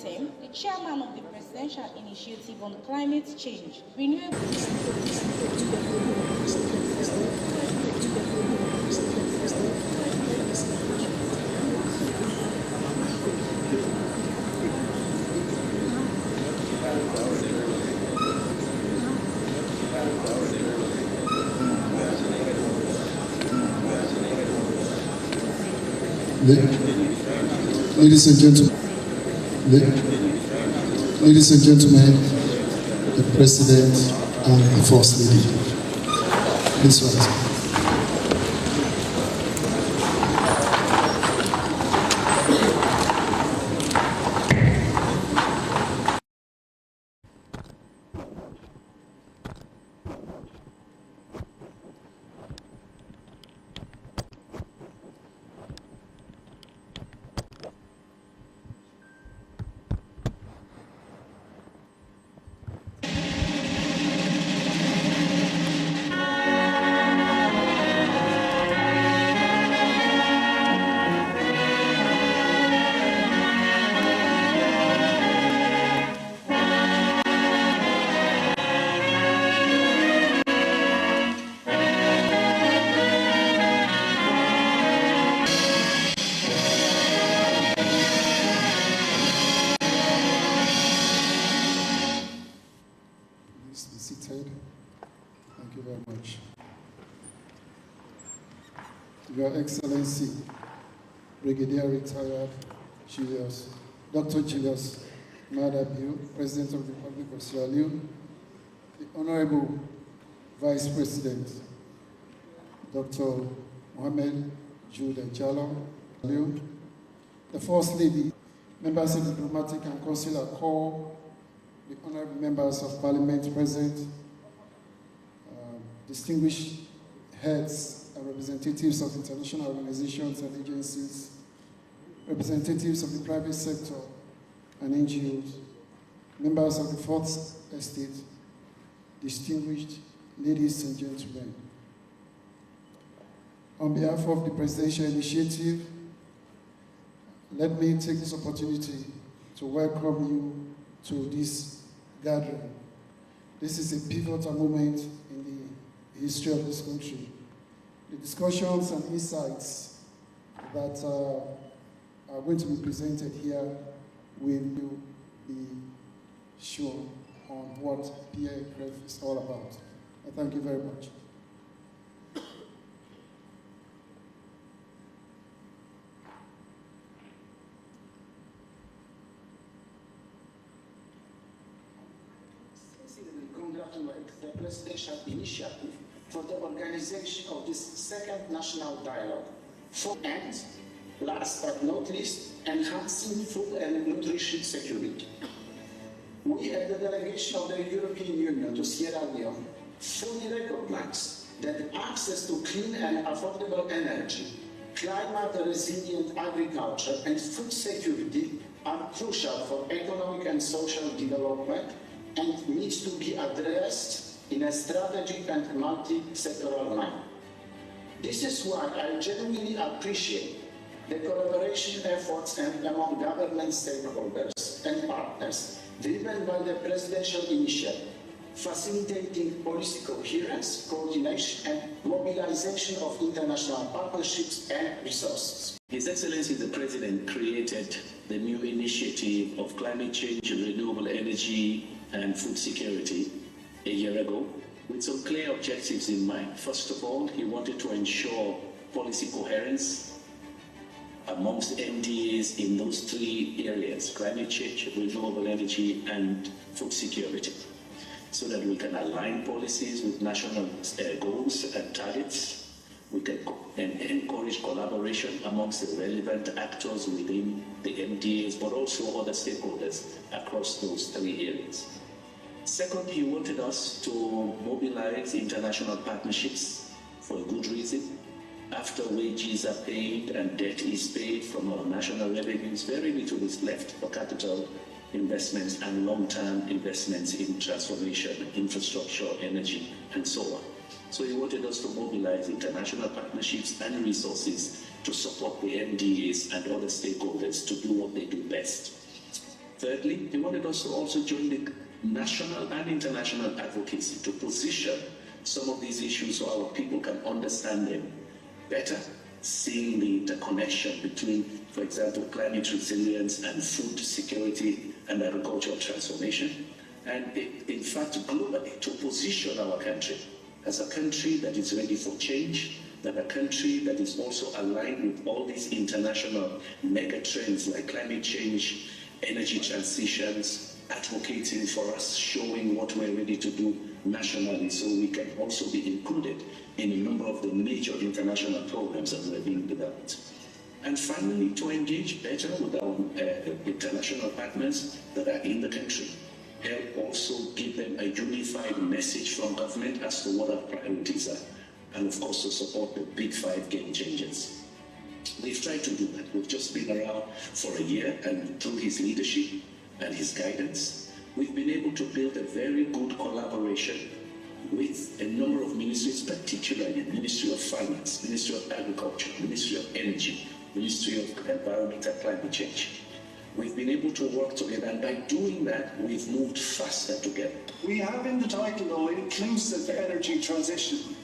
item, the chairman of the Presidential Initiative on Climate Change, Renewable... Ladies and gentlemen, the President and the First Lady. Please rise. Thank you very much. Your Excellency, Brigadier Retired Julius, Dr. Julius Madabiu, President of the Republic of Sierra Leone, the Honorable Vice President, Dr. Mohamed Jude Jallo, the First Lady, members of the Diplomatic and Consular Corps, the Honorable Members of Parliament present, distinguished heads and representatives of international organizations and agencies, representatives of the private sector and NGOs, members of the Fourth Estate, distinguished ladies and gentlemen. On behalf of the Presidential Initiative, let me take this opportunity to welcome you to this gathering. This is a pivotal moment in the history of this country. The discussions and insights that are going to be presented here will be shown on what PICREF is all about. I thank you very much. Congratulate the Presidential Initiative for the organization of this second national dialogue. And last but not least, enhancing food and nutrition security. We at the delegation of the European Union to Sierra Leone fully recognize that access to clean and affordable energy, climate-resilient agriculture, and food security are crucial for economic and social development and needs to be addressed in a strategic and multi-sectoral manner. This is why I genuinely appreciate the collaboration efforts among government stakeholders and partners driven by the Presidential Initiative, facilitating policy coherence, coordination, and mobilization of international partnerships and resources. His Excellency the President created the new initiative of climate change, renewable energy, and food security a year ago with some clear objectives in mind. First of all, he wanted to ensure policy coherence amongst MDAs in those three areas: climate change, renewable energy, and food security, so that we can align policies with national goals and targets. We can encourage collaboration amongst the relevant actors within the MDAs, but also other stakeholders across those three areas. Second, he wanted us to mobilize international partnerships for a good reason. After wages are paid and debt is paid from our national revenues, very little is left for capital investments and long-term investments in transformation, infrastructure, energy, and so on. So he wanted us to mobilize international partnerships and resources to support the MDAs and other stakeholders to do what they do best. Thirdly, they wanted us to also join the national and international advocacy to position some of these issues so our people can understand them better, seeing the interconnection between, for example, climate resilience and food security and agricultural transformation. And in fact, globally, to position our country as a country that is ready for change, that a country that is also aligned with all these international mega trends like climate change, energy transitions, advocating for us, showing what we're ready to do nationally so we can also be included in a number of the major international programs that are being developed. And finally, to engage better with our international partners that are in the country, help also give them a unified message from government as to what our priorities are, and of course to support the big 5 game changers. We've tried to do that. We've just been around for a year, and through his leadership and his guidance, we've been able to build a very good collaboration with a number of ministries, particularly Ministry of Finance, Ministry of Agriculture, Ministry of Energy, Ministry of Environment and Climate Change. We've been able to work together, and by doing that, we've moved faster together. We have in the title, though, inclusive energy transition.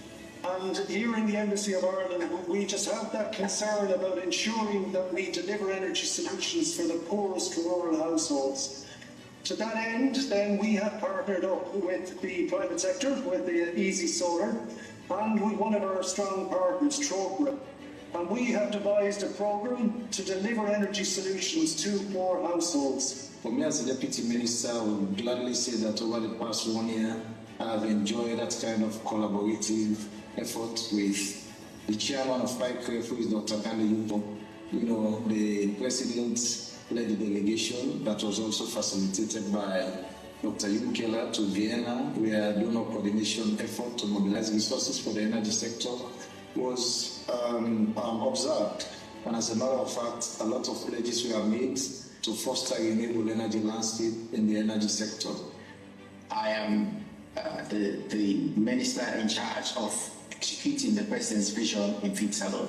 And here in the Embassy of Ireland, we just have that concern about ensuring that we deliver energy solutions for the poorest rural households. To that end, then, we have partnered up with the private sector, with the Easy Solar, and with one of our strong partners, Trocra. And we have devised a programme to deliver energy solutions to poor households. For me as a Deputy Minister, I would gladly say that over the past 1 year, I have enjoyed that kind of collaborative effort with the Chairman of PICREF, who is Dr. Kande Yupo. You know, the President led the delegation that was also facilitated by Dr. Yunkela to Vienna, where donor coordination effort to mobilize resources for the energy sector was observed. And as a matter of fact, a lot of pledges were made to foster a renewable energy landscape in the energy sector. I am the minister in charge of executing the president's vision in Freetown,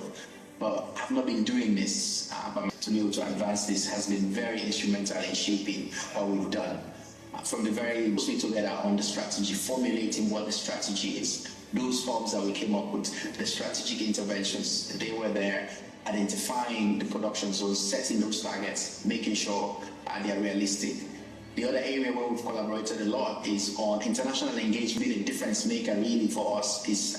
but I've not been doing this. But to be able to advance this has been very instrumental in shaping what we've done. From the very mostly together on the strategy, formulating what the strategy is. Those forms that we came up with, the strategic interventions, they were there, identifying the production zones, setting those targets, making sure they are realistic. The other area where we've collaborated a lot is on international engagement. The difference maker really for us is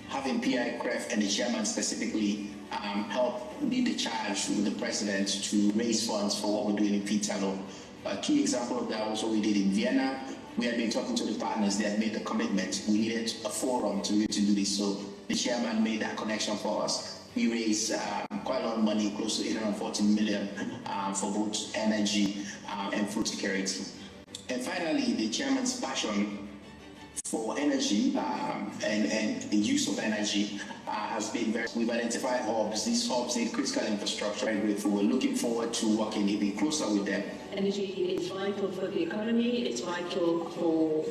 having PICREF and the chairman specifically help lead the charge with the president to raise funds for what we're doing in Freetown. A key example of that was what we did in Vienna. We had been talking to the partners, they had made the commitment. We needed a forum to do this, so the chairman made that connection for us. We raised quite a lot of money, close to 840 million for both energy and food security. And finally, the chairman's passion for energy and the use of energy has been very. We've identified hubs. These hubs need critical infrastructure. Very grateful. We're looking forward to working even closer with them. Energy is vital for the economy. It's vital for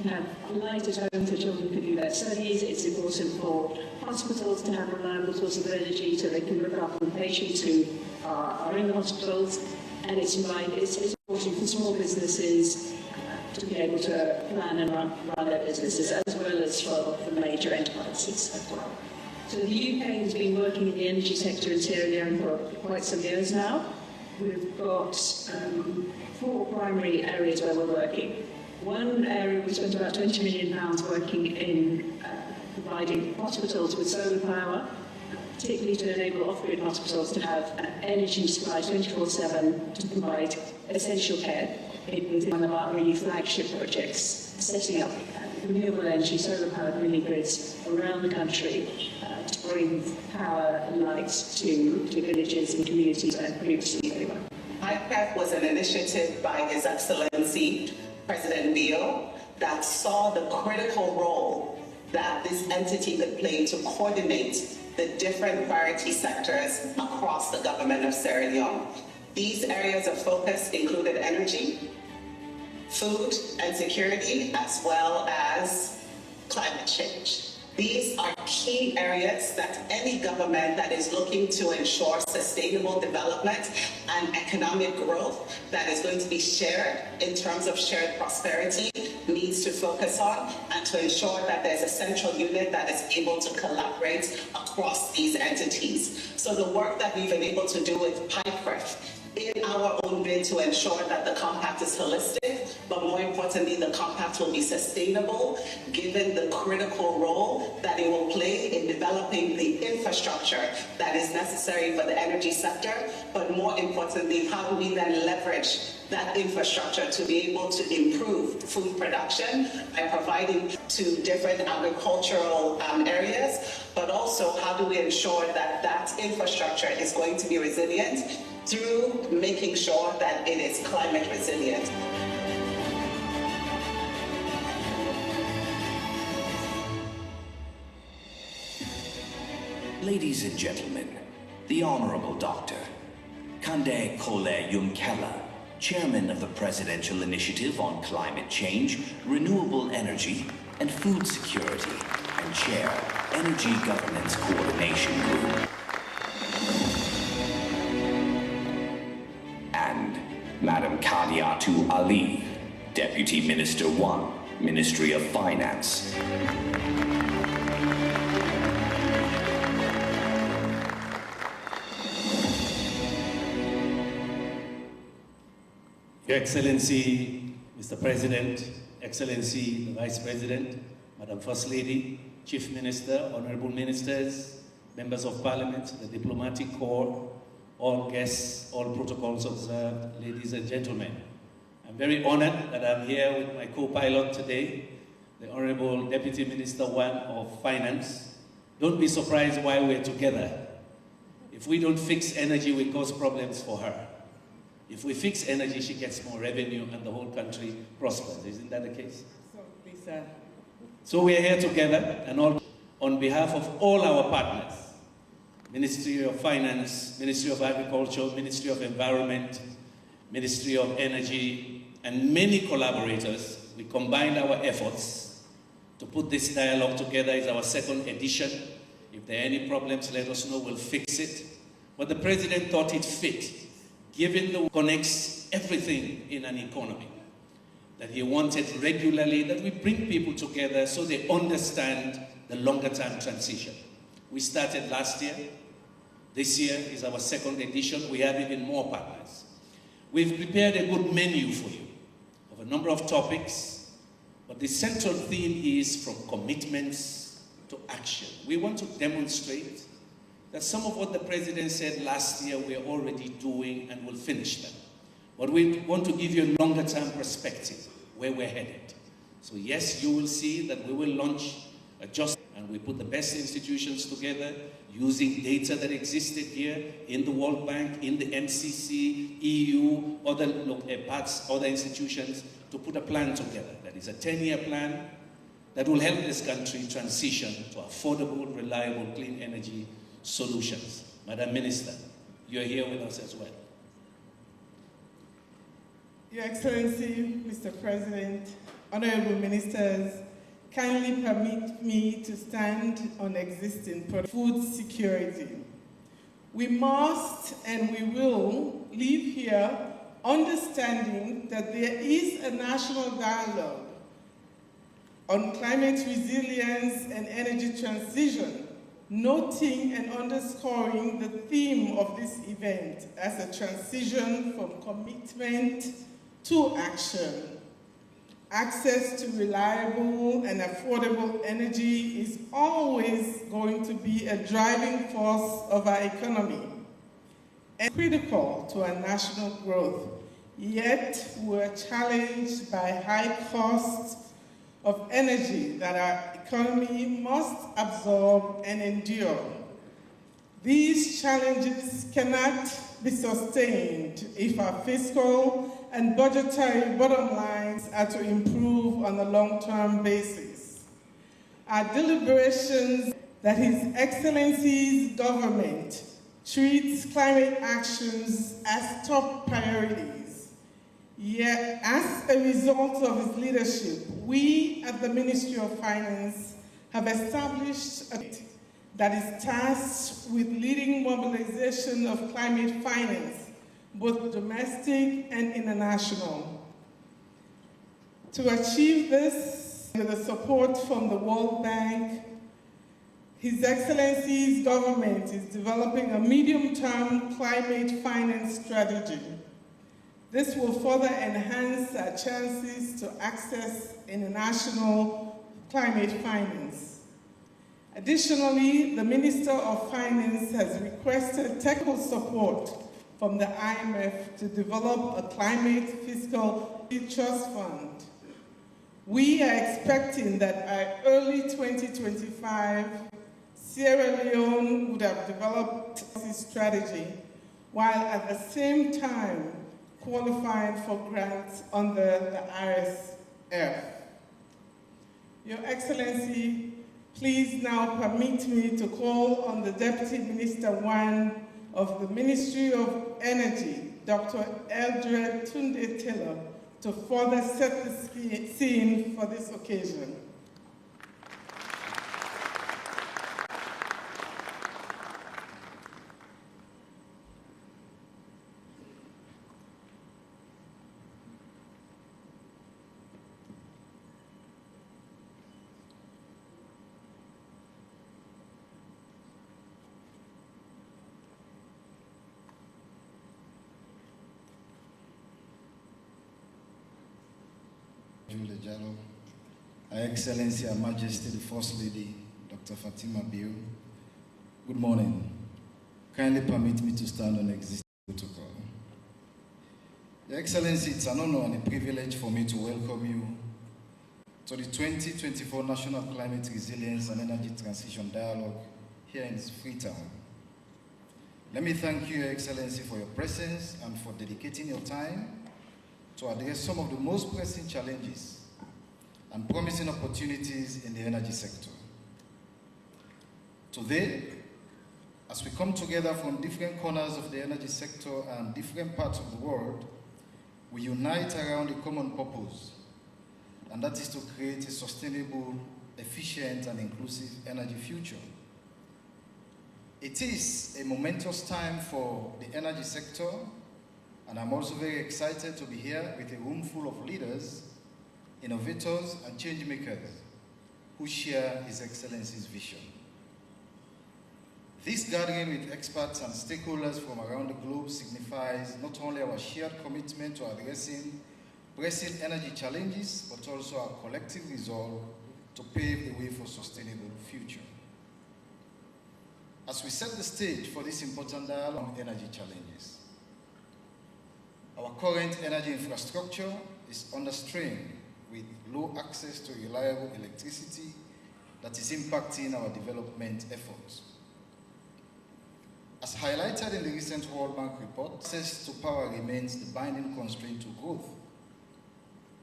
have light at home for children who do their studies. It's important for hospitals to have reliable source of energy so they can look after the patients who are in the hospitals. And it's important for small businesses to be able to plan and run their businesses, as well as for the major enterprises as well. So the UK has been working in the energy sector in Sierra Leone for quite some years now. We've got 4 primary areas where we're working. One area we spent about £20 million working in providing hospitals with solar power, particularly to enable off-grid hospitals to have energy supply 24/7 to provide essential care. It was one of our really flagship projects, setting up renewable energy, solar-powered mini grids around the country to bring power and light to villages and communities and previously everyone. IPAC was an initiative by His Excellency President Leone that saw the critical role that this entity could play to coordinate the different priority sectors across the government of Sierra Leone. These areas of focus included energy, food and security, as well as climate change. These are key areas that any government that is looking to ensure sustainable development and economic growth that is going to be shared in terms of shared prosperity needs to focus on, and to ensure that there's a central unit that is able to collaborate across these entities. So the work that we've been able to do with PIPREF in our own bid to ensure that the compact is holistic, but more importantly, the compact will be sustainable, given the critical role that it will play in developing the infrastructure that is necessary for the energy sector, but more importantly, how do we then leverage that infrastructure to be able to improve food production by providing to different agricultural areas, but also how do we ensure that that infrastructure is going to be resilient through making sure that it is climate resilient. Ladies and gentlemen, the Honorable Dr. Kande Kole Yumkela, Chairman of the Presidential Initiative on Climate Change, Renewable Energy, and Food Security, and Chair, Energy Governance Coordination Group. And Madam Kadiatu Ali, Deputy Minister 1, Ministry of Finance. Your Excellency, Mr. President, Excellency, the Vice President, Madam First Lady, Chief Minister, Honorable Ministers, Members of Parliament, the Diplomatic Corps, all guests, all protocols observed, ladies and gentlemen. I'm very honored that I'm here with my co-pilot today, the Honorable Deputy Minister 1 of Finance. Don't be surprised why we're together. If we don't fix energy, we cause problems for her. If we fix energy, she gets more revenue and the whole country prospers. Isn't that the case? Absolutely, sir. So we are here together and all, on behalf of all our partners, Ministry of Finance, Ministry of Agriculture, Ministry of Environment, Ministry of Energy, and many collaborators, we combined our efforts to put this dialogue together. It's our second edition. If there are any problems, let us know, we'll fix it. But the President thought it fit, given the connects everything in an economy, that he wanted regularly that we bring people together so they understand the longer term transition. We started last year. This year is our second edition. We have even more partners. We've prepared a good menu for you of a number of topics, but the central theme is from commitments to action. We want to demonstrate that some of what the President said last year we're already doing and will finish them. But we want to give you a longer term perspective where we're headed. So yes, you will see that we will launch a just, and we put the best institutions together using data that existed here in the World Bank, in the NCC, EU, other parts, other institutions, to put a plan together. That is a 10-year plan that will help this country transition to affordable, reliable, clean energy solutions. Madam Minister, you're here with us as well. Your Excellency, Mr. President, Honorable Ministers, kindly permit me to stand on existing food security. We must and we will leave here understanding that there is a national dialogue on climate resilience and energy transition, noting and underscoring the theme of this event as a transition from commitment to action. Access to reliable and affordable energy is always going to be a driving force of our economy and critical to our national growth. Yet, we're challenged by high costs of energy that our economy must absorb and endure. These challenges cannot be sustained if our fiscal and budgetary bottom lines are to improve on a long-term basis. Our deliberations that His Excellency's government treats climate actions as top priorities. Yet, as a result of his leadership, we at the Ministry of Finance have established a committee that is tasked with leading mobilization of climate finance, both domestic and international. To achieve this, with the support from the World Bank, His Excellency's government is developing a medium-term climate finance strategy. This will further enhance our chances to access international climate finance. Additionally, the Minister of Finance has requested technical support from the IMF to develop a climate fiscal trust fund. We are expecting that by early 2025, Sierra Leone would have developed this strategy, while at the same time qualifying for grants under the RSF. Your Excellency, please now permit me to call on the Deputy Minister 1 of the Ministry of Energy, Dr. Eldred Tunde Taylor, to further set the scene for this occasion. Her Excellency, Her Majesty, the First Lady, Dr. Fatima Bio. Good morning. Kindly permit me to stand on existing protocol. Your Excellency, it's an honor and a privilege for me to welcome you to the 2024 National Climate Resilience and Energy Transition Dialogue here in Freetown. Let me thank you, Your Excellency, for your presence and for dedicating your time to address some of the most pressing challenges and promising opportunities in the energy sector. Today, as we come together from different corners of the energy sector and different parts of the world, we unite around a common purpose, and that is to create a sustainable, efficient, and inclusive energy future. It is a momentous time for the energy sector, and I'm also very excited to be here with a room full of leaders, innovators, and change makers who share His Excellency's vision. This gathering with experts and stakeholders from around the globe signifies not only our shared commitment to addressing pressing energy challenges, but also our collective resolve to pave the way for a sustainable future. As we set the stage for this important dialogue on energy challenges, our current energy infrastructure is under strain with low access to reliable electricity that is impacting our development efforts. As highlighted in the recent World Bank report, access to power remains the binding constraint to growth.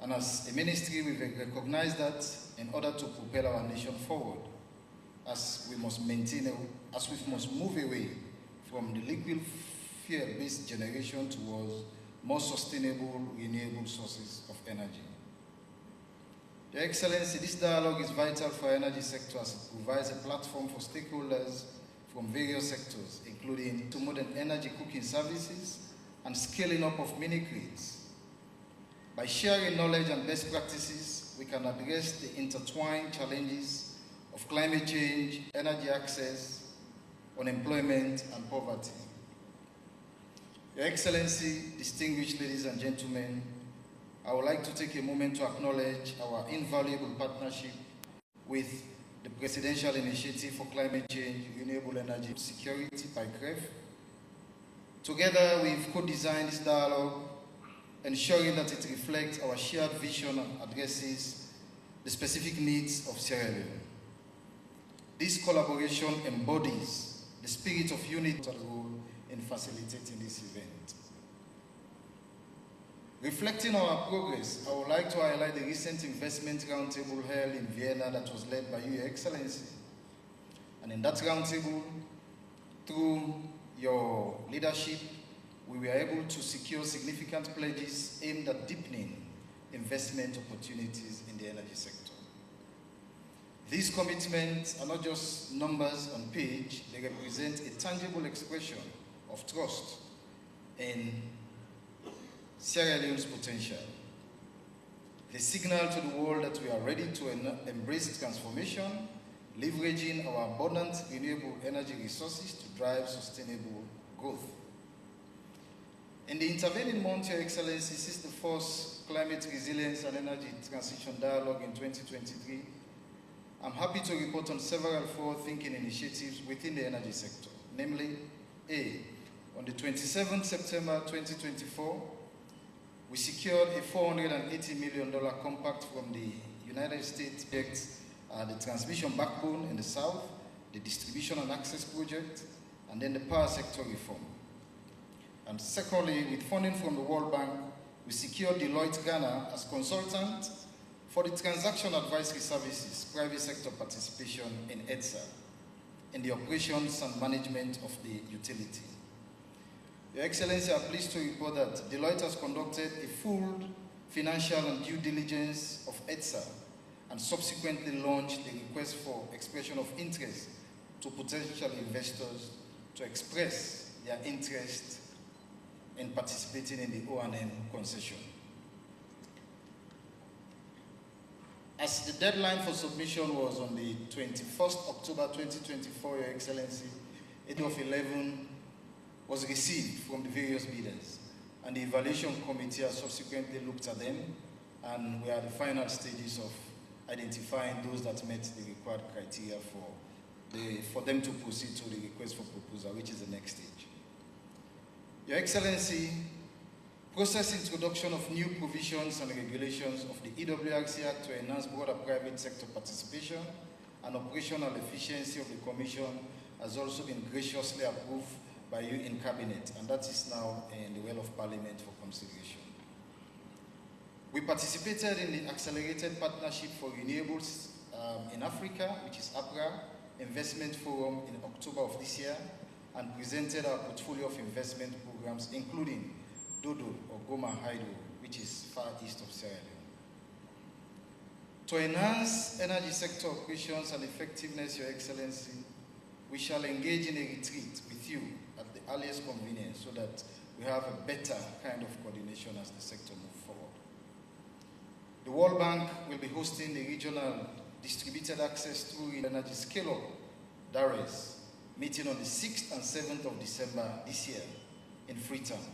And as a ministry, we recognize that in order to propel our nation forward, as we must move away from the liquid fuel-based generation towards more sustainable, renewable sources of energy. Your Excellency, this dialogue is vital for our energy sector as it provides a platform for stakeholders from various sectors, including to modern energy cooking services and scaling up of mini-grids. By sharing knowledge and best practices, we can address the intertwined challenges of climate change, energy access, unemployment, and poverty. Your Excellency, distinguished ladies and gentlemen, I would like to take a moment to acknowledge our invaluable partnership with the Presidential Initiative for Climate Change, Renewable Energy Security, PICREF. Together, we've co-designed this dialogue, ensuring that it reflects our shared vision and addresses the specific needs of Sierra Leone. This collaboration embodies the spirit of unity in facilitating this event. Reflecting on our progress, I would like to highlight the recent investment roundtable held in Vienna that was led by you, Your Excellency. And in that roundtable, through your leadership, we were able to secure significant pledges aimed at deepening investment opportunities in the energy sector. These commitments are not just numbers on page, they represent a tangible expression of trust in Sierra Leone's potential. They signal to the world that we are ready to embrace transformation, leveraging our abundant renewable energy resources to drive sustainable growth. In the intervening month, Your Excellency, since the first Climate Resilience and Energy Transition Dialogue in 2023, I'm happy to report on several forward-thinking initiatives within the energy sector, namely, A, on the 27th September 2024, we secured a $480 million compact from the United States projects, the transmission backbone in the south, the distribution and access project, and then the power sector reform. And secondly, with funding from the World Bank, we secured Deloitte Ghana as consultant for the transaction advisory services, private sector participation in EDSA, in the operations and management of the utility. Your Excellency, I'm pleased to report that Deloitte has conducted a full financial and due diligence of EDSA and subsequently launched the request for expression of interest to potential investors to express their interest in participating in the O&M concession. As the deadline for submission was on the 21st October 2024, Your Excellency, 8 of 11 was received from the various bidders, and the evaluation committee has subsequently looked at them, and we are at the final stages of identifying those that met the required criteria for them to proceed to the request for proposal, which is the next stage. Your Excellency, process introduction of new provisions and regulations of the EWRC Act to enhance broader private sector participation and operational efficiency of the Commission has also been graciously approved by you in Cabinet, and that is now in the well of Parliament for consideration. We participated in the Accelerated Partnership for Renewables in Africa, which is APRA, Investment Forum in October of this year, and presented our portfolio of investment programs, including Dodo or Goma Hydro, which is far east of Sierra Leone. To enhance energy sector operations and effectiveness, Your Excellency, we shall engage in a retreat with you at the earliest convenience so that we have a better kind of coordination as the sector moves forward. The World Bank will be hosting the regional distributed access through energy scale-up DARES meeting on the 6th and 7th of December this year in Freetown.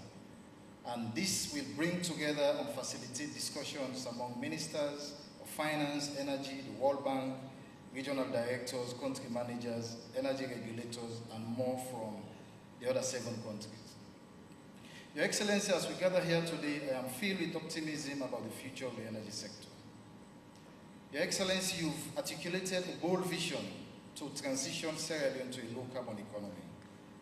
And this will bring together and facilitate discussions among ministers of finance, energy, the World Bank, regional directors, country managers, energy regulators, and more from the other 7 countries. Your Excellency, as we gather here today, I am filled with optimism about the future of the energy sector. Your Excellency, you've articulated a bold vision to transition Sierra Leone to a low-carbon economy,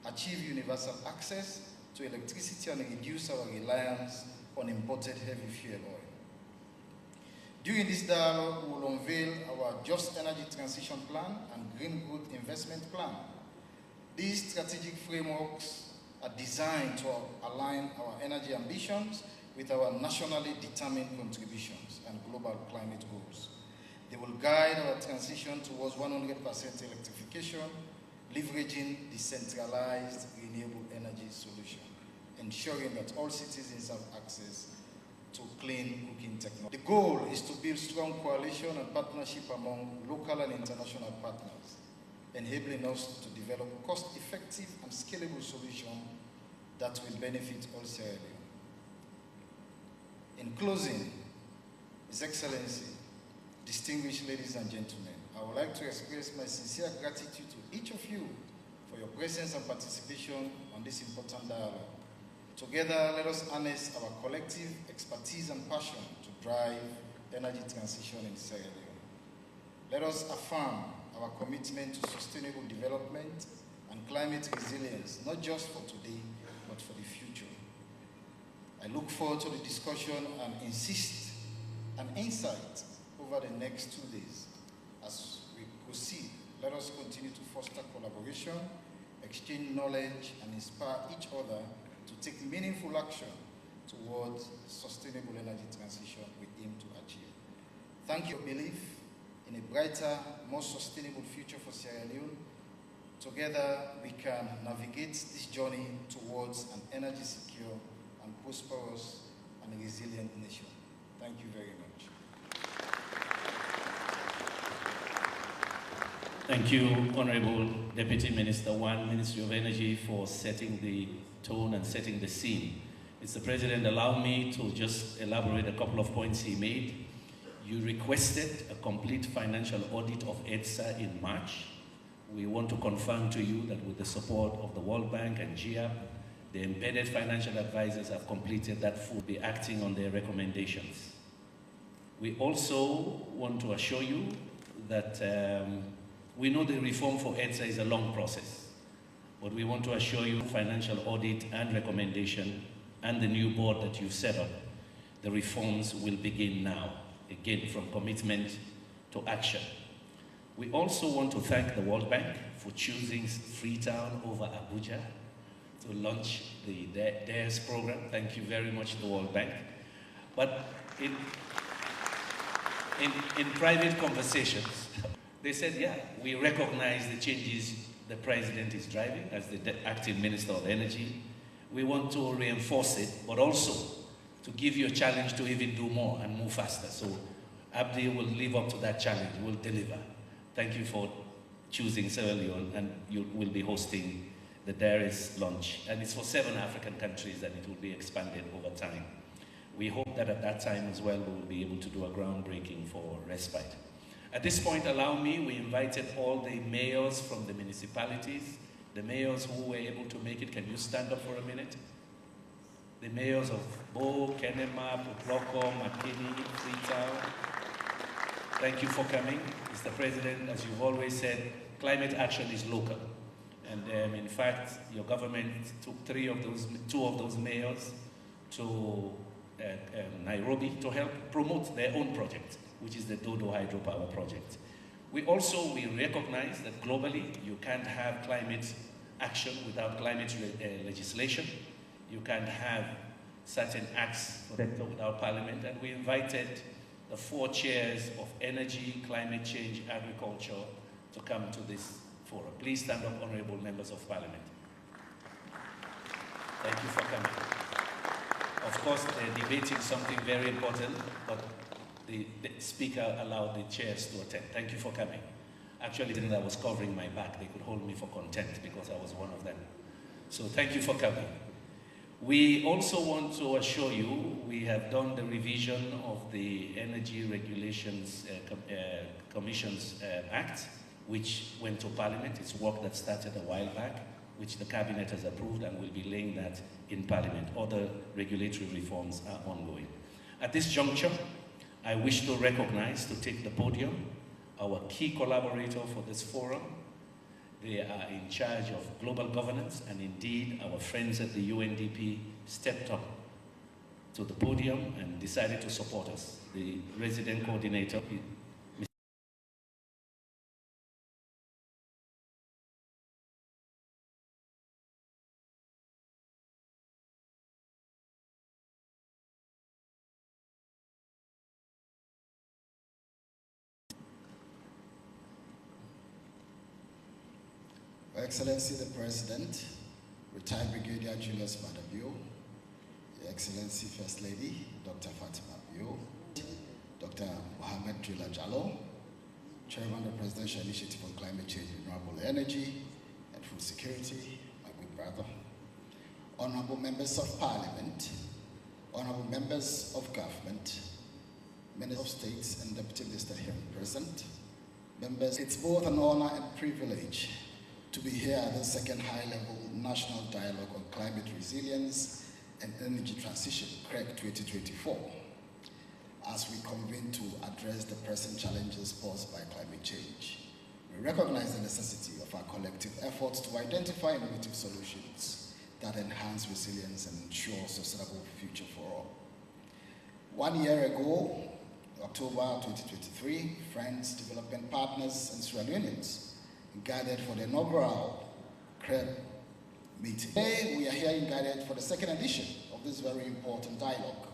achieve universal access to electricity and reduce our reliance on imported heavy fuel oil. During this dialogue, we will unveil our Just Energy Transition Plan and Green Growth Investment Plan. These strategic frameworks are designed to align our energy ambitions with our nationally determined contributions and global climate goals. They will guide our transition towards 100% electrification, leveraging decentralized renewable energy solutions, ensuring that all citizens have access to clean cooking technology. The goal is to build strong coalition and partnership among local and international partners, enabling us to develop cost-effective and scalable solutions that will benefit all Sierra Leone. In closing, His Excellency, distinguished ladies and gentlemen, I would like to express my sincere gratitude to each of you for your presence and participation on this important dialogue. Together, let us harness our collective expertise and passion to drive energy transition in Sierra Leone. Let us affirm our commitment to sustainable development and climate resilience, not just for today, but for the future. I look forward to the discussion and insist on insight over the next 2 days. As we proceed, let us continue to foster collaboration, exchange knowledge, and inspire each other to take meaningful action towards sustainable energy transition we aim to achieve. Thank you for your belief in a brighter, more sustainable future for Sierra Leone. Together, we can navigate this journey towards an energy secure and prosperous and resilient nation. Thank you very much. Thank you, Honorable Deputy Minister One, Ministry of Energy, for setting the tone and setting the scene. Mr. President, allow me to just elaborate a couple of points he made. You requested a complete financial audit of EDSA in March. We want to confirm to you that with the support of the World Bank and GIAP, the embedded financial advisors have completed that will be acting on their recommendations. We also want to assure you that we know the reform for EDSA is a long process, but we want to assure you financial audit and recommendation and the new board that you've set up, the reforms will begin now, again from commitment to action. We also want to thank the World Bank for choosing Freetown over Abuja to launch the DARES program. Thank you very much, the World Bank. But in private conversations, they said, yeah, we recognize the changes the President is driving as the acting Minister of Energy. We want to reinforce it, but also to give you a challenge to even do more and move faster. So Abdi will live up to that challenge, will deliver. Thank you for choosing Sierra Leone, and you will be hosting the DARES launch. And it's for 7 African countries, and it will be expanded over time. We hope that at that time as well, we will be able to do a groundbreaking for respite. At this point, allow me, we invited all the mayors from the municipalities, the mayors who were able to make it. Can you stand up for a minute? The mayors of Bo, Kenema, Puploko, Makini, Freetown. Thank you for coming. Mr. President, as you've always said, climate action is local. And in fact, your government took 2 of those mayors to Nairobi to help promote their own project, which is the Dodo hydropower project. We recognize that globally you can't have climate action without climate legislation. You can't have certain acts without parliament, and we invited the 4 chairs of energy, climate change, agriculture to come to this forum. Please stand up, honorable members of parliament. Thank you for coming. Of course, they're debating something very important, but the speaker allowed the chairs to attend. Thank you for coming. Actually, I was covering my back. They could hold me for contempt because I was one of them. So thank you for coming. We also want to assure you we have done the revision of the Energy Regulations Commissions Act, which went to Parliament. It's work that started a while back, which the Cabinet has approved, and will be laying that in Parliament. Other regulatory reforms are ongoing. At this juncture, I wish to recognize, to take the podium, our key collaborator for this forum. They are in charge of global governance, and indeed our friends at the UNDP stepped up to the podium and decided to support us. The resident coordinator, Your Excellency the President, retired Brigadier Julius Madabio, Your Excellency First Lady, Dr. Fatima Bio, Dr. Mohamed Jula Jallo, Chairman of the Presidential Initiative on Climate Change, Renewable Energy and Food Security, my good brother, Honorable Members of Parliament, Honorable Members of Government, Ministers of States and Deputy Minister here present, members, it's both an honor and privilege to be here at the second high-level National Dialogue on Climate Resilience and Energy Transition, CREC 2024, as we convene to address the present challenges posed by climate change. We recognize the necessity of our collective efforts to identify innovative solutions that enhance resilience and ensure a sustainable future for all. 1 year ago, October 2023, friends, development partners, and Sierra Leoneans gathered for the inaugural CREC meeting. Today, we are here in Gathered for the second edition of this very important dialogue.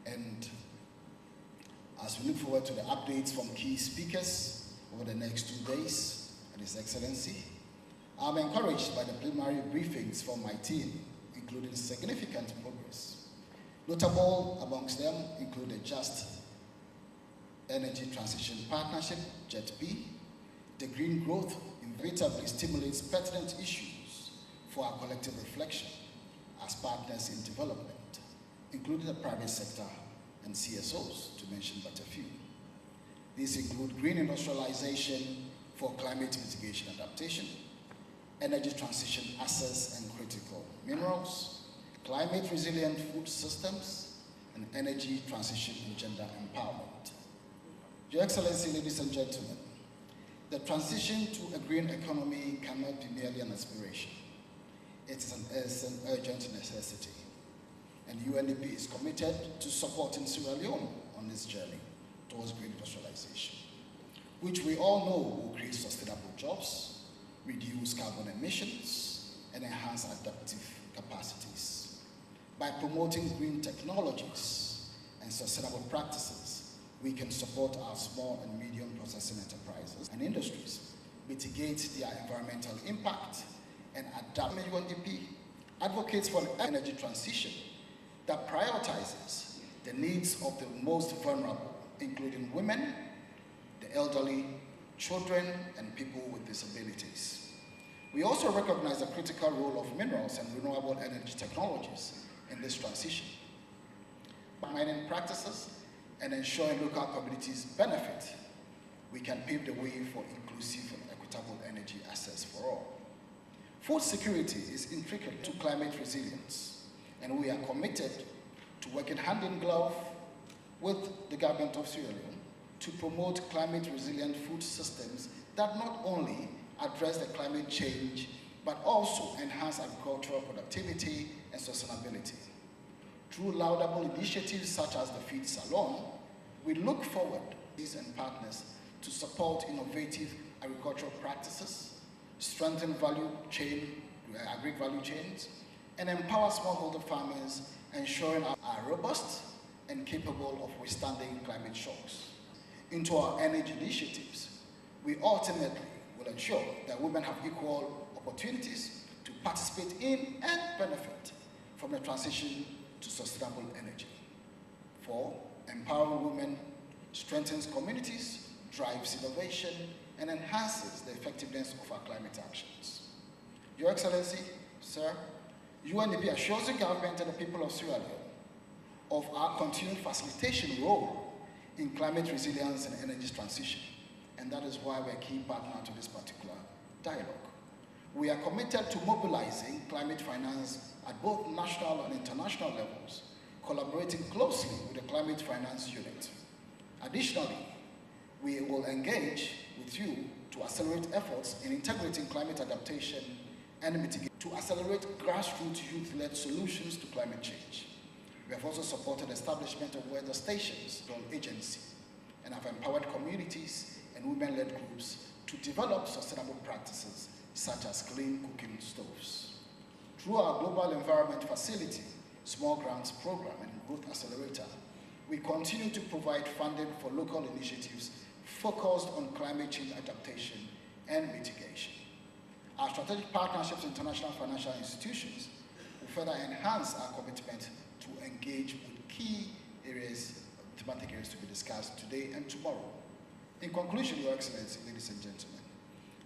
And as we look forward to the updates from key speakers over the next 2 days at His Excellency. I'm encouraged by the preliminary briefings from my team, including significant progress. Notable amongst them include the Just Energy Transition Partnership, JETP. The green growth inevitably stimulates pertinent issues for our collective reflection as partners in development, including the private sector and CSOs, to mention but a few. These include green industrialization for climate mitigation adaptation, energy transition assets and critical minerals, climate resilient food systems, and energy transition and gender empowerment. Your Excellency, ladies and gentlemen, the transition to a green economy cannot be merely an aspiration. It's an urgent necessity. And UNDP is committed to supporting Sierra Leone on this journey towards green industrialization, which we all know will create sustainable jobs, reduce carbon emissions, and enhance adaptive capacities. By promoting green technologies and sustainable practices, we can support our small and medium processing enterprises and industries, mitigate their environmental impact, and adapt. UNDP advocates for an energy transition that prioritizes the needs of the most vulnerable, including women, the elderly, children, and people with disabilities. We also recognize the critical role of minerals and renewable energy technologies in this transition. By mining practices and ensuring local communities benefit, we can pave the way for inclusive and equitable energy access for all. Food security is integral to climate resilience, and we are committed to working hand in glove with the government of Sierra Leone to promote climate-resilient food systems that not only address the climate change, but also enhance agricultural productivity and sustainability. Through laudable initiatives such as the Feed Salon, we look forward, these and partners, to support innovative agricultural practices, strengthen agri-value chains, and empower smallholder farmers, ensuring are robust and capable of withstanding climate shocks. Into our energy initiatives, we ultimately will ensure that women have equal opportunities to participate in and benefit from the transition to sustainable energy. For empowering women strengthens communities, drives innovation, and enhances the effectiveness of our climate actions. Your Excellency, sir, UNDP assures the government and the people of Sierra Leone of our continued facilitation role in climate resilience and energy transition, and that is why we're a key partner to this particular dialogue. We are committed to mobilizing climate finance at both national and international levels, collaborating closely with the Climate Finance Unit. Additionally, we will engage with you to accelerate efforts in integrating climate adaptation and mitigation to accelerate grassroots youth-led solutions to climate change. We have also supported the establishment of weather stations, agency, and have empowered communities and women-led groups to develop sustainable practices such as clean cooking stoves. Through our Global Environment Facility, Small Grants Program, and Growth Accelerator, we continue to provide funding for local initiatives focused on climate change adaptation and mitigation. Our strategic partnerships with international financial institutions will further enhance our commitment to engage with key areas, thematic areas to be discussed today and tomorrow. In conclusion, Your Excellency, ladies and gentlemen,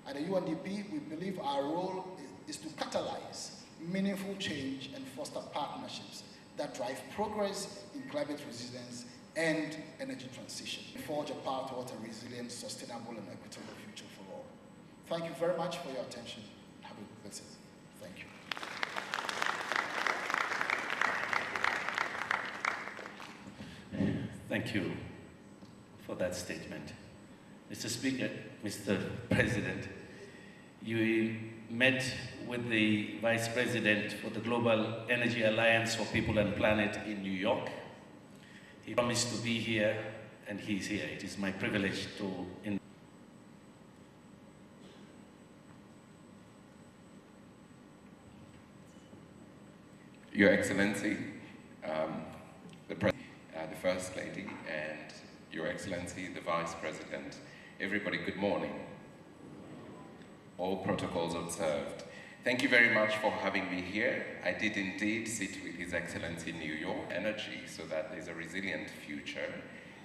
at the UNDP, we believe our role is to catalyze meaningful change and foster partnerships that drive progress in climate resilience and energy transition, forge a path towards a resilient, sustainable, and equitable future for all. Thank you very much for your attention. Have a good visit. Thank you. Thank you for that statement. Mr. Speaker, Mr. President, you met with the Vice President for the Global Energy Alliance for People and Planet in New York. He promised to be here, and he's here. It is my privilege to Your Excellency, the First Lady, and Your Excellency, the Vice President, everybody, good morning. All protocols observed. Thank you very much for having me here. I did indeed sit with His Excellency in New York Energy so that there's a resilient future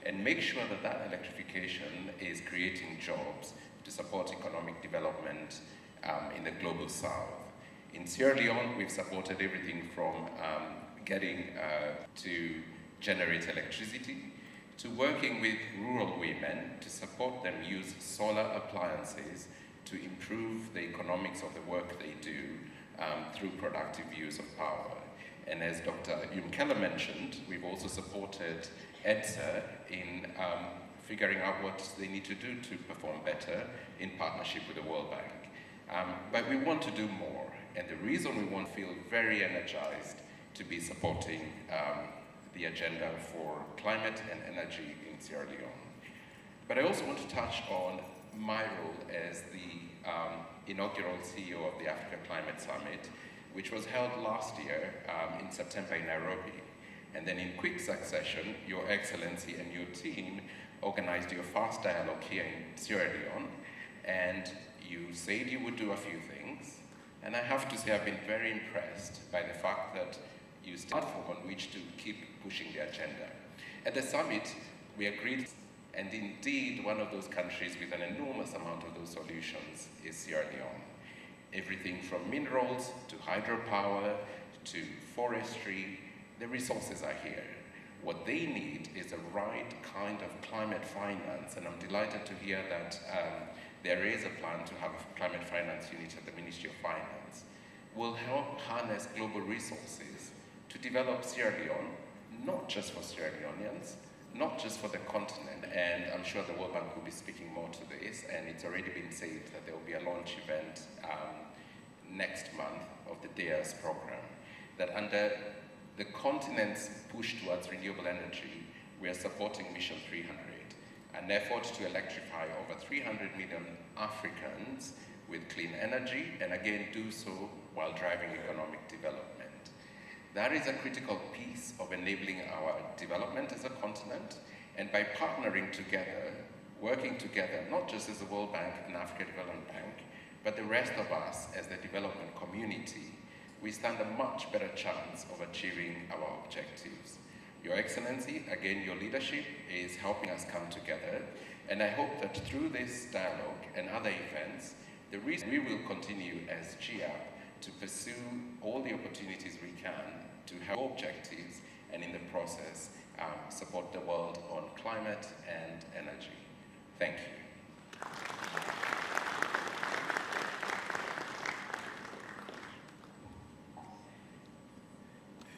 and make sure that that electrification is creating jobs to support economic development in the global south. In Sierra Leone, we've supported everything from getting to generate electricity to working with rural women to support them use solar appliances to improve the economics of the work they do through productive use of power. And as Dr. Keller mentioned, we've also supported EDSA in figuring out what they need to do to perform better in partnership with the World Bank. But we want to do more, and the reason we want to feel very energized to be supporting the agenda for climate and energy in Sierra Leone. But I also want to touch on my role as the inaugural CEO of the Africa Climate Summit, which was held last year in September in Nairobi. And then in quick succession, Your Excellency and your team organized your first dialogue here in Sierra Leone, and you said you would do a few things. And I have to say I've been very impressed by the fact that you started on which to keep pushing the agenda. At the summit, we agreed, and indeed one of those countries with an enormous amount of those solutions is Sierra Leone. Everything from minerals to hydropower to forestry, the resources are here. What they need is the right kind of climate finance, and I'm delighted to hear that there is a plan to have a climate finance unit at the Ministry of Finance. Will help harness global resources to develop Sierra Leone, not just for Sierra Leoneans, not just for the continent, and I'm sure the World Bank will be speaking more to this, and it's already been said that there will be a launch event next month of the DARES program, that under the continent's push towards renewable energy, we are supporting Mission 300, an effort to electrify over 300 million Africans with clean energy, and again do so while driving economic development. That is a critical piece of enabling our development as a continent, and by partnering together, working together, not just as the World Bank and Africa Development Bank, but the rest of us as the development community, we stand a much better chance of achieving our objectives. Your Excellency, again, your leadership is helping us come together, and I hope that through this dialogue and other events, the reason we will continue as GIAP to pursue all the opportunities we can to help objectives, and in the process, support the world on climate and energy. Thank you.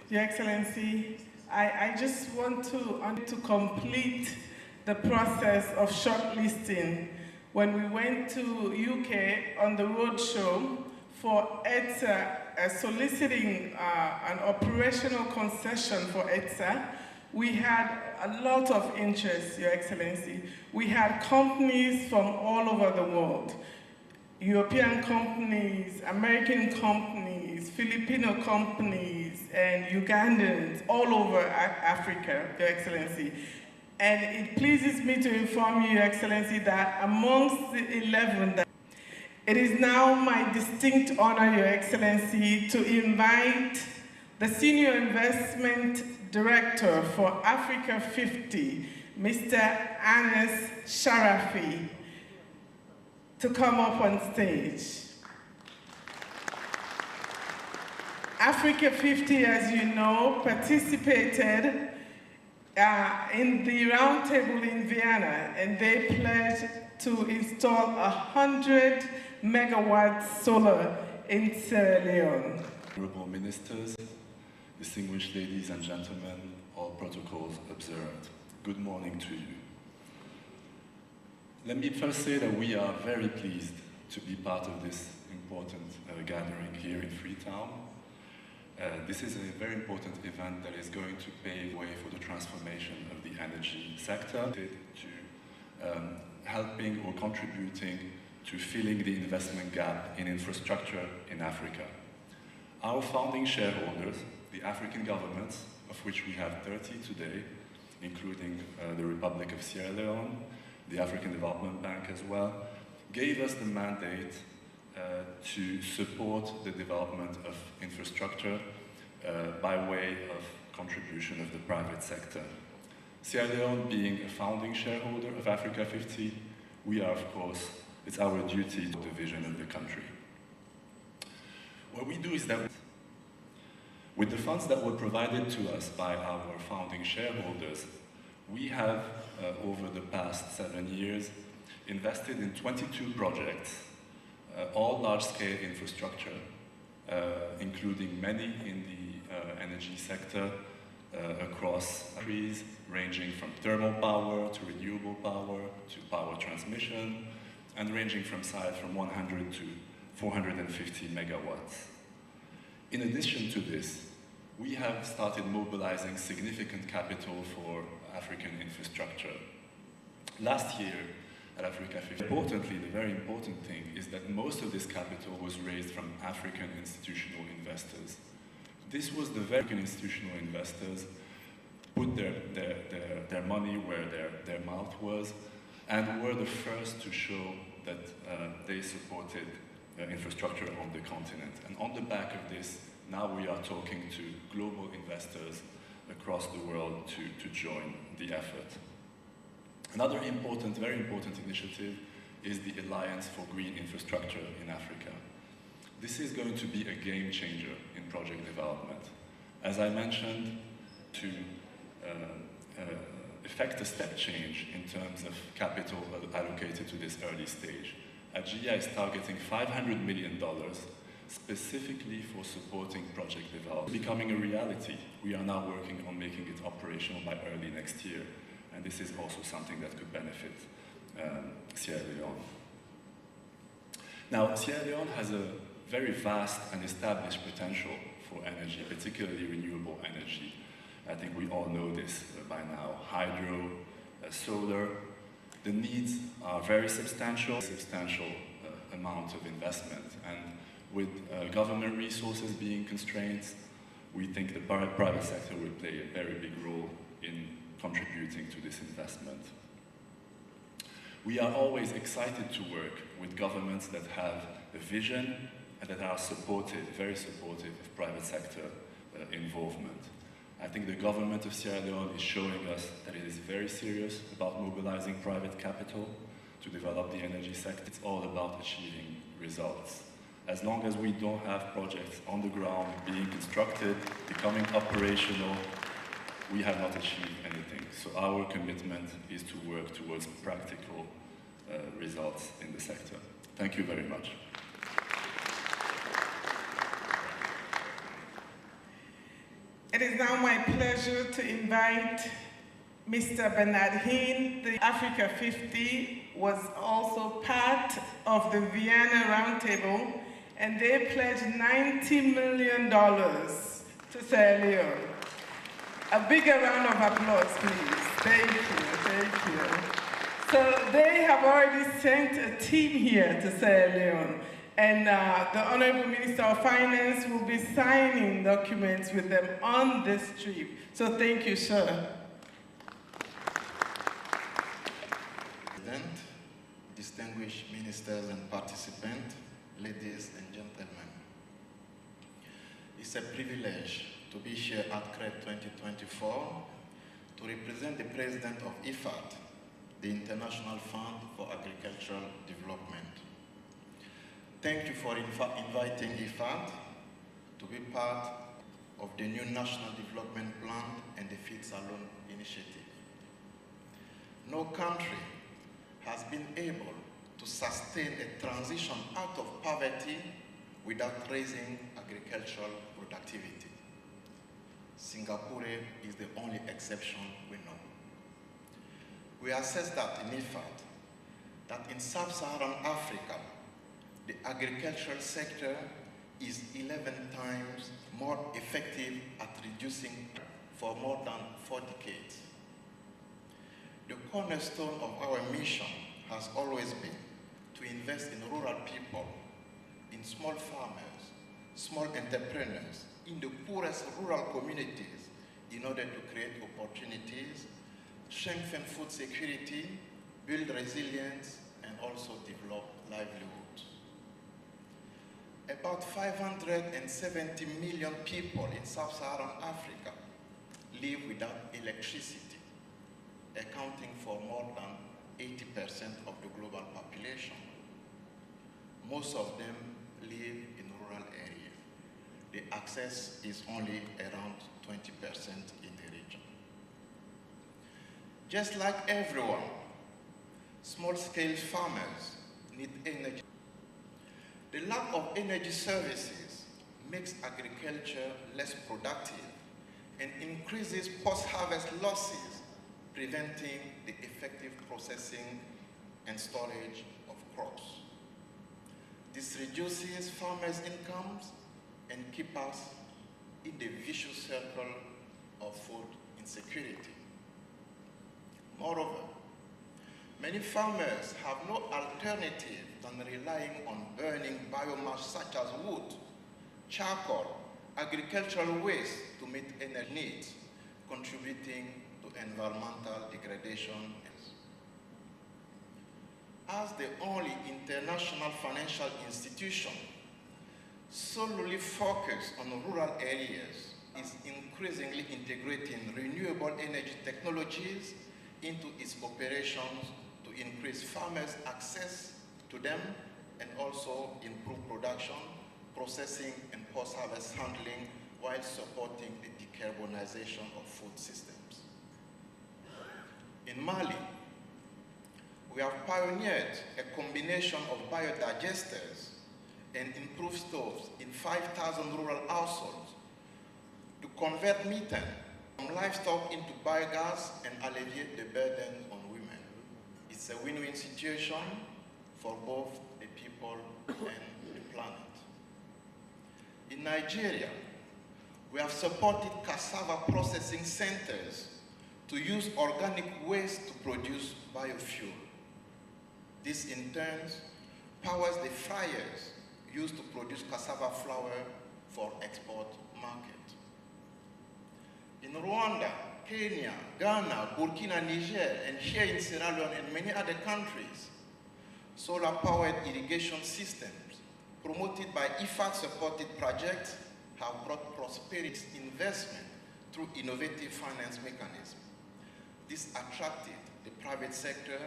Your Excellency, I just want to complete the process of shortlisting. When we went to UK on the roadshow for EDSA, soliciting an operational concession for EDSA, we had a lot of interest, Your Excellency. We had companies from all over the world. European companies, American companies, Filipino companies, and Ugandans all over Africa, Your Excellency. And it pleases me to inform you, Your Excellency, that amongst the 11, it is now my distinct honor, Your Excellency, to invite the Senior Investment Director for Africa 50, Mr. Anas Sharafi, to come up on stage. Africa 50, as you know, participated in the roundtable in Vienna, and they pledged to install 100 megawatts solar in Sierra Leone. Honorable ministers, distinguished ladies and gentlemen, all protocols observed. Good morning to you. Let me first say that we are very pleased to be part of this important gathering here in Freetown. This is a very important event that is going to pave the way for the transformation of the energy sector, to helping or contributing to filling the investment gap in infrastructure in Africa. Our founding shareholders, the African governments, of which we have 30 today, including the Republic of Sierra Leone, the African Development Bank as well, gave us the mandate to support the development of infrastructure by way of contribution of the private sector. Sierra Leone being a founding shareholder of Africa 50, we are, of course, it's our duty to the vision of the country. What we do is that with the funds that were provided to us by our founding shareholders, we have, over the past 7 years, invested in 22 projects, all large-scale infrastructure, including many in the energy sector, across countries, ranging from thermal power to renewable power to power transmission, and ranging from size from 100 to 450 megawatts. In addition to this, we have started mobilizing significant capital for African infrastructure. Last year, at Africa 50, importantly, the very important thing is that most of this capital was raised from African institutional investors. This was the very institutional investors put their money where their mouth was and were the first to show that they supported infrastructure on the continent. And on the back of this, now we are talking to global investors across the world to join the effort. Another important, very important initiative is the Alliance for Green Infrastructure in Africa. This is going to be a game changer in project development. As I mentioned, to effect a step change in terms of capital allocated to this early stage, AGIA is targeting $500 million specifically for supporting project development. Becoming a reality, we are now working on making it operational by early next year. And this is also something that could benefit Sierra Leone. Now, Sierra Leone has a very vast and established potential for energy, particularly renewable energy. I think we all know this by now. Hydro, solar. The needs are very substantial amount of investment. And with government resources being constrained, we think the private sector will play a very big role in contributing to this investment. We are always excited to work with governments that have a vision and that are supportive, very supportive of private sector involvement. I think the government of Sierra Leone is showing us that it is very serious about mobilizing private capital to develop the energy sector. It's all about achieving results. As long as we don't have projects on the ground being constructed, becoming operational, we have not achieved anything. So our commitment is to work towards practical results in the sector. Thank you very much. It is now my pleasure to invite Mr. Bernard Hinn. The Africa 50 was also part of the Vienna Roundtable, and they pledged $90 million to Sierra Leone. A bigger round of applause, please. Thank you, thank you. So they have already sent a team here to Sierra Leone, and the Honorable Minister of Finance will be signing documents with them on this trip. So thank you, sir. President, distinguished ministers and participants, ladies and gentlemen. It's a privilege to be here at CREP 2024 to represent the President of IFAD, the International Fund for Agricultural Development. Thank you for inviting IFAD to be part of the new National Development Plan and the Feeds Alone initiative. No country has been able to sustain a transition out of poverty without raising agricultural productivity. Singapore is the only exception we know. We assess that in IFAD, that in sub-Saharan Africa, the agricultural sector is 11 times more effective at reducing for more than 4 decades. The cornerstone of our mission has always been to invest in rural people, in small farmers, small entrepreneurs, in the poorest rural communities in order to create opportunities strengthen food security, build resilience, and also develop livelihoods. About 570 million people in sub-Saharan Africa live without electricity, accounting for more than 80% of the global population. Most of them live in rural areas. The access is only around 20% in the region. Just like everyone, small-scale farmers need energy. The lack of energy services makes agriculture less productive and increases post-harvest losses, preventing the effective processing and storage of crops. This reduces farmers' incomes and keeps us in the vicious circle of food insecurity. Moreover, many farmers have no alternative than relying on burning biomass such as wood, charcoal, agricultural waste to meet energy needs, contributing to environmental degradation. As the only international financial institution solely focused on rural areas, is increasingly integrating renewable energy technologies into its operations to increase farmers' access to them and also improve production, processing, and post-harvest handling while supporting the decarbonization of food systems. In Mali, we have pioneered a combination of biodigesters and improved stoves in 5,000 rural households to convert methane from livestock into biogas and alleviate the burden on women. It's a win-win situation for both the people and the planet. In Nigeria, we have supported cassava processing centers to use organic waste to produce biofuel. This in turn powers the fryers used to produce cassava flour for export market. In Rwanda, Kenya, Ghana, Burkina, Niger, and here in Sierra Leone and many other countries, solar-powered irrigation systems promoted by IFAD-supported projects have brought prosperity investment through innovative finance mechanisms. This attracted the private sector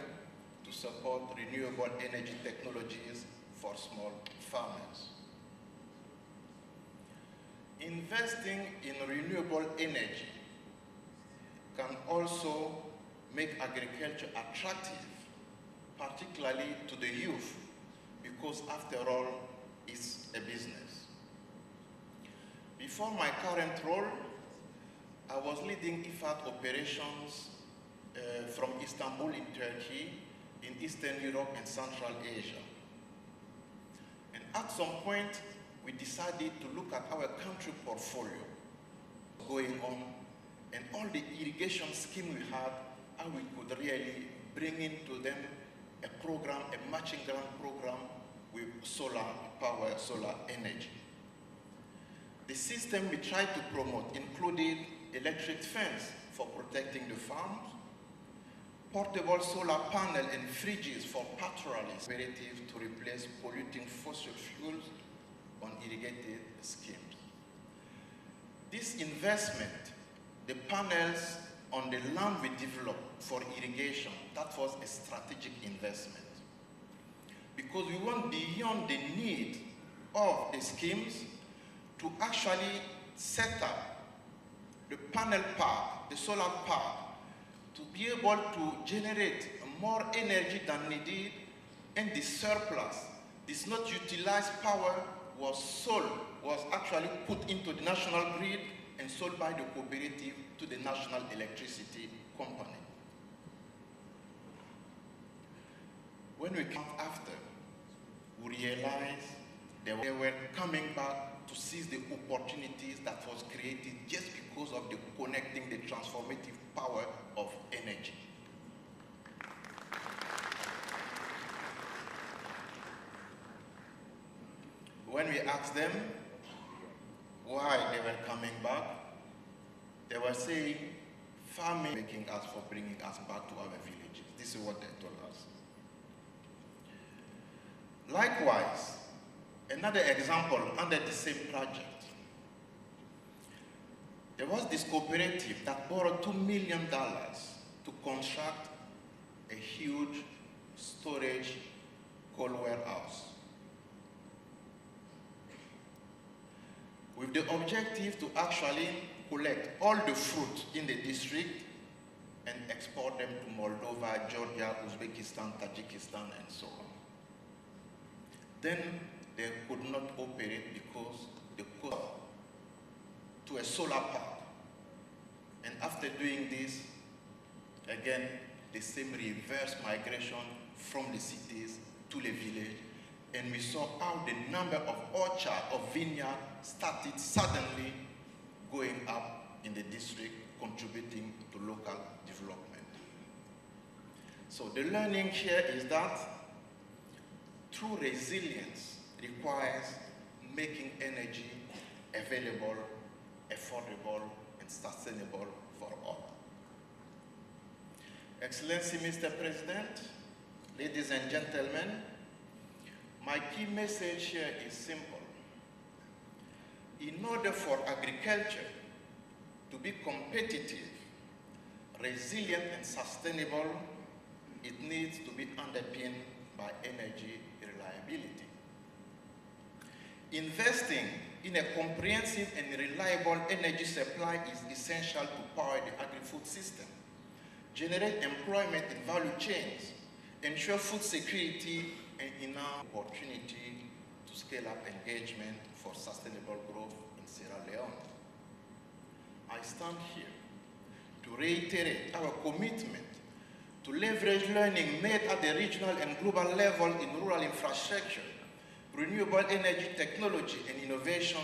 to support renewable energy technologies for small farmers. Investing in renewable energy can also make agriculture attractive, particularly to the youth, because after all, it's a business. Before my current role, I was leading IFAD operations from Istanbul in Turkey, in Eastern Europe and Central Asia. And at some point, we decided to look at our country portfolio going on and all the irrigation scheme we had, how we could really bring into them a program, a matching grant program with solar power, solar energy. The system we tried to promote included electric fence for protecting the farms, portable solar panel and fridges for pastoralists, operative to replace polluting fossil fuels on irrigated schemes. This investment, the panels on the land we developed for irrigation, that was a strategic investment. Because we went beyond the need of the schemes to actually set up the panel park, the solar park, to be able to generate more energy than needed, and the surplus, this not utilized power, was actually put into the national grid and sold by the cooperative to the national electricity company. When we came after, we realized they were coming back to seize the opportunities that was created just because of the connecting the transformative power of energy. When we asked them why they were coming back, they were saying farming, making us for bringing us back to our villages. This is what they told us. Likewise, another example under the same project, there was this cooperative that borrowed $2 million to construct a huge storage coal warehouse, with the objective to actually collect all the fruit in the district and export them to Moldova, Georgia, Uzbekistan, Tajikistan, and so on. Then they could not operate because they could to a solar park. And after doing this, again, the same reverse migration from the cities to the village, and we saw how the number of orchard or vineyard started suddenly going up in the district, contributing to local development. So the learning here is that true resilience requires making energy available, affordable, and sustainable for all. Excellency, Mr. President, ladies and gentlemen, my key message here is simple. In order for agriculture to be competitive, resilient, and sustainable, it needs to be underpinned by energy reliability. Investing in a comprehensive and reliable energy supply is essential to power the agri-food system, generate employment in value chains, ensure food security, and enough opportunity to scale up engagement for sustainable growth in Sierra Leone. I stand here to reiterate our commitment to leverage learning made at the regional and global level in rural infrastructure, renewable energy technology, and innovation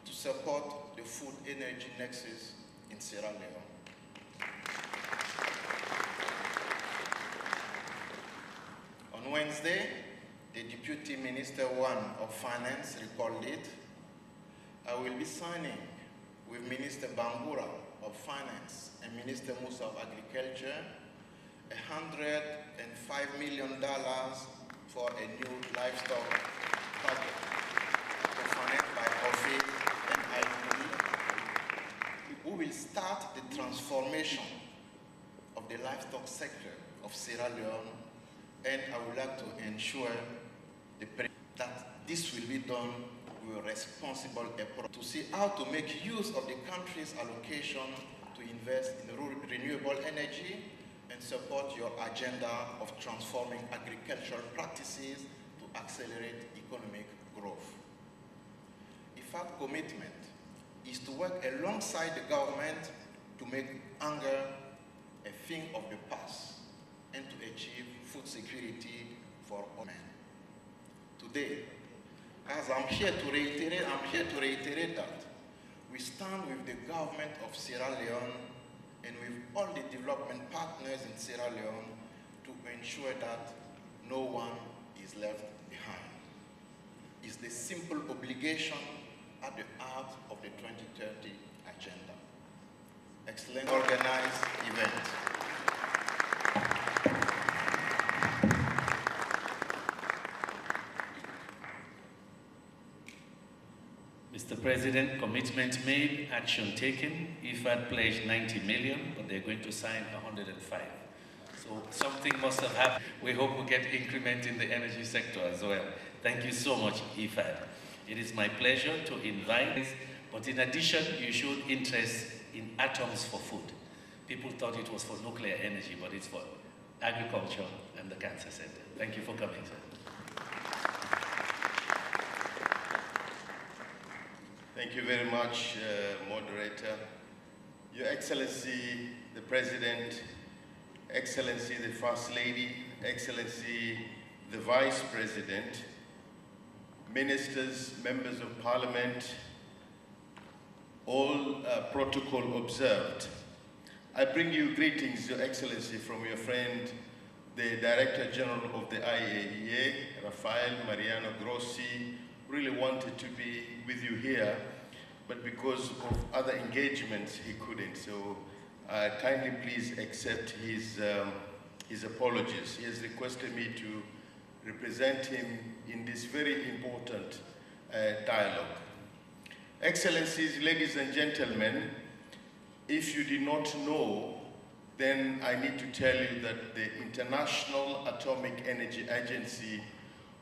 to support the food energy nexus in Sierra Leone. On Wednesday, the Deputy Minister 1 of Finance recalled it. I will be signing with Minister Bangura of Finance and Minister Musa of Agriculture $105 million for a new livestock project financed by OFIC and IDB, who will start the transformation of the livestock sector of Sierra Leone, and I would like to ensure that this will be done with a responsible approach to see how to make use of the country's allocation to invest in renewable energy and support your agenda of transforming agricultural practices to accelerate economic growth. IFAD's commitment is to work alongside the government to make hunger a thing of the past and to achieve food security for all men. Today, as I'm here to reiterate that we stand with the government of Sierra Leone and with all the development partners in Sierra Leone to ensure that no one is left behind. It's the simple obligation at the heart of the 2030 agenda. Excellent organized event. Mr. President, commitment made, action taken. IFAD pledged 90 million, but they're going to sign 105. So something must have happened. We hope we get increment in the energy sector as well. Thank you so much, IFAD. It is my pleasure to invite, but in addition, you showed interest in atoms for food. People thought it was for nuclear energy, but it's for agriculture and the cancer center. Thank you for coming, sir. Thank you very much, Moderator. Your Excellency, the President, Excellency, the First Lady, Excellency, the Vice President, Ministers, Members of Parliament, all protocol observed. I bring you greetings, Your Excellency, from your friend, the Director General of the IAEA, Rafael Mariano Grossi. Really wanted to be with you here, but because of other engagements, he couldn't. So kindly please accept his apologies. He has requested me to represent him in this very important dialogue. Excellencies, ladies and gentlemen, if you did not know, then I need to tell you that the International Atomic Energy Agency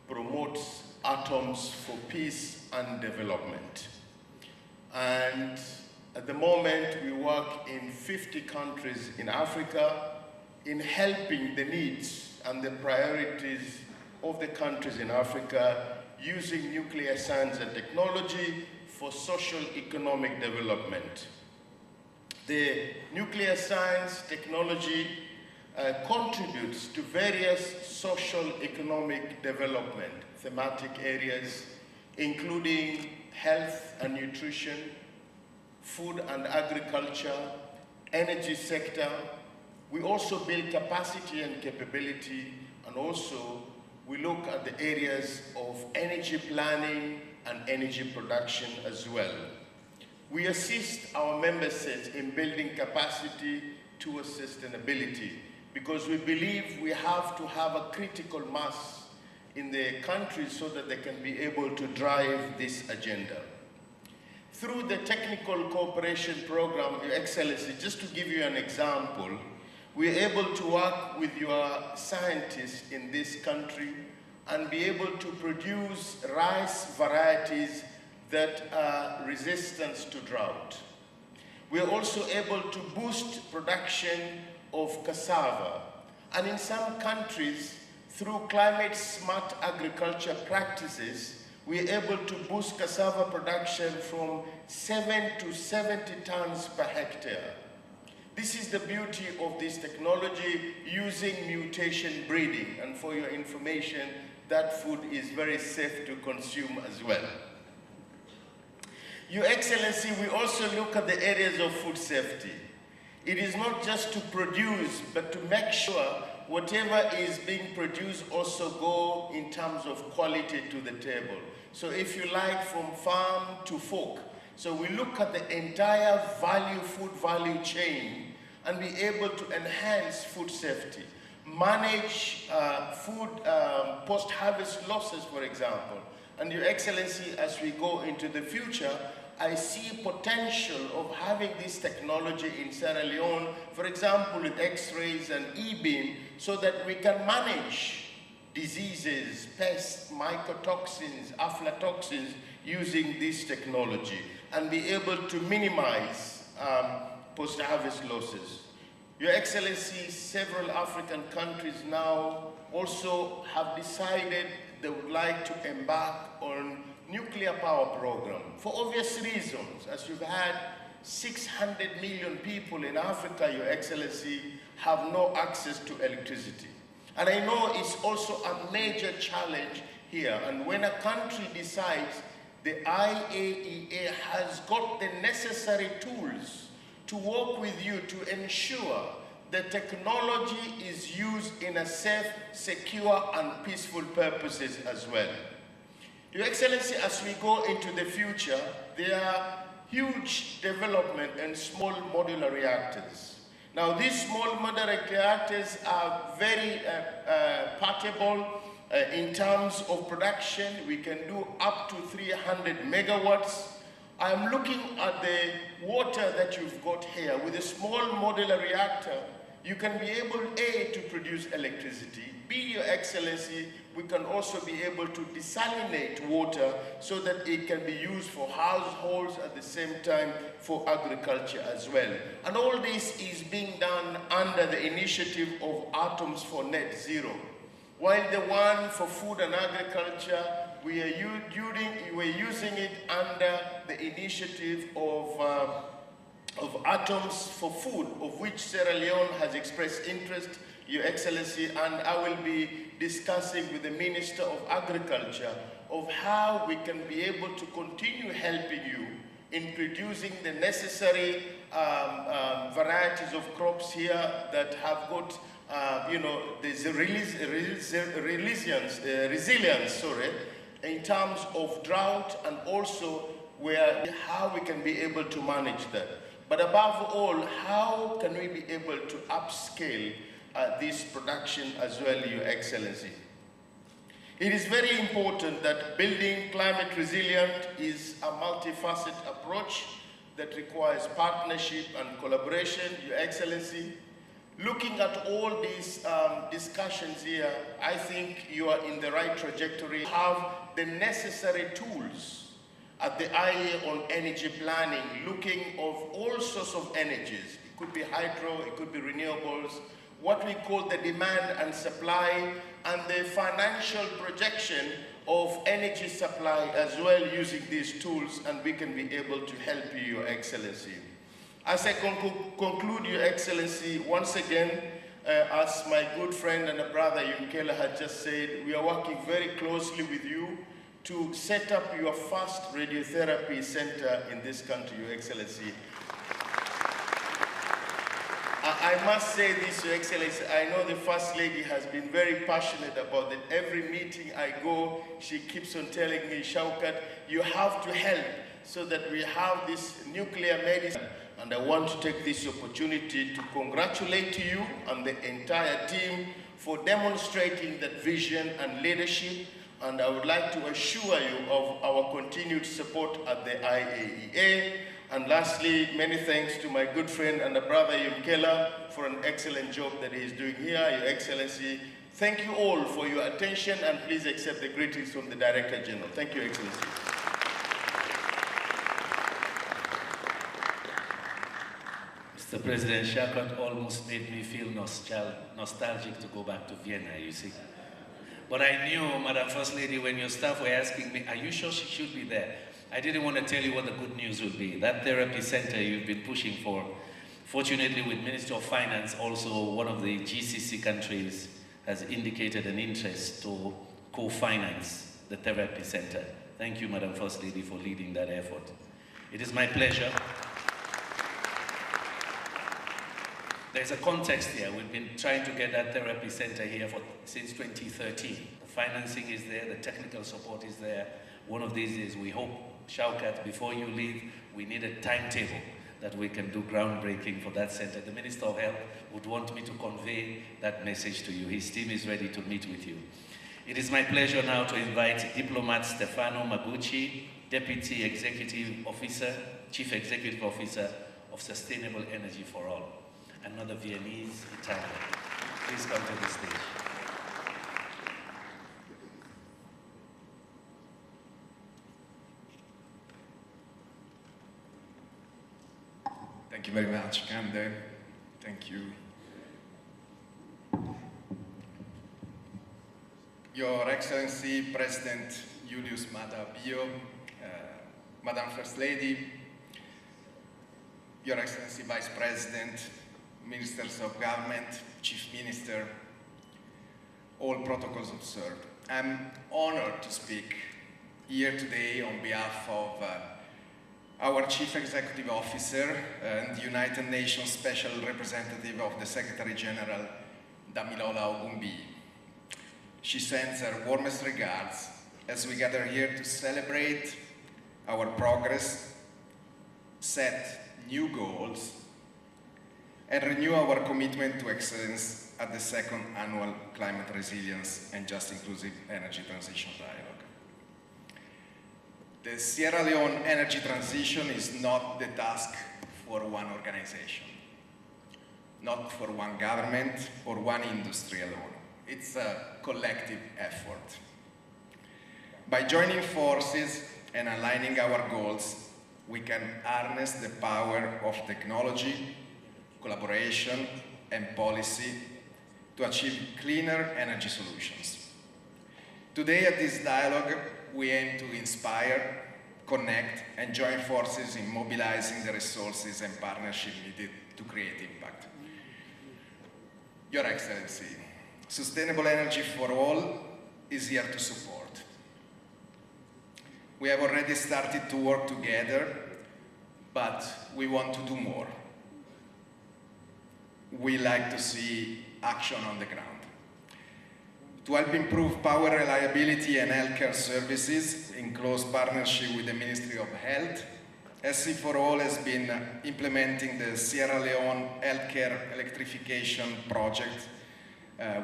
promotes atoms for peace and development. And at the moment, we work in 50 countries in Africa in helping the needs and the priorities of the countries in Africa using nuclear science and technology for social economic development. The nuclear science technology contributes to various social economic development thematic areas, including health and nutrition, food and agriculture, energy sector. We also build capacity and capability, and also we look at the areas of energy planning and energy production as well. We assist our member states in building capacity towards sustainability because we believe we have to have a critical mass in the countries so that they can be able to drive this agenda. Through the Technical Cooperation Program, Your Excellency, just to give you an example, we're able to work with your scientists in this country and be able to produce rice varieties that are resistant to drought. We're also able to boost production of cassava. And in some countries, through climate-smart agriculture practices, we're able to boost cassava production from 7 to 70 tons per hectare. This is the beauty of this technology using mutation breeding. And for your information, that food is very safe to consume as well. Your Excellency, we also look at the areas of food safety. It is not just to produce, but to make sure whatever is being produced also go in terms of quality to the table. So if you like, from farm to fork. So we look at the entire food value chain and be able to enhance food safety, manage food post-harvest losses, for example. And Your Excellency, as we go into the future, I see potential of having this technology in Sierra Leone, for example, with X-rays and E-beam, so that we can manage diseases, pests, mycotoxins, aflatoxins using this technology and be able to minimize post-harvest losses. Your Excellency, several African countries now also have decided they would like to embark on nuclear power program for obvious reasons. As you've had 600 million people in Africa, Your Excellency, have no access to electricity. And I know it's also a major challenge here. And when a country decides, the IAEA has got the necessary tools to work with you to ensure the technology is used in a safe, secure, and peaceful purposes as well. Your Excellency, as we go into the future, there are huge development in small modular reactors. Now, these small modular reactors are very portable in terms of production. We can do up to 300 megawatts. I'm looking at the water that you've got here. With a small modular reactor, you can be able, A, to produce electricity. B, Your Excellency, we can also be able to desalinate water so that it can be used for households at the same time for agriculture as well. And all this is being done under the initiative of Atoms for Net Zero. While the one for food and agriculture, we are using it under the initiative of Atoms for Food, of which Sierra Leone has expressed interest, Your Excellency, and I will be discussing with the Minister of Agriculture of how we can be able to continue helping you in producing the necessary varieties of crops here that have got, there's resilience, in terms of drought, and also how we can be able to manage that. But above all, how can we be able to upscale this production as well, Your Excellency? It is very important that building climate resilient is a multifaceted approach that requires partnership and collaboration, Your Excellency. Looking at all these discussions here, I think you are in the right trajectory. Have the necessary tools at the IEA on energy planning, looking of all sorts of energies. It could be hydro, it could be renewables, what we call the demand and supply, and the financial projection of energy supply as well using these tools, and we can be able to help you, Your Excellency. As I conclude, Your Excellency, once again, as my good friend and brother Yunkela had just said, we are working very closely with you to set up your first radiotherapy center in this country, Your Excellency. I must say this, Your Excellency, I know the First Lady has been very passionate about it. Every meeting I go, she keeps on telling me, Shaukat, you have to help so that we have this nuclear medicine. And I want to take this opportunity to congratulate you and the entire team for demonstrating that vision and leadership. And I would like to assure you of our continued support at the IAEA. And lastly, many thanks to my good friend and brother Yunkela for an excellent job that he is doing here, Your Excellency. Thank you all for your attention, and please accept the greetings from the Director General. Thank you, Your Excellency. Mr. President, Shaukat almost made me feel nostalgic to go back to Vienna, you see. But I knew, Madam First Lady, when your staff were asking me, are you sure she should be there? I didn't want to tell you what the good news would be. That therapy center you've been pushing for, fortunately with Minister of Finance, also one of the GCC countries has indicated an interest to co-finance the therapy center. Thank you, Madam First Lady, for leading that effort. It is my pleasure. There's a context here. We've been trying to get that therapy center here since 2013. The financing is there, the technical support is there. One of these days, we hope, Shaukat, before you leave, we need a timetable that we can do groundbreaking for that center. The Minister of Health would want me to convey that message to you. His team is ready to meet with you. It is my pleasure now to invite Diplomat Stefano Magucci, Deputy Executive Officer, Chief Executive Officer of Sustainable Energy for All, another Viennese Italian. Please come to the stage. Thank you very much, Kande. Thank you. Your Excellency, President Julius Maada Bio, Madam First Lady, Your Excellency, Vice President, Ministers of Government, Chief Minister, all protocols observed. I'm honored to speak here today on behalf of our Chief Executive Officer and United Nations Special Representative of the Secretary General, Damilola Ogumbi. She sends her warmest regards as we gather here to celebrate our progress, set new goals, and renew our commitment to excellence at the second annual Climate Resilience and Just Inclusive Energy Transition Dialogue. The Sierra Leone energy transition is not the task for one organization, not for one government or one industry alone. It's a collective effort. By joining forces and aligning our goals, we can harness the power of technology, collaboration, and policy to achieve cleaner energy solutions. Today at this dialogue, we aim to inspire, connect, and join forces in mobilizing the resources and partnership needed to create impact. Your Excellency, Sustainable Energy for All is here to support. We have already started to work together, but we want to do more. We like to see action on the ground. To help improve power reliability and healthcare services in close partnership with the Ministry of Health SC4All has been implementing the Sierra Leone healthcare electrification project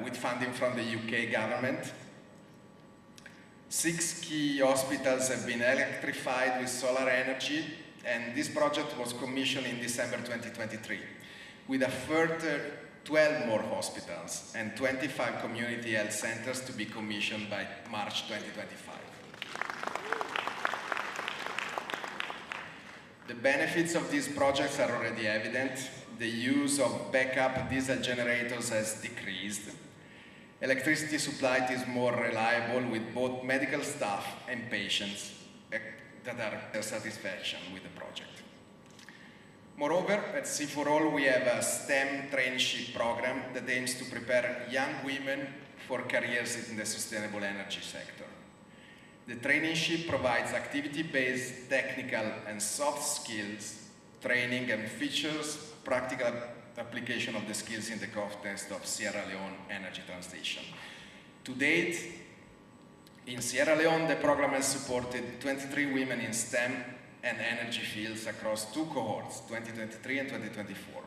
with funding from the UK government. 6 key hospitals have been electrified with solar energy, and this project was commissioned in December 2023, with a further 12 more hospitals and 25 community health centers to be commissioned by March 2025. The benefits of these projects are already evident. The use of backup diesel generators has decreased. Electricity supply is more reliable with both medical staff and patients that are their satisfaction with the project. Moreover, at C4All we have a STEM traineeship program that aims to prepare young women for careers in the sustainable energy sector. The traineeship provides activity-based technical and soft skills training and features practical application of the skills in the context of Sierra Leone energy transition. To date, in Sierra Leone, the program has supported 23 women in STEM and energy fields across 2 cohorts, 2023 and 2024.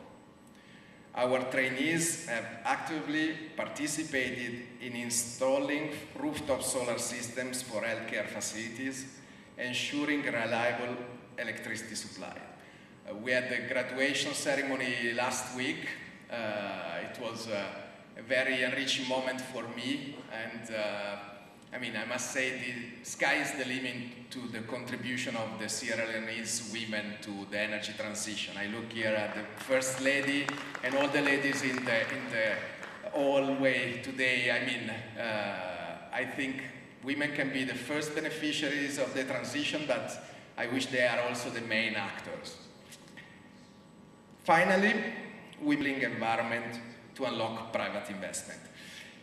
Our trainees have actively participated in installing rooftop solar systems for healthcare facilities, ensuring reliable electricity supply. We had the graduation ceremony last week. It was a very enriching moment for me, and I must say the sky is the limit to the contribution of the Sierra Leonese women to the energy transition. I look here at the First Lady and all the ladies in the hallway today. I think women can be the first beneficiaries of the transition, but I wish they are also the main actors. Finally, we bring environment to unlock private investment.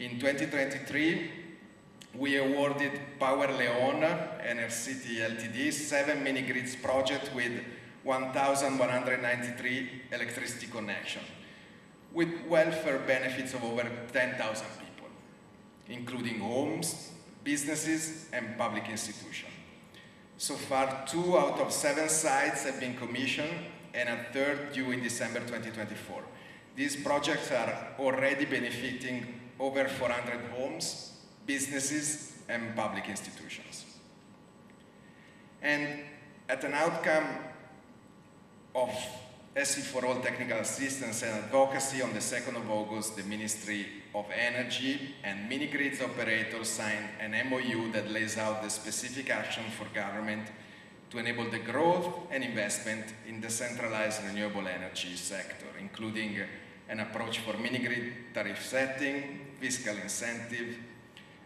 In 2023, we awarded Power Leone, Enercity Ltd, 7 mini-grids projects with 1,193 electricity connections, with welfare benefits of over 10,000 people, including homes, businesses, and public institutions. So far, 2 out of 7 sites have been commissioned, and a third due in December 2024. These projects are already benefiting over 400 homes, businesses, and public institutions. And at an outcome of SC4All technical assistance and advocacy, on the 2nd of August, the Ministry of Energy and mini-grids operators signed an MOU that lays out the specific action for government to enable the growth and investment in the centralized renewable energy sector, including an approach for mini-grid tariff setting, fiscal incentive,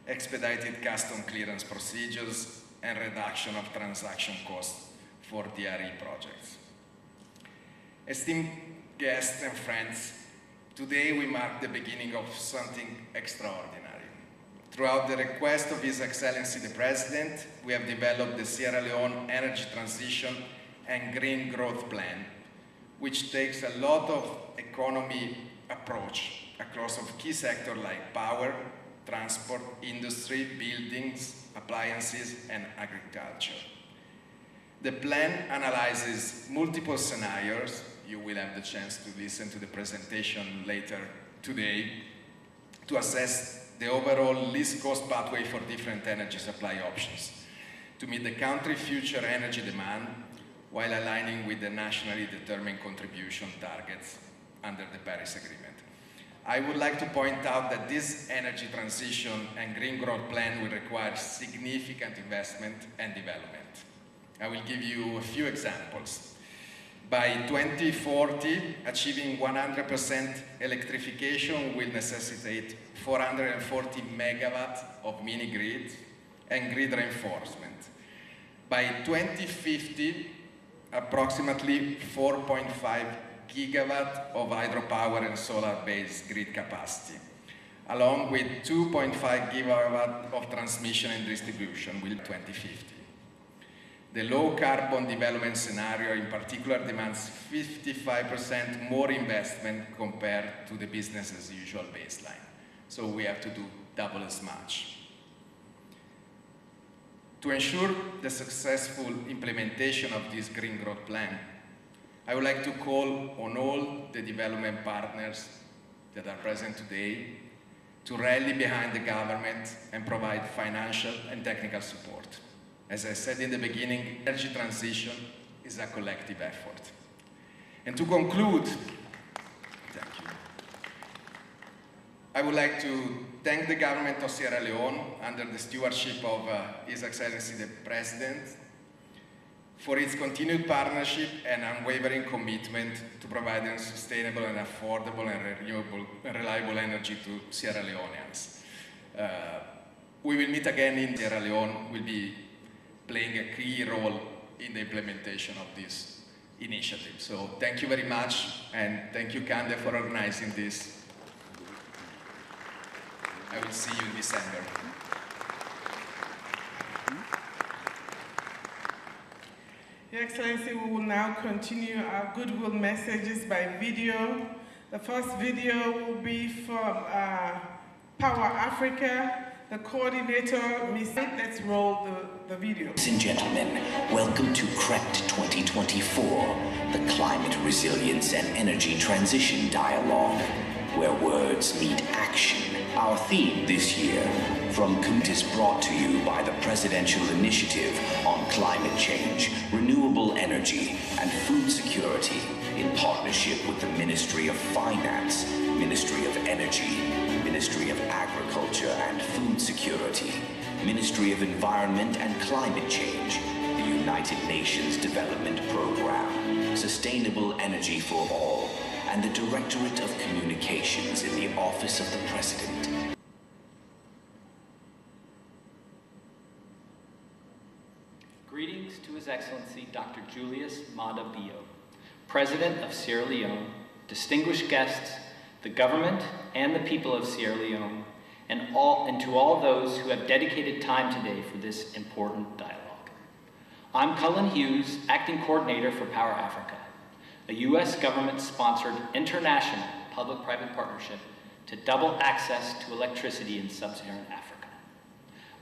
expedited custom clearance procedures, and reduction of transaction costs for DRE projects. Esteemed guests and friends, today we mark the beginning of something extraordinary. Throughout the request of His Excellency the President, we have developed the Sierra Leone Energy Transition and Green Growth Plan, which takes a lot of economy approach across key sectors like power, transport, industry, buildings, appliances, and agriculture. The plan analyzes multiple scenarios. You will have the chance to listen to the presentation later today to assess the overall least cost pathway for different energy supply options to meet the country's future energy demand while aligning with the nationally determined contribution targets under the Paris Agreement. I would like to point out that this energy transition and green growth plan will require significant investment and development. I will give you a few examples. By 2040, achieving 100% electrification will necessitate 440 megawatts of mini-grid and grid reinforcement. By 2050, approximately 4.5 gigawatt of hydropower and solar-based grid capacity, along with 2.5 gigawatt of transmission and distribution will 2050. The low-carbon development scenario in particular demands 55% more investment compared to the business-as-usual baseline. So we have to do double as much. To ensure the successful implementation of this Green Growth Plan, I would like to call on all the development partners that are present today to rally behind the government and provide financial and technical support. As I said in the beginning, energy transition is a collective effort. And to conclude, thank you. I would like to thank the government of Sierra Leone under the stewardship of His Excellency the President for its continued partnership and unwavering commitment to providing sustainable and affordable and renewable and reliable energy to Sierra Leoneans. We will meet again in Sierra Leone. We'll be playing a key role in the implementation of this initiative. So thank you very much, and thank you, Kande, for organizing this. I will see you in December. Your Excellency, we will now continue our goodwill messages by video. The first video will be from Power Africa. The coordinator, Ms. Let's roll the video. Ladies and gentlemen, welcome to CRET 2024, the Climate Resilience and Energy Transition Dialogue, where words meet action. Our theme this year, From Community, is brought to you by the Presidential Initiative on Climate Change, Renewable Energy, and Food Security, in partnership with the Ministry of Finance, Ministry of Energy, Ministry of Agriculture and Food Security, Ministry of Environment and Climate Change, the United Nations Development Program, Sustainable Energy for All, and the Directorate of Communications in the Office of the President. Greetings to His Excellency Dr. Julius Maada Bio, President of Sierra Leone, distinguished guests, the government and the people of Sierra Leone, and to all those who have dedicated time today for this important dialogue. I'm Cullen Hughes, Acting Coordinator for Power Africa, a U.S. government-sponsored international public-private partnership to double access to electricity in sub-Saharan Africa.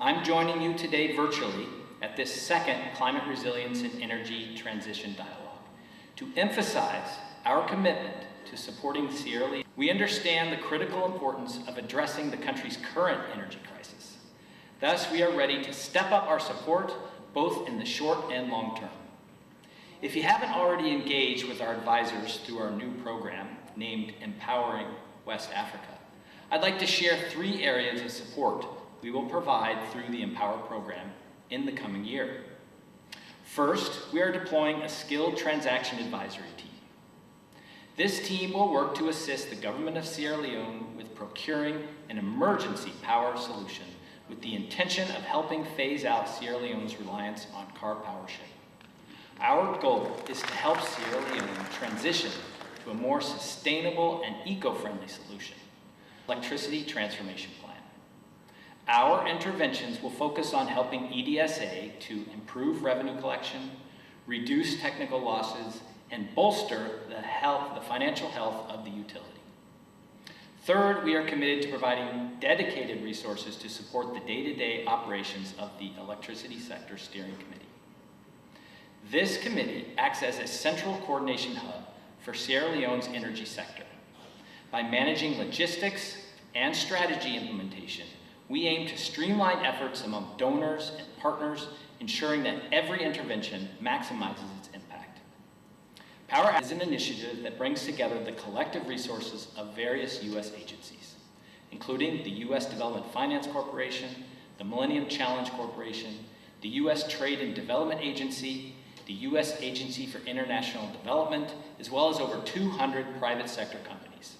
I'm joining you today virtually at this second Climate Resilience and Energy Transition Dialogue to emphasize our commitment to supporting Sierra Leone. We understand the critical importance of addressing the country's current energy crisis. Thus, we are ready to step up our support both in the short and long term. If you haven't already engaged with our advisors through our new program named Empowering West Africa, I'd like to share 3 areas of support we will provide through the Empower program in the coming year. First, we are deploying a skilled transaction advisory team. This team will work to assist the government of Sierra Leone with procuring an emergency power solution with the intention of helping phase out Sierra Leone's reliance on car power shipping. Our goal is to help Sierra Leone transition to a more sustainable and eco-friendly solution, electricity transformation plan. Our interventions will focus on helping EDSA to improve revenue collection, reduce technical losses, and bolster the financial health of the utility. Third, we are committed to providing dedicated resources to support the day-to-day operations of the Electricity Sector Steering Committee. This committee acts as a central coordination hub for Sierra Leone's energy sector. By managing logistics and strategy implementation, we aim to streamline efforts among donors and partners, ensuring that every intervention maximizes its impact. Power is an initiative that brings together the collective resources of various U.S. agencies, including the U.S. Development Finance Corporation, the Millennium Challenge Corporation, the U.S. Trade and Development Agency, the U.S. Agency for International Development, as well as over 200 private sector companies.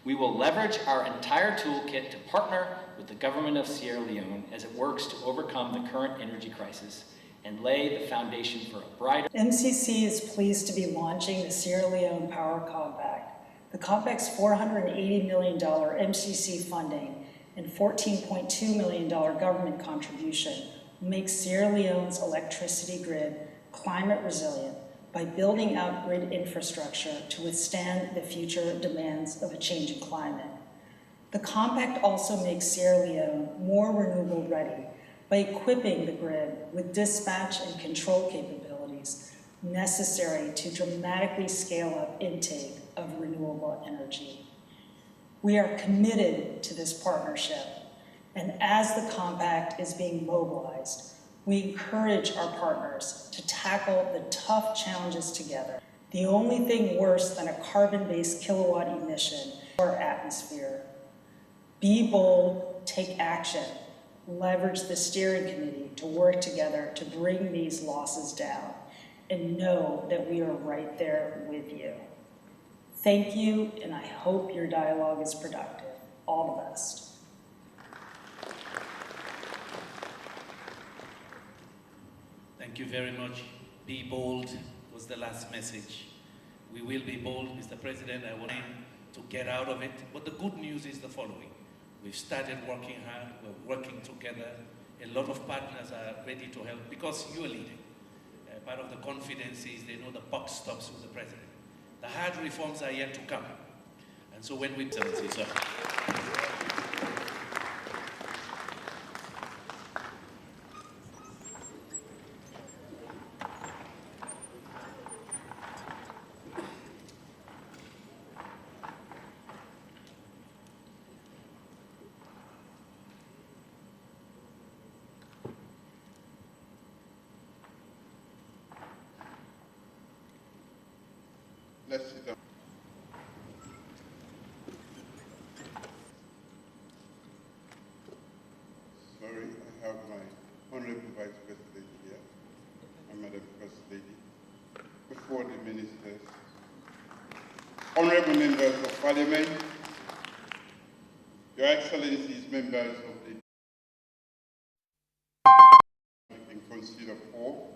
We will leverage our entire toolkit to partner with the government of Sierra Leone as it works to overcome the current energy crisis and lay the foundation for a brighter... MCC is pleased to be launching the Sierra Leone Power Compact. The Compact's $480 million MCC funding and $14.2 million government contribution will make Sierra Leone's electricity grid climate resilient by building out grid infrastructure to withstand the future demands of a changing climate. The Compact also makes Sierra Leone more renewable ready by equipping the grid with dispatch and control capabilities necessary to dramatically scale up intake of renewable energy. We are committed to this partnership, and as the compact is being mobilized, we encourage our partners to tackle the tough challenges together. The only thing worse than a carbon-based kilowatt emission is our atmosphere. Be bold, take action, leverage the steering committee to work together to bring these losses down, and know that we are right there with you. Thank you, and I hope your dialogue is productive. All the best. Thank you very much. Be bold was the last message. We will be bold, Mr. President. I want to get out of it. But the good news is the following. We've started working hard. We're working together. A lot of partners are ready to help because you are leading. Part of the confidence is they know the buck stops with the president. The hard reforms are yet to come. And so when we sir. Let's sit down. Sorry, I have my Honorable Vice President here, and Madam First Lady, before the ministers, Honorable Members of Parliament, Your Excellencies, members of the Council of War,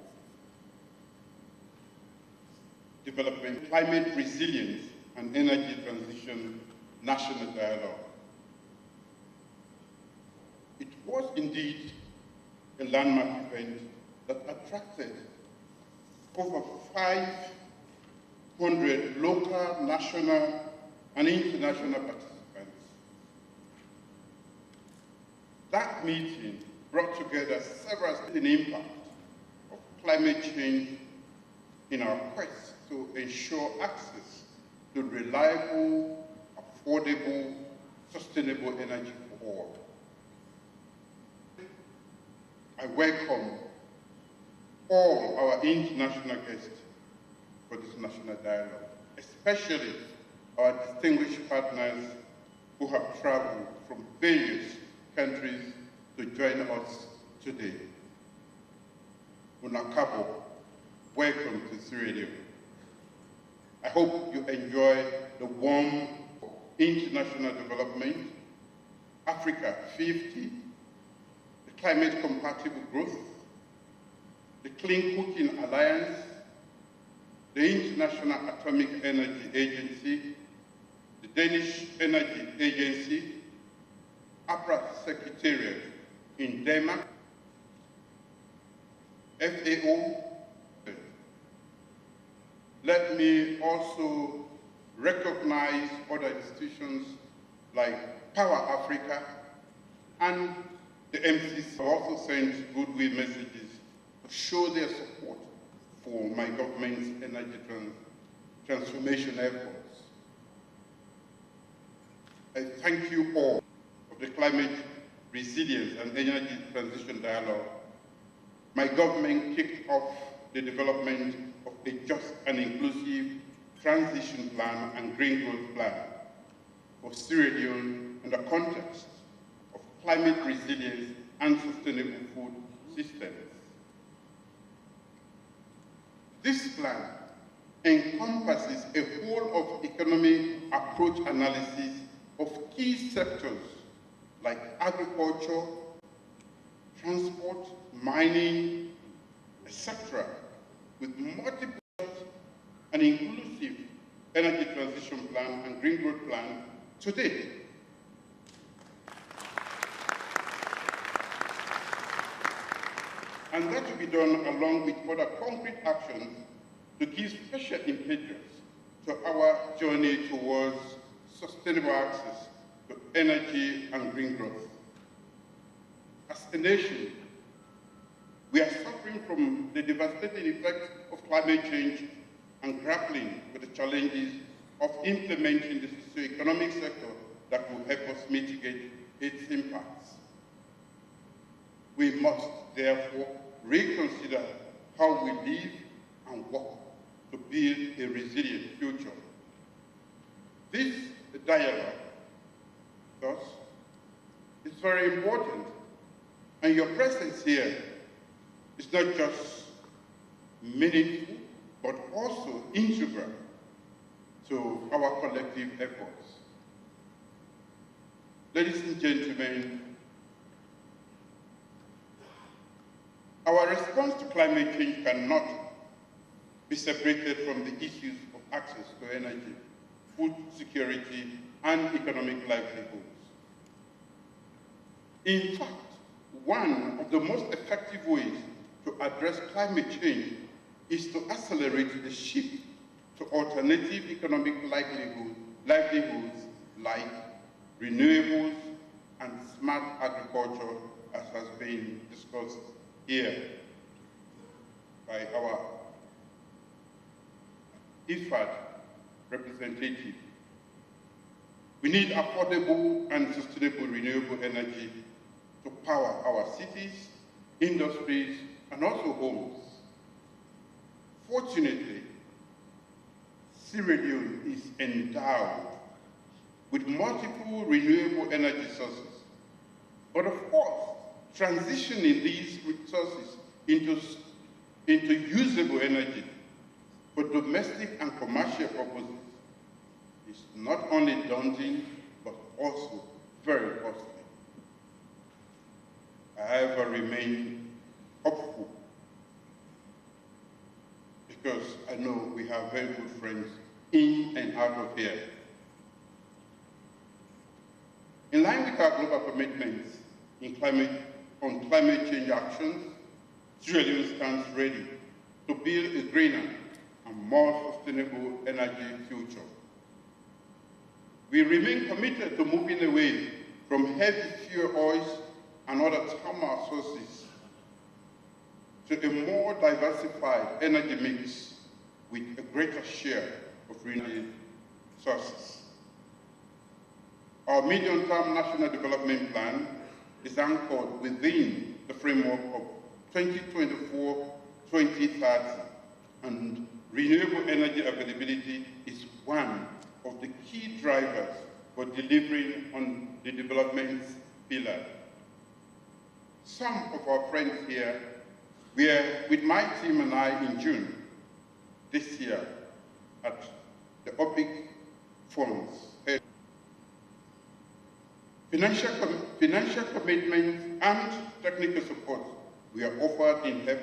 Development, Climate Resilience and Energy Transition National Dialogue. It was indeed a landmark event that attracted over 500 local, national, and international participants. That meeting brought together several the impact of climate change in our quest to ensure access to reliable, affordable, sustainable energy for all. I welcome all our international guests for this national dialogue, especially our distinguished partners who have traveled from various countries to join us today. Unakabo, welcome to Sierra Leone. I hope you enjoy the warm international development, Africa 50, the climate compatible growth, the Clean Cooking Alliance, the International Atomic Energy Agency, the Danish Energy Agency, APRA Secretariat in Denmark, FAO. Let me also recognize other institutions like Power Africa and the MCC also sent goodwill messages to show their support for my government's energy transformation efforts. I thank you all for the Climate Resilience and Energy Transition Dialogue. My government kicked off the development of a just and inclusive transition plan and green growth plan for Sierra Leone in the context of climate resilience and sustainable food systems. This plan encompasses a whole of economy approach analysis of key sectors like agriculture, transport, mining, etc., with multiple and inclusive energy transition plan and green growth plan today. And that will be done along with other concrete actions to give special impetus to our journey towards sustainable access to energy and green growth. As a nation, recovering from the devastating effects of climate change and grappling with the challenges of implementing the socio-economic sector that will help us mitigate its impacts. We must therefore reconsider how we live and work to build a resilient future. This dialogue, thus, is very important, and your presence here is not just meaningful, but also integral to our collective efforts. Ladies and gentlemen, our response to climate change cannot be separated from the issues of access to energy, food security, and economic livelihoods. In fact, one of the most effective ways to address climate change is to accelerate the shift to alternative economic livelihoods like renewables and smart agriculture, as has been discussed here by our IFAD representative. We need affordable and sustainable renewable energy to power our cities, industries, and also homes. Fortunately, Sierra Leone is endowed with multiple renewable energy sources. But of course, transitioning these resources into usable energy for domestic and commercial purposes is not only daunting, but also very costly. I however remain hopeful because I know we have very good friends in and out of here. In line with our global commitments on climate change actions, Sierra Leone stands ready to build a greener and more sustainable energy future. We remain committed to moving away from heavy fuel oils and other thermal sources to a more diversified energy mix with a greater share of renewable sources. Our medium-term national development plan is anchored within the framework of 2024-2030, and renewable energy availability is one of the key drivers for delivering on the development pillar. Some of our friends here were with my team and I in June this year at the OPIC Funds. Financial commitments and technical support we are offered in help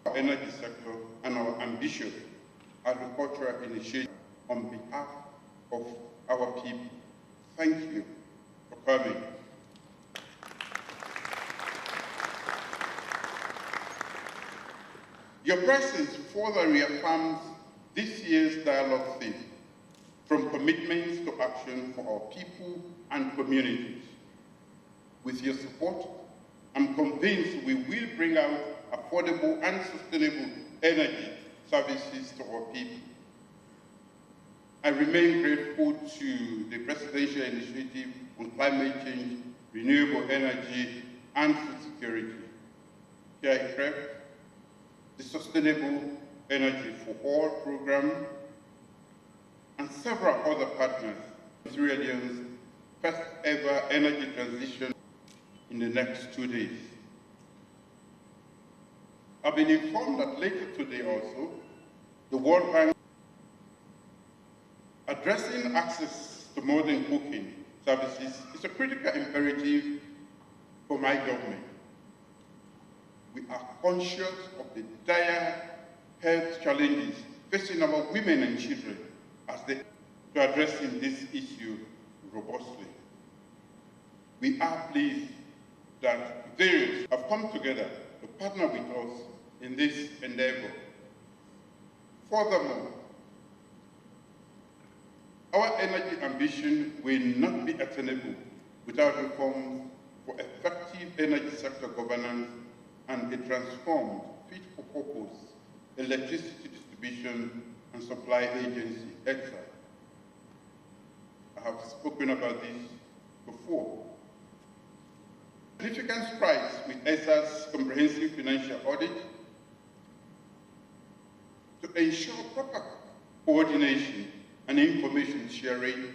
our energy sector and our ambitious agricultural initiative on behalf of our people. Thank you for coming. Your presence further reaffirms this year's dialogue theme, from commitments to action for our people and communities. With your support, I'm convinced we will bring out affordable and sustainable energy services to our people. I remain grateful to the Presidential Initiative on Climate Change, Renewable Energy, and Food Security, KICREP, the Sustainable Energy for All program, and several other partners in Sierra Leone's first ever energy transition in the next 2 days. I've been informed that later today also, the World Bank addressing access to modern cooking services is a critical imperative for my government. We are conscious of the dire health challenges facing our women and children as they are addressing this issue robustly. We are pleased that various have come together to partner with us in this endeavor. Furthermore, our energy ambition will not be attainable without reforms for effective energy sector governance and a transformed, fit-for-purpose electricity distribution and supply agency, EXA. I have spoken about this before. Significant strides with EXA's comprehensive financial audit to ensure proper coordination and information sharing.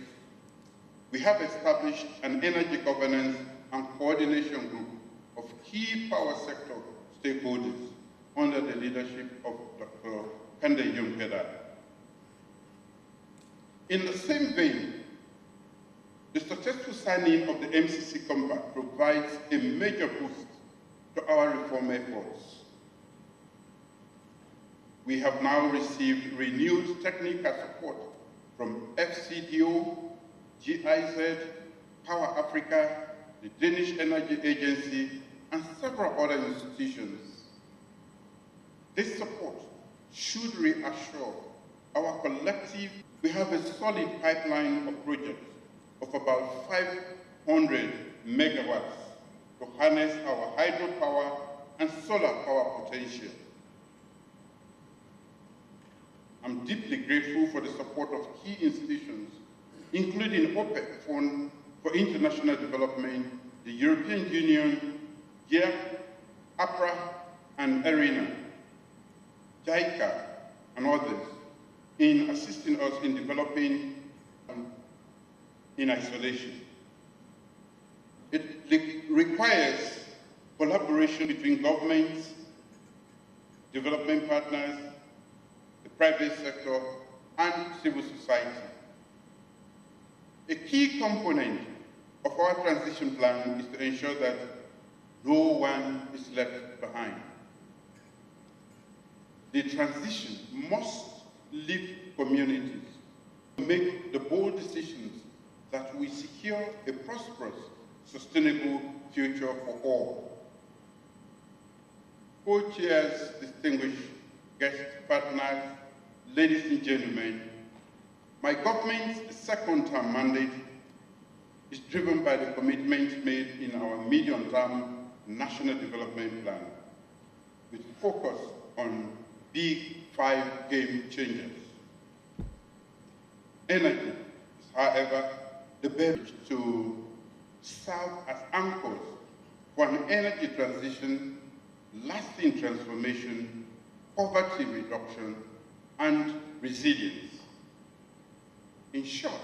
We have established an energy governance and coordination group of key power sector stakeholders under the leadership of Dr. Kande Yunkela. In the same vein, the successful signing of the MCC Compact provides a major boost to our reform efforts. We have now received renewed technical support from FCDO, GIZ, Power Africa, the Danish Energy Agency, and several other institutions. This support should reassure our collective. We have a solid pipeline of projects of about 500 megawatts to harness our hydropower and solar power potential. I'm deeply grateful for the support of key institutions, including OPEC Fund for International Development, the European Union, GERC, APRA, and ERINA, JICA, and others, in assisting us in developing in isolation. It requires collaboration between governments, development partners, the private sector, and civil society. A key component of our transition plan is to ensure that no one is left behind. The transition must lift communities to make the bold decisions that we secure a prosperous, sustainable future for all. Co-chairs, distinguished guest partners, ladies and gentlemen, my government's second-term mandate is driven by the commitments made in our medium-term National Development Plan, with focus on big 5 game changers. Energy is, however, the best to serve as anchors for an energy transition, lasting transformation, poverty reduction, and resilience. In short,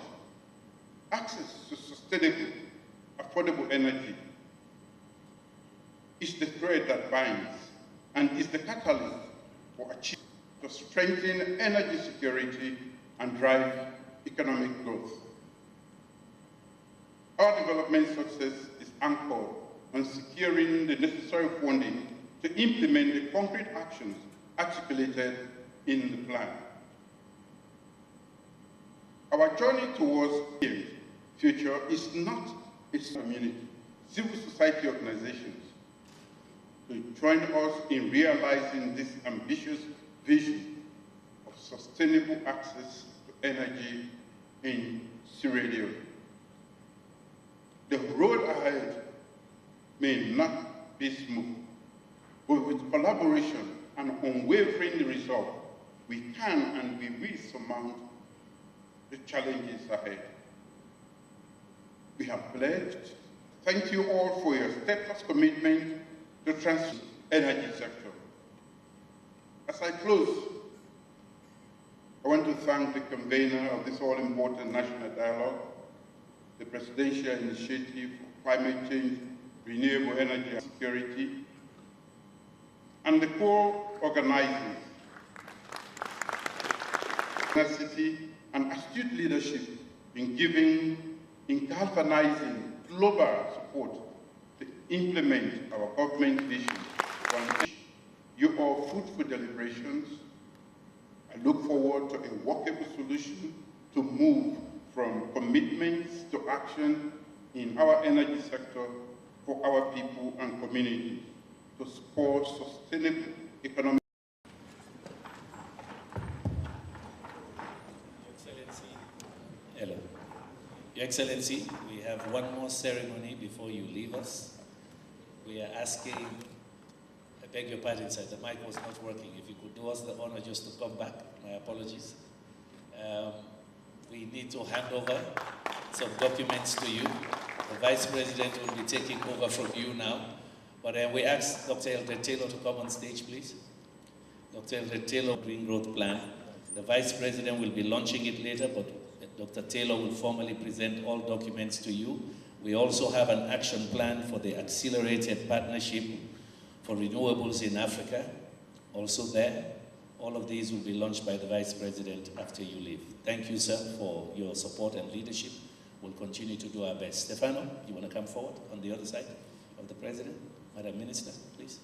access to sustainable, affordable energy is the thread that binds and is the catalyst for achieving to strengthen energy security and drive economic growth. Our development success is anchored on securing the necessary funding to implement the concrete actions articulated in the plan. Our journey towards the future is not its community, civil society organizations to join us in realizing this ambitious vision of sustainable access to energy in Sierra Leone. The road ahead may not be smooth, but with collaboration and unwavering resolve, we can and we will surmount the challenges ahead. We have pledged. Thank you all for your steadfast commitment to transform the energy sector. As I close, I want to thank the convener of this all-important national dialogue, the Presidential Initiative for Climate Change, Renewable Energy and Security, and the co-organizers, tenacity and astute leadership in galvanizing global support to implement our government vision. You all fruitful deliberations. I look forward to a workable solution to move from commitments to action in our energy sector for our people and communities to support sustainable economic. Hello. Your Excellency, we have one more ceremony before you leave us. We are asking beg your pardon, sir, the mic was not working. If you could do us the honor just to come back, my apologies. We need to hand over some documents to you. The Vice President will be taking over from you now. But we ask Dr. Eldred Taylor to come on stage, please. Dr. Eldred Taylor, Green Growth Plan. The Vice President will be launching it later, but Dr. Taylor will formally present all documents to you. We also have an action plan for the Accelerated Partnership for Renewables in Africa, also there. All of these will be launched by the Vice President after you leave. Thank you, sir, for your support and leadership. We'll continue to do our best. Stefano, you want to come forward on the other side of the President? Madam Minister, please.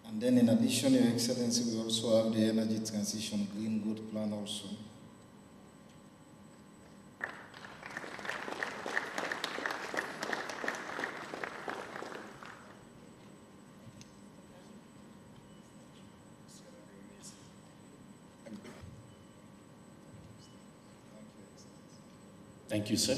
And then in addition, Your Excellency, we also have the Energy Transition Green Good Plan also. Thank you, sir.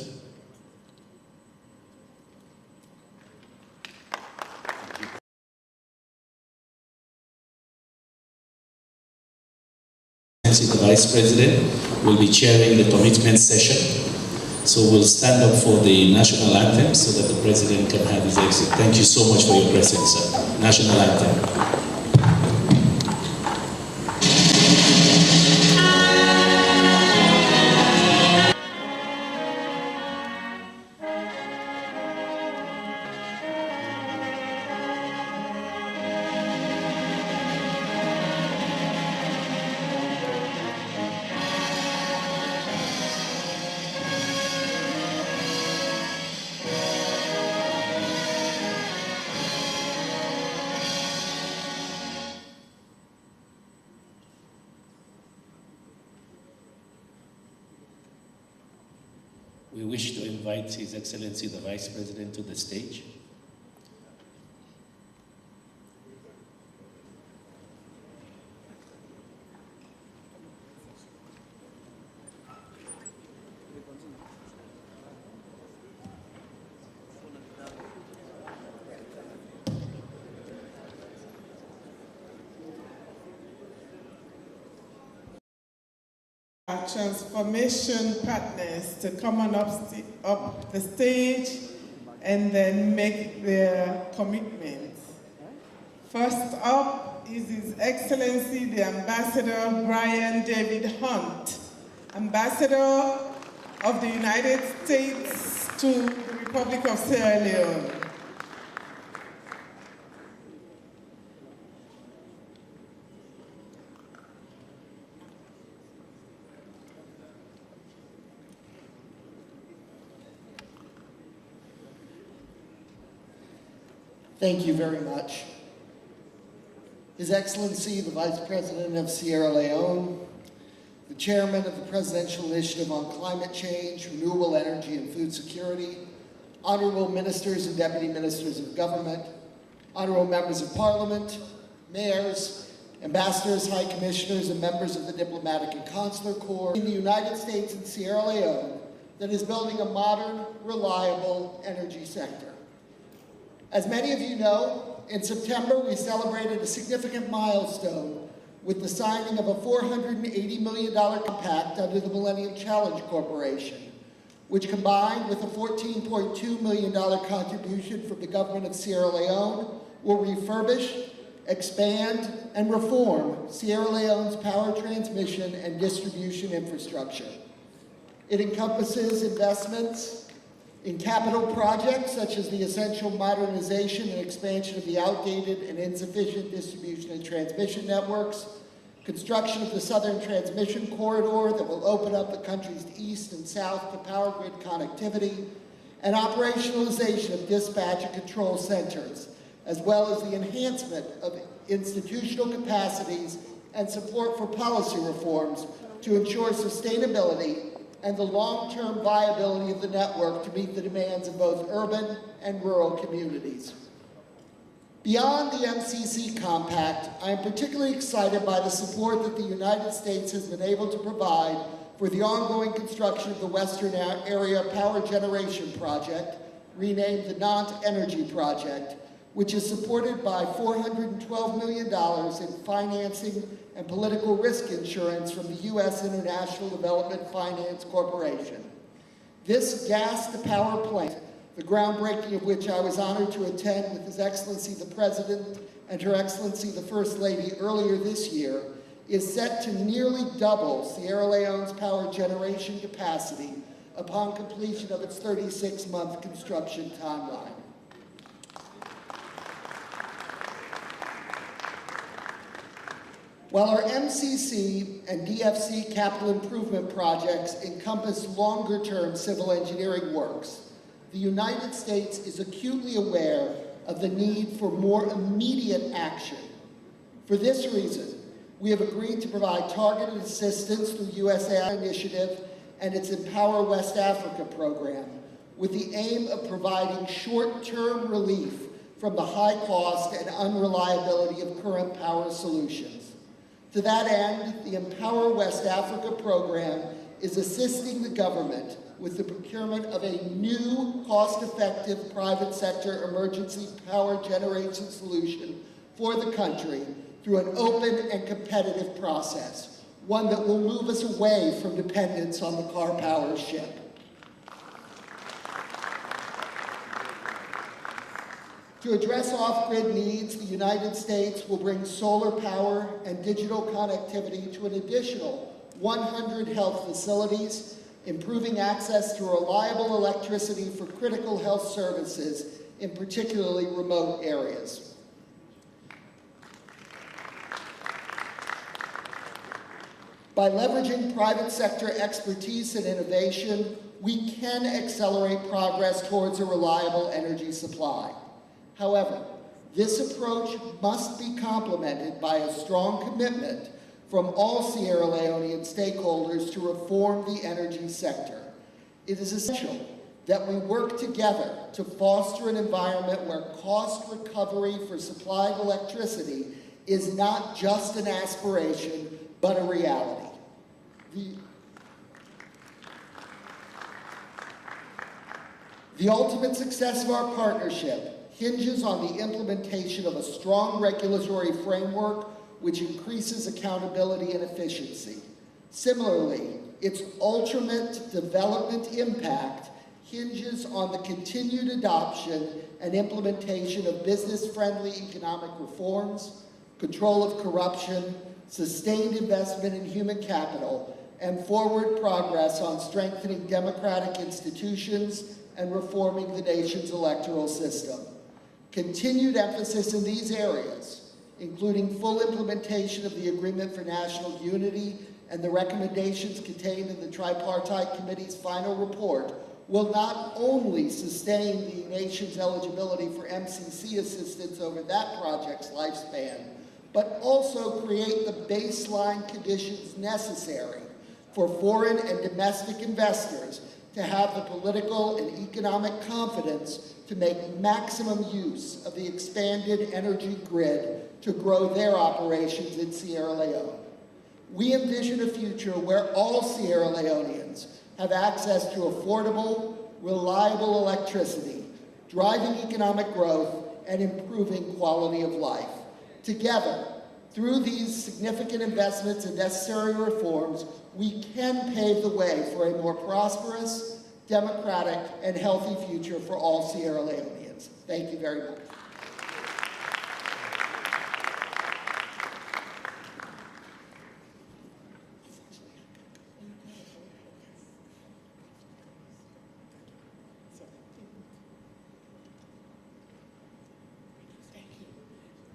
The Vice President will be chairing the commitment session. So we'll stand up for the national anthem so that the President can have his exit. Thank you so much for your presence, sir. National anthem. We wish to invite His Excellency the Vice President to the stage. Our transformation partners to come on up the stage and then make their commitments. First up is His Excellency the Ambassador Brian David Hunt, Ambassador of the United States to the Republic of Sierra Leone. Thank you very much. His Excellency, the Vice President of Sierra Leone, the Chairman of the Presidential Initiative on Climate Change, Renewable Energy and Food Security, Honorable Ministers and Deputy Ministers of Government, Honorable Members of Parliament, Mayors, Ambassadors, High Commissioners, and members of the Diplomatic and Consular Corps in the United States and Sierra Leone that is building a modern, reliable energy sector. As many of you know, in September we celebrated a significant milestone with the signing of a $480 million compact under the Millennium Challenge Corporation, which combined with a $14.2 million contribution from the government of Sierra Leone will refurbish, expand, and reform Sierra Leone's power transmission and distribution infrastructure. It encompasses investments in capital projects such as the essential modernization and expansion of the outdated and insufficient distribution and transmission networks, construction of the Southern Transmission Corridor that will open up the country's east and south to power grid connectivity, and operationalization of dispatch and control centers, as well as the enhancement of institutional capacities and support for policy reforms to ensure sustainability and the long-term viability of the network to meet the demands of both urban and rural communities. Beyond the MCC Compact, I am particularly excited by the support that the United States has been able to provide for the ongoing construction of the Western Area Power Generation Project, renamed the Nantes Energy Project, which is supported by $412 million in financing and political risk insurance from the U.S. International Development Finance Corporation. This gas-to-power plant, the groundbreaking of which I was honored to attend with His Excellency the President and Her Excellency the First Lady earlier this year, is set to nearly double Sierra Leone's power generation capacity upon completion of its 36-month construction timeline. While our MCC and DFC capital improvement projects encompass longer-term civil engineering works, the United States is acutely aware of the need for more immediate action. For this reason, we have agreed to provide targeted assistance through USAID initiative and its Empower West Africa program, with the aim of providing short-term relief from the high cost and unreliability of current power solutions. To that end, the Empower West Africa program is assisting the government with the procurement of a new, cost-effective private sector emergency power generation solution for the country through an open and competitive process, one that will move us away from dependence on the car power ship. To address off-grid needs, the United States will bring solar power and digital connectivity to an additional 100 health facilities, improving access to reliable electricity for critical health services in particularly remote areas. By leveraging private sector expertise and innovation, we can accelerate progress towards a reliable energy supply. However, this approach must be complemented by a strong commitment from all Sierra Leonean stakeholders to reform the energy sector. It is essential that we work together to foster an environment where cost recovery for supplied electricity is not just an aspiration, but a reality. The ultimate success of our partnership hinges on the implementation of a strong regulatory framework which increases accountability and efficiency. Similarly, its ultimate development impact hinges on the continued adoption and implementation of business-friendly economic reforms, control of corruption, sustained investment in human capital, and forward progress on strengthening democratic institutions and reforming the nation's electoral system. Continued emphasis in these areas, including full implementation of the Agreement for National Unity and the recommendations contained in the Tripartite Committee's final report, will not only sustain the nation's eligibility for MCC assistance over that project's lifespan, but also create the baseline conditions necessary for foreign and domestic investors to have the political and economic confidence to make maximum use of the expanded energy grid to grow their operations in Sierra Leone. We envision a future where all Sierra Leoneans have access to affordable, reliable electricity, driving economic growth and improving quality of life. Together, through these significant investments and necessary reforms, we can pave the way for a more prosperous, democratic, and healthy future for all Sierra Leoneans. Thank you very much.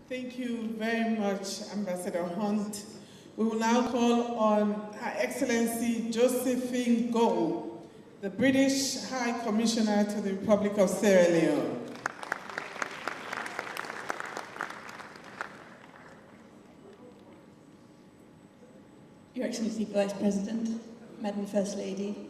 Thank you very much, Ambassador Hunt. We will now call on Her Excellency Josephine Goh, the British High Commissioner to the Republic of Sierra Leone. Your Excellency Vice President, Madam First Lady,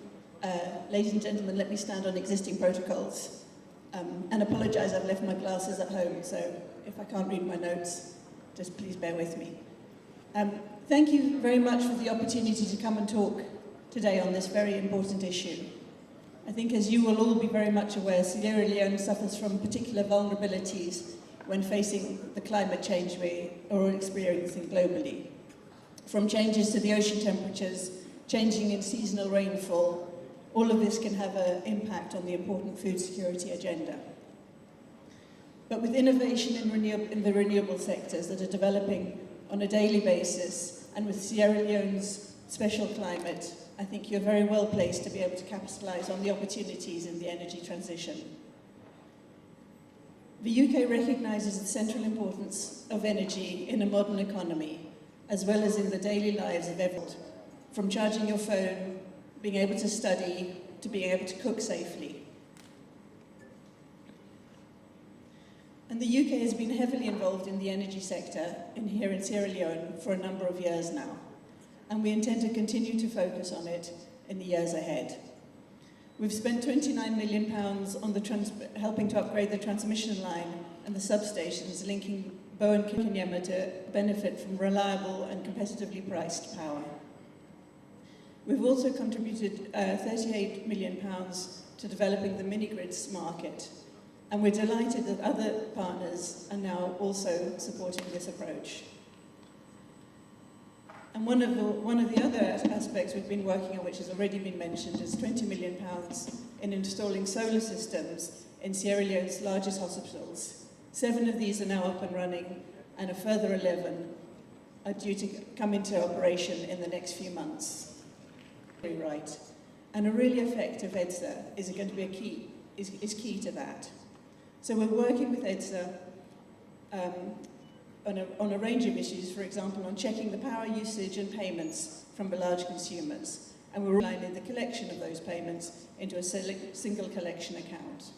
ladies and gentlemen, let me stand on existing protocols and apologize, I've left my glasses at home, so if I can't read my notes, just please bear with me. Thank you very much for the opportunity to come and talk today on this very important issue. I think, as you will all be very much aware, Sierra Leone suffers from particular vulnerabilities when facing the climate change we are all experiencing globally. From changes to the ocean temperatures, changing in seasonal rainfall, all of this can have an impact on the important food security agenda. But with innovation in the renewable sectors that are developing on a daily basis, and with Sierra Leone's special climate, I think you're very well placed to be able to capitalise on the opportunities in the energy transition. The UK recognises the central importance of energy in a modern economy, as well as in the daily lives of everyone, from charging your phone, being able to study, to being able to cook safely. And the UK has been heavily involved in the energy sector here in Sierra Leone for a number of years now, and we intend to continue to focus on it in the years ahead. We've spent £29 million on helping to upgrade the transmission line and the substations linking Bo and Kinyema to benefit from reliable and competitively priced power. We've also contributed £38 million to developing the mini-grids market, and we're delighted that other partners are now also supporting this approach. And one of the other aspects we've been working on, which has already been mentioned, is £20 million in installing solar systems in Sierra Leone's largest hospitals. 7 of these are now up and running, and a further 11 are due to come into operation in the next few months. Right. And a really effective EDSA is going to be is key to that. So we're working with EDSA on a range of issues, for example, on checking the power usage and payments from the large consumers. And we're aligning the collection of those payments into a single collection account.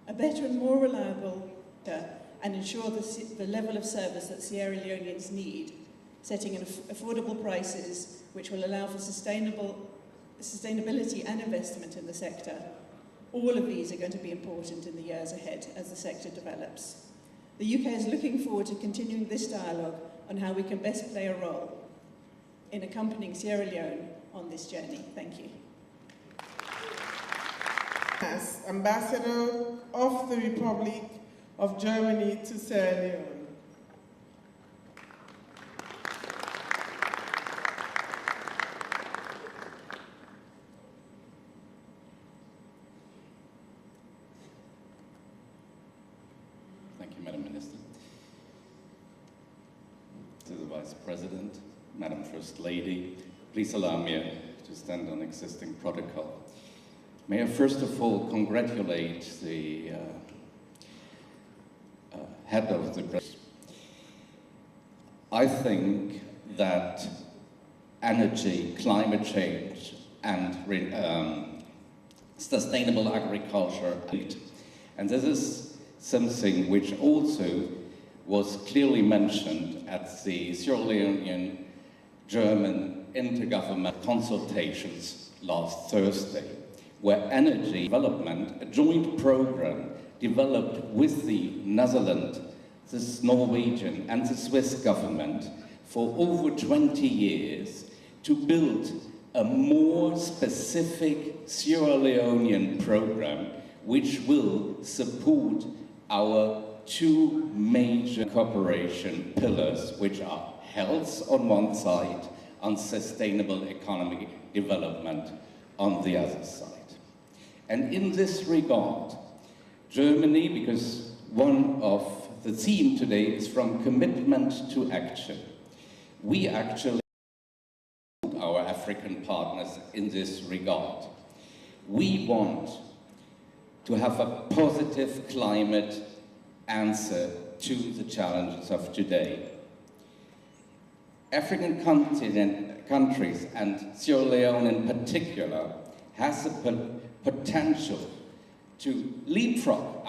A better and more reliable and ensure the level of service that Sierra Leoneans need, setting affordable prices which will allow for sustainability and investment in the sector. All of these are going to be important in the years ahead as the sector develops. The UK is looking forward to continuing this dialogue on how we can best play a role in accompanying Sierra Leone on this journey. Thank you. As Ambassador of the Republic of Germany to Sierra Leone. Madam Minister. To the Vice President, Madam First Lady, please allow me to stand on existing protocol. May I first of all congratulate the head of the press. I think that energy, climate change, and sustainable agriculture, and this is something which also was clearly mentioned at the Sierra Leonean German intergovernmental consultations last Thursday, where energy development, a joint program developed with the Netherlands, the Norwegian and the Swiss government for over 20 years to build a more specific Sierra Leonean program which will support our 2 major cooperation pillars, which are health on one side and sustainable economic development on the other side. And in this regard, Germany, because one of the theme today is from commitment to action, we actually our African partners in this regard. We want to have a positive climate answer to the challenges of today. African countries, and Sierra Leone in particular, has the potential to leapfrog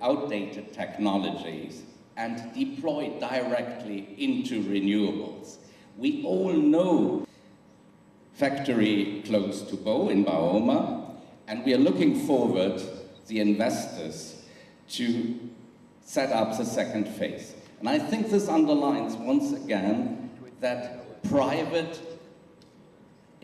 outdated technologies and deploy directly into renewables. We all know factory close to Bo in Baoma, and we are looking forward the investors to set up the second phase. And I think this underlines once again that private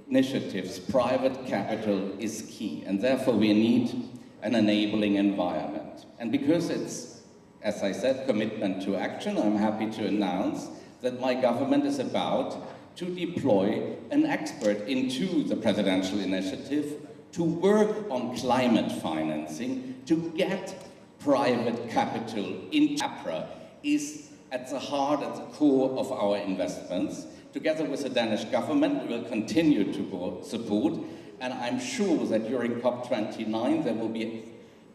initiatives, private capital is key, and therefore we need an enabling environment. And because it's, as I said, commitment to action, I'm happy to announce that my government is about to deploy an expert into the presidential initiative to work on climate financing, to get private capital into APRA is at the heart, at the core of our investments. Together with the Danish government, we will continue to support, and I'm sure that during COP29 there will be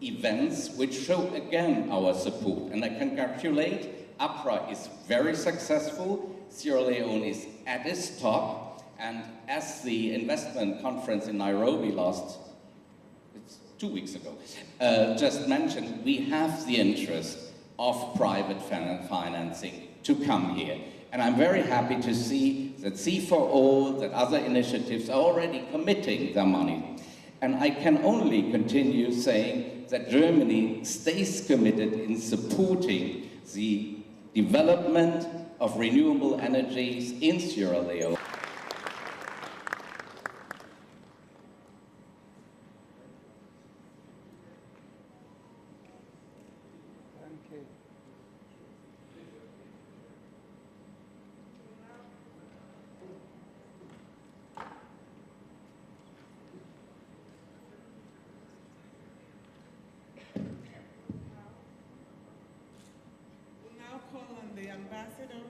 events which show again our support. And I can congratulate, APRA is very successful, Sierra Leone is at its top, and as the investment conference in Nairobi it's 2 weeks ago, just mentioned, we have the interest of private financing to come here. And I'm very happy to see that C4All, that other initiatives are already committing their money. And I can only continue saying that Germany stays committed in supporting the development of renewable energies in Sierra Leone. Call on the Ambassador,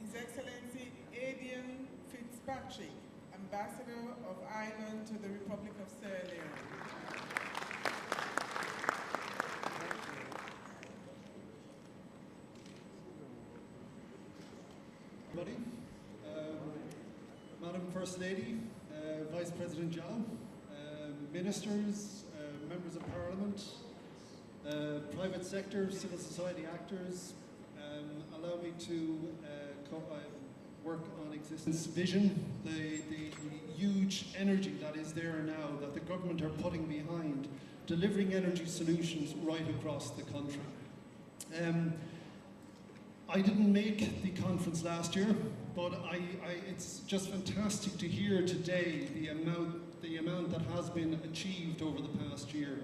His Excellency Adrian Fitzpatrick, Ambassador of Ireland to the Republic of Sierra Leone. Everybody, Madam First Lady, Vice President Zhao, ministers, members of Parliament, private sector, civil society actors, allow me to work on existence vision, the huge energy that is there now that the government are putting behind delivering energy solutions right across the country. I didn't make the conference last year, but it's just fantastic to hear today the amount that has been achieved over the past year.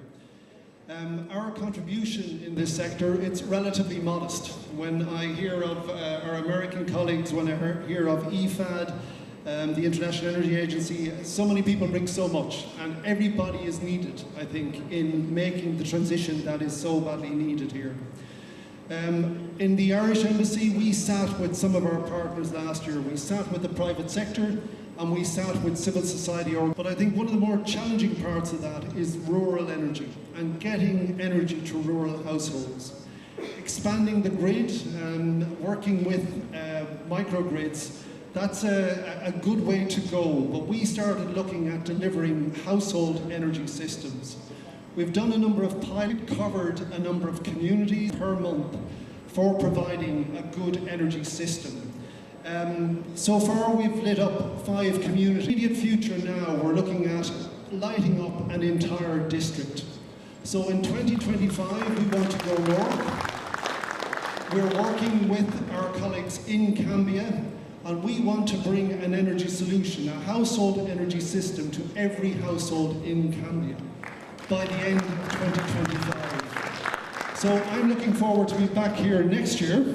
Our contribution in this sector, it's relatively modest. When I hear of our American colleagues, when I hear of IFAD, the International Energy Agency, so many people bring so much, and everybody is needed, I think, in making the transition that is so badly needed here. In the Irish Embassy, we sat with some of our partners last year. We sat with the private sector, and we sat with civil society. But I think one of the more challenging parts of that is rural energy and getting energy to rural households. Expanding the grid and working with microgrids, that's a good way to go. But we started looking at delivering household energy systems. We've done a number of pilots, covered a number of communities per month for providing a good energy system. So far we've lit up 5 communities. In the immediate future now we're looking at lighting up an entire district. So in 2025 we want to go north. We're working with our colleagues in Cambia, and we want to bring an energy solution, a household energy system to every household in Cambia by the end of 2025. So I'm looking forward to be back here next year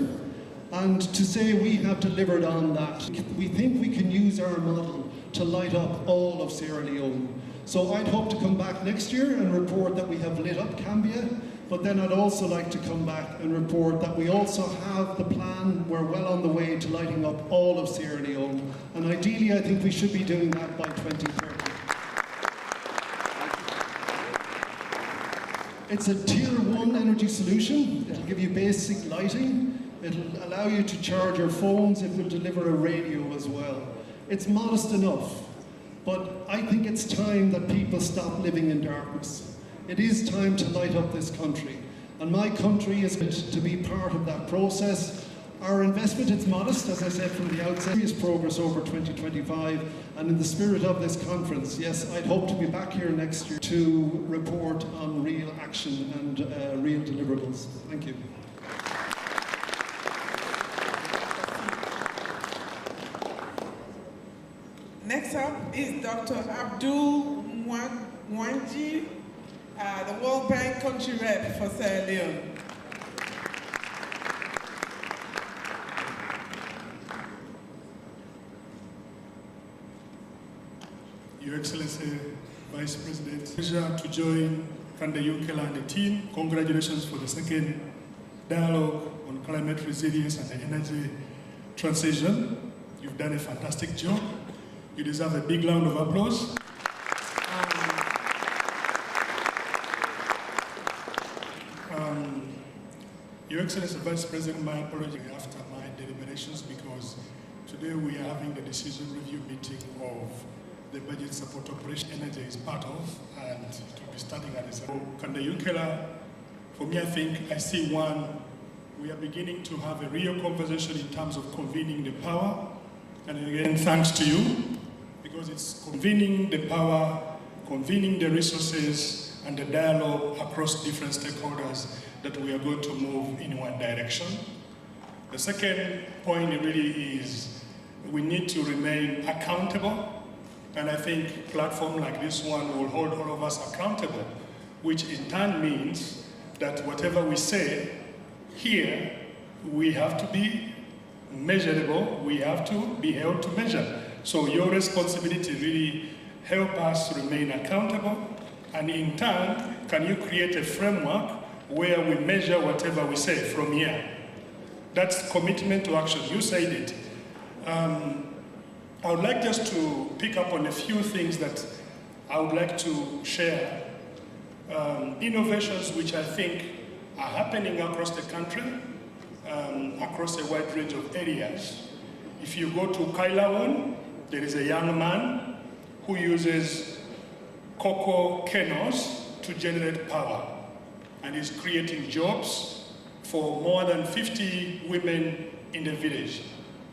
and to say we have delivered on that. We think we can use our model to light up all of Sierra Leone. So I'd hope to come back next year and report that we have lit up Cambia, but then I'd also like to come back and report that we also have the plan, we're well on the way to lighting up all of Sierra Leone, and ideally I think we should be doing that by 2030. It's a tier 1 energy solution. It'll give you basic lighting. It'll allow you to charge your phones. It will deliver a radio as well. It's modest enough, but I think it's time that people stop living in darkness. It is time to light up this country, and my country is to be part of that process. Our investment is modest, as I said from the outset, serious progress over 2025, and in the spirit of this conference, yes, I'd hope to be back here next year to report on real action and real deliverables. Thank you. Next up is Dr. Abdul Mwanji, the World Bank country rep for Sierra Leone. Your Excellency, Vice President, pleasure to join Kande Yunkela and the team. Congratulations for the second dialogue on climate resilience and the energy transition. You've done a fantastic job. You deserve a big round of applause. Your Excellency, Vice President, my apology after my deliberations because today we are having the decision review meeting of the budget support operation energy is part of, and it will be starting at the Kande Yunkela. For me, I think I see one, we are beginning to have a real conversation in terms of convening the power. And again, thanks to you, because it's convening the power, convening the resources, and the dialogue across different stakeholders that we are going to move in one direction. The second point really is we need to remain accountable. And I think a platform like this one will hold all of us accountable, which in turn means that whatever we say here, we have to be measurable, we have to be held to measure. So your responsibility really help us remain accountable, and in turn, can you create a framework where we measure whatever we say from here? That's commitment to action. You said it. I would like just to pick up on a few things that I would like to share. Innovations which I think are happening across the country, across a wide range of areas. If you go to Kailawon, there is a young man who uses cocoa kernels to generate power, and is creating jobs for more than 50 women in the village,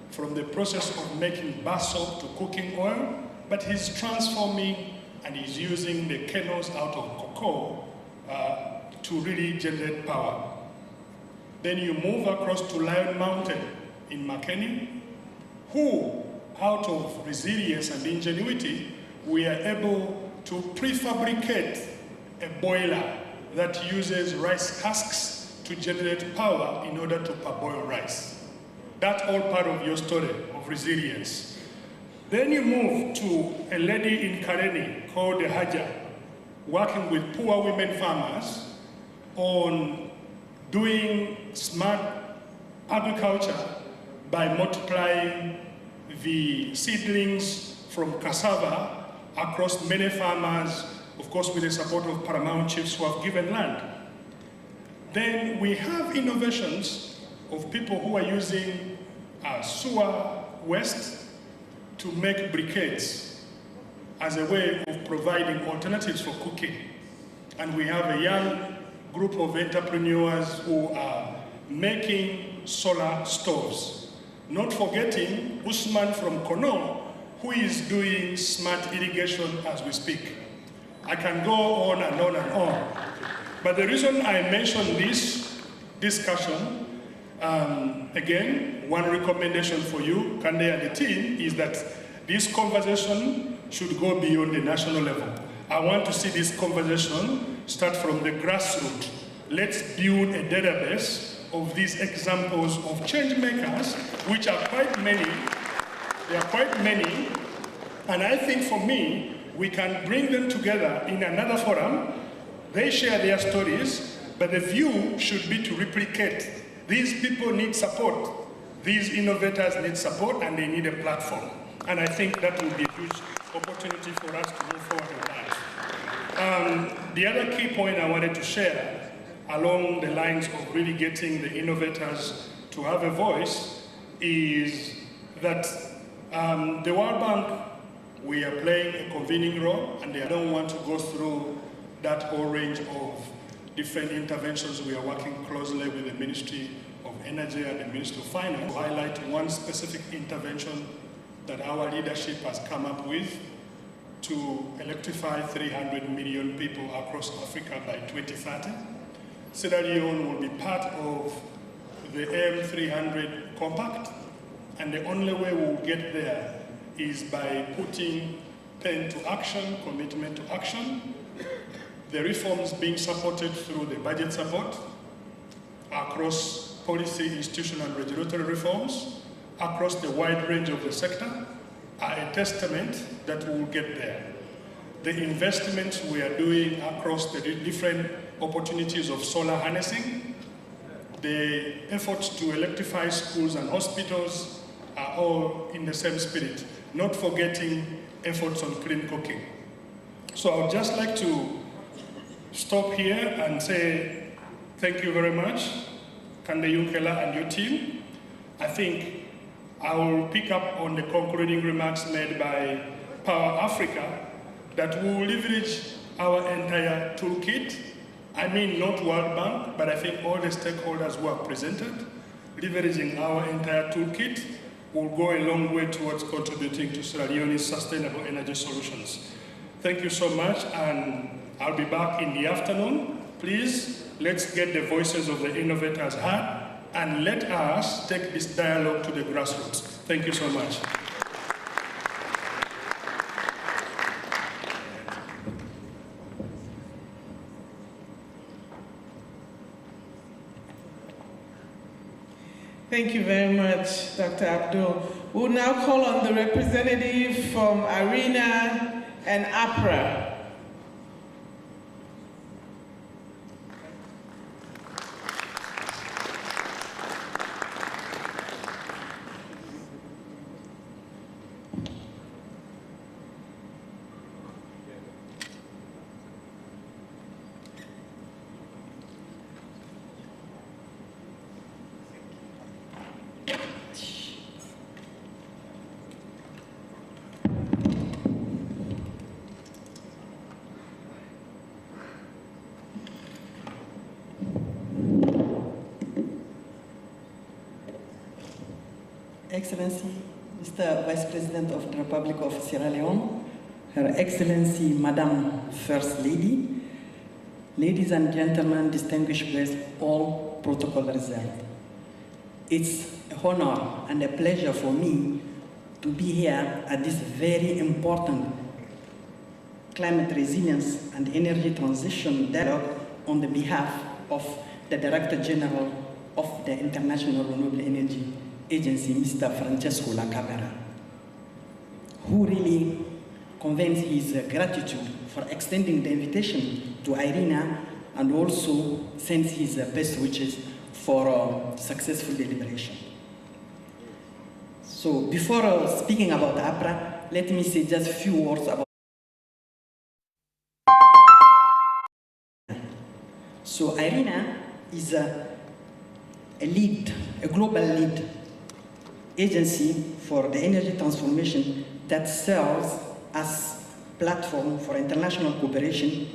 from the process of making bar soap to cooking oil, but he's transforming and he's using the kernels out of cocoa to really generate power. Then you move across to Lion Mountain in Makeni, who, out of resilience and ingenuity, we are able to prefabricate a boiler that uses rice husks to generate power in order to parboil rice. That's all part of your story of resilience. Then you move to a lady in Kareni called Haja, working with poor women farmers on doing smart agriculture by multiplying the seedlings from cassava across many farmers, of course with the support of paramount chiefs who have given land. Then we have innovations of people who are using sewer waste to make briquettes as a way of providing alternatives for cooking. And we have a young group of entrepreneurs who are making solar stoves. Not forgetting Usman from Kono, who is doing smart irrigation as we speak. I can go on and on and on. But the reason I mention this discussion, again, one recommendation for you, Kande and the team, is that this conversation should go beyond the national level. I want to see this conversation start from the grassroots. Let's build a database of these examples of change makers, which are quite many. There are quite many. And I think for me, we can bring them together in another forum. They share their stories, but the view should be to replicate. These people need support. These innovators need support, and they need a platform. And I think that will be a huge opportunity for us to move forward with that. The other key point I wanted to share along the lines of really getting the innovators to have a voice is that the World Bank, we are playing a convening role, and I don't want to go through that whole range of different interventions. We are working closely with the Ministry of Energy and the Ministry of Finance, to highlight one specific intervention that our leadership has come up with to electrify 300 million people across Africa by 2030. Sierra Leone will be part of the M300 Compact, and the only way we will get there is by putting pen to action, commitment to action. The reforms being supported through the budget support across policy, institutional and regulatory reforms across the wide range of the sector are a testament that we will get there. The investments we are doing across the different opportunities of solar harnessing, the efforts to electrify schools and hospitals are all in the same spirit, not forgetting efforts on clean cooking. So I would just like to stop here and say thank you very much, Kande Yunkela and your team. I think I will pick up on the concluding remarks made by Power Africa that we will leverage our entire toolkit. I mean not World Bank, but I think all the stakeholders who are presented, leveraging our entire toolkit will go a long way towards contributing to Sierra Leone's sustainable energy solutions. Thank you so much, and I'll be back in the afternoon. Please, let's get the voices of the innovators heard, and let us take this dialogue to the grassroots. Thank you so much. Thank you very much, Dr. Abdul. We'll now call on the representative from ARENA and APRA. Excellency, Mr. Vice President of the Republic of Sierra Leone, Her Excellency, Madam First Lady, ladies and gentlemen, distinguished guests, all protocol reserved. It's an honor and a pleasure for me to be here at this very important climate resilience and energy transition dialogue on the behalf of the Director General of the International Renewable Energy Agency, Mr. Francesco Lacabera, who really conveys his gratitude for extending the invitation to IRENA and also sends his best wishes for successful deliberation. So before speaking about APRA, let me say just a few words about. So IRENA is a global lead agency for the energy transformation that serves as platform for international cooperation.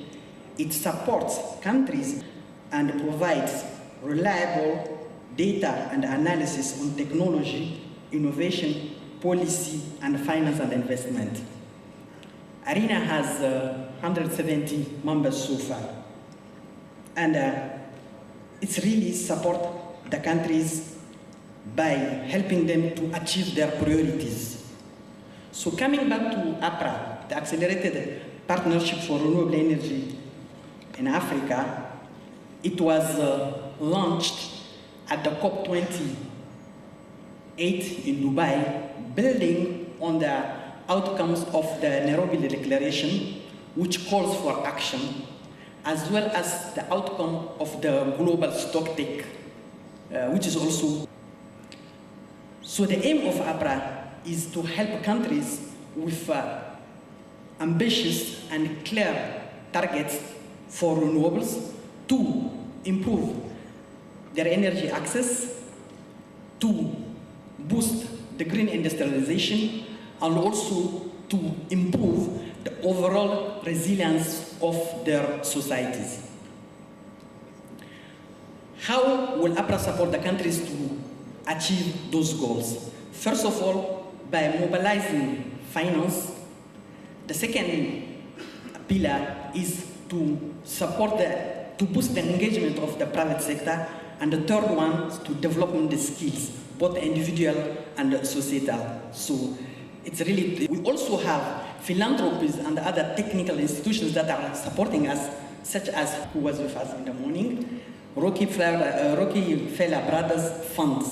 It supports countries and provides reliable data and analysis on technology, innovation, policy, and finance and investment. IRENA has 170 members so far, and it's really support the countries by helping them to achieve their priorities. So coming back to APRA, the Accelerated Partnership for Renewable Energy in Africa, it was launched at the COP28 in Dubai, building on the outcomes of the Nairobi Declaration, which calls for action, as well as the outcome of the global stocktake, which is also. So the aim of APRA is to help countries with ambitious and clear targets for renewables to improve their energy access, to boost the green industrialization, and also to improve the overall resilience of their societies. How will APRA support the countries to achieve those goals? First of all, by mobilizing finance. The second pillar is to support to boost the engagement of the private sector, and the third one is to develop the skills, both individual and societal. So it's really, we also have philanthropies and other technical institutions that are supporting us, such as who was with us in the morning, Rockefeller Brothers Funds,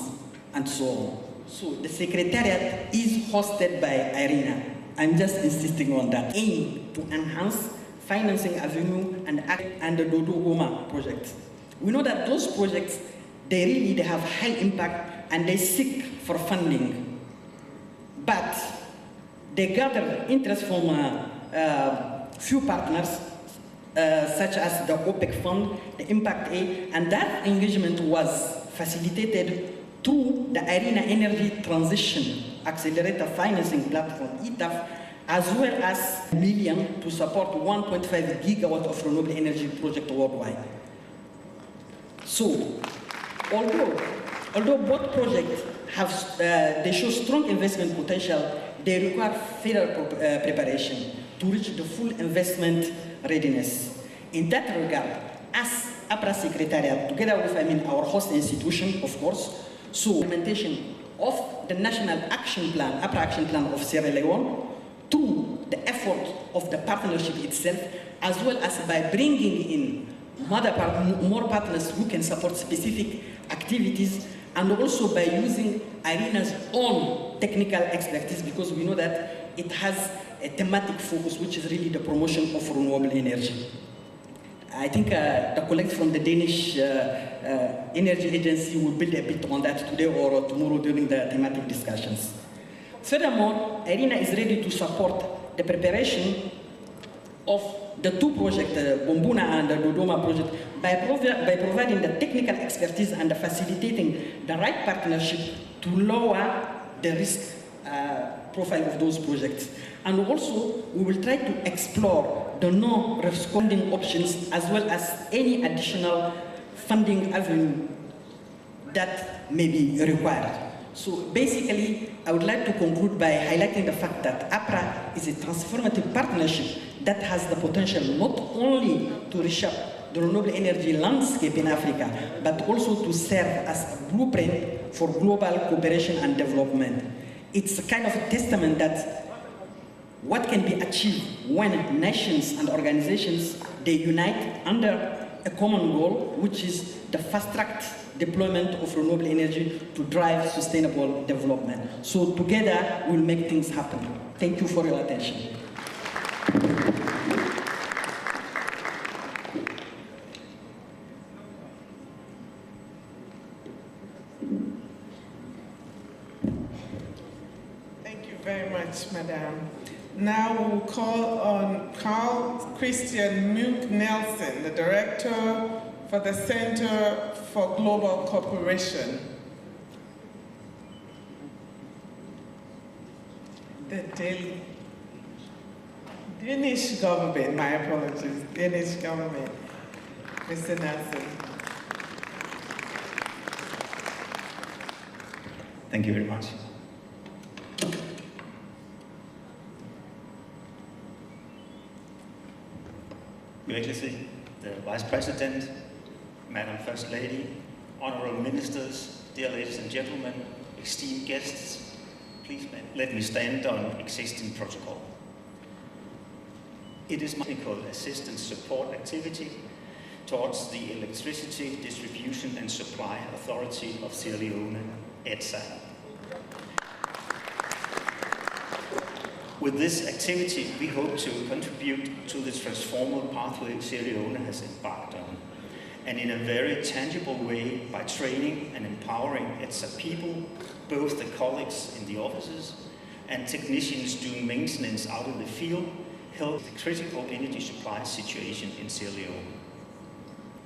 and so on. So the secretariat is hosted by IRENA. I'm just insisting on that. Aim to enhance financing avenue and the Dodoma project. We know that those projects, they have high impact and they seek for funding. But they gather interest from few partners, such as the OPEC Fund, the Impact Aid, and that engagement was facilitated through the IRENA Energy Transition Accelerator Financing Platform, ETAF, as well as $1 million to support 1.5 gigawatt of renewable energy project worldwide. So, although both projects have, they show strong investment potential, they require further preparation to reach the full investment readiness. In that regard, as APRA Secretariat, together with our host institution, of course, so implementation of the National Action Plan, APRA Action Plan of Sierra Leone, through the effort of the partnership itself, as well as by bringing in more partners who can support specific activities, and also by using IRENA's own technical expertise, because we know that it has a thematic focus, which is really the promotion of renewable energy. I think the colleagues from the Danish Energy Agency will build a bit on that today or tomorrow during the thematic discussions. Furthermore, IRENA is ready to support the preparation of the two projects, the Bombuna and the Dodoma project, by providing the technical expertise and facilitating the right partnership to lower the risk profile of those projects. And also, we will try to explore the no-risk funding options, as well as any additional funding avenue that may be required. So basically, I would like to conclude by highlighting the fact that APRA is a transformative partnership that has the potential not only to reshape the renewable energy landscape in Africa, but also to serve as a blueprint for global cooperation and development. It's a kind of a testament that what can be achieved when nations and organizations, they unite under a common goal, which is the fast-tracked deployment of renewable energy to drive sustainable development. So together, we'll make things happen. Thank you for your attention. Thank you very much, Madam. Now we'll call on Carl Christian Munk Nelson, the Director for the Center for Global Cooperation. The Danish government, my apologies, Danish government. Mr. Nelson. Thank you very much. Your Excellency, the Vice President, Madam First Lady, Honorable Ministers, dear ladies and gentlemen, esteemed guests, please let me stand on existing protocol. It is my technical assistance support activity towards the Electricity Distribution and Supply Authority of Sierra Leone, EDSA. With this activity, we hope to contribute to the transformative pathway Sierra Leone has embarked on, and in a very tangible way by training and empowering EDSA people, both the colleagues in the offices and technicians doing maintenance out in the field, help the critical energy supply situation in Sierra Leone.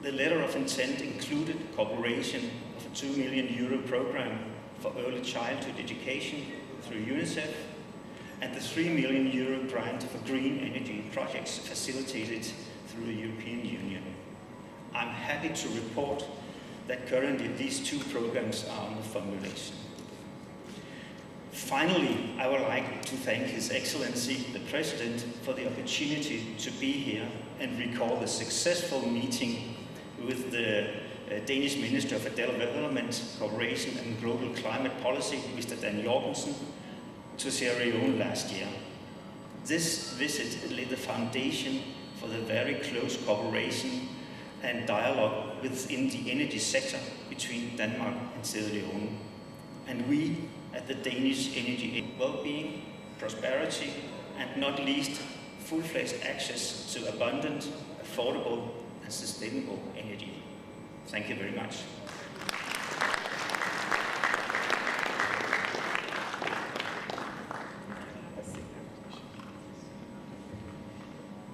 The letter of intent included cooperation of a €2 million program for early childhood education through UNICEF, and the €3 million grant for green energy projects facilitated through the European Union. I'm happy to report that currently these two programs are under formulation. Finally, I would like to thank His Excellency, the President, for the opportunity to be here and recall the successful meeting with the Danish Minister of Development, Cooperation and Global Climate Policy, Mr. Dan Jorgensen, to Sierra Leone last year. This visit laid the foundation for the very close cooperation and dialogue within the energy sector between Denmark and Sierra Leone. And we at the Danish energy well-being, prosperity, and not least, full-fledged access to abundant, affordable, and sustainable energy. Thank you very much.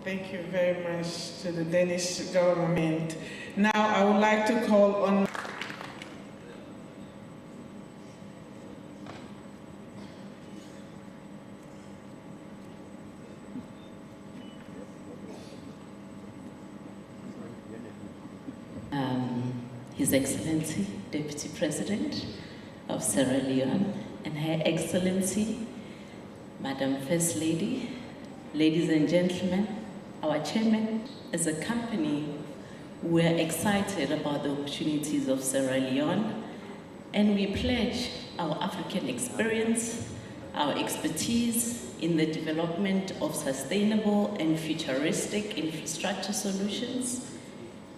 Thank you very much to the Danish government. Now I would like to call on His Excellency, Deputy President of Sierra Leone, and Her Excellency, Madam First Lady, ladies and gentlemen, our chairman. As a company, we're excited about the opportunities of Sierra Leone, and we pledge our African experience, our expertise in the development of sustainable and futuristic infrastructure solutions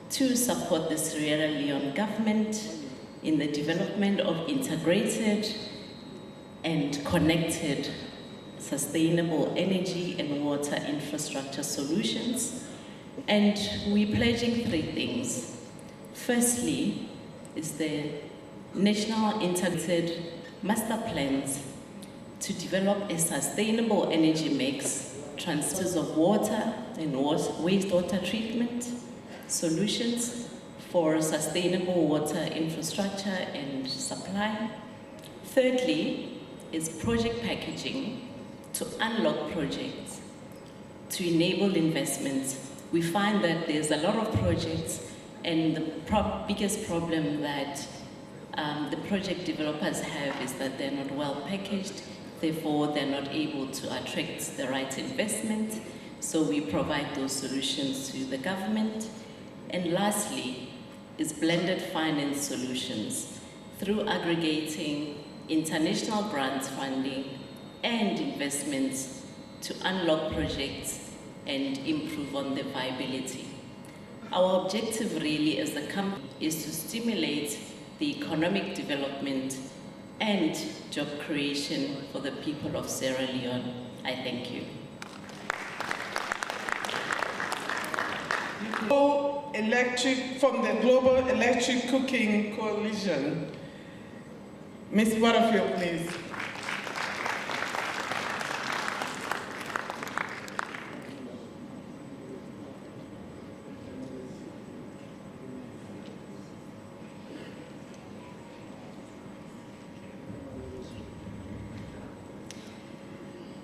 to support the Sierra Leone government in the development of integrated and connected sustainable energy and water infrastructure solutions. And we're pledging 3 things. Firstly, is the national integrated master plans to develop a sustainable energy mix, transfers of water and wastewater treatment, solutions for sustainable water infrastructure and supply. Thirdly, is project packaging to unlock projects, to enable investments. We find that there's a lot of projects, and the biggest problem that the project developers have is that they're not well packaged, therefore they're not able to attract the right investment. So we provide those solutions to the government. And lastly, is blended finance solutions through aggregating international grant funding and investments to unlock projects and improve on the viability. Our objective really as a company is to stimulate the economic development and job creation for the people of Sierra Leone. I thank you. From the Global Electric Cooking Coalition. Ms. Butterfield, please.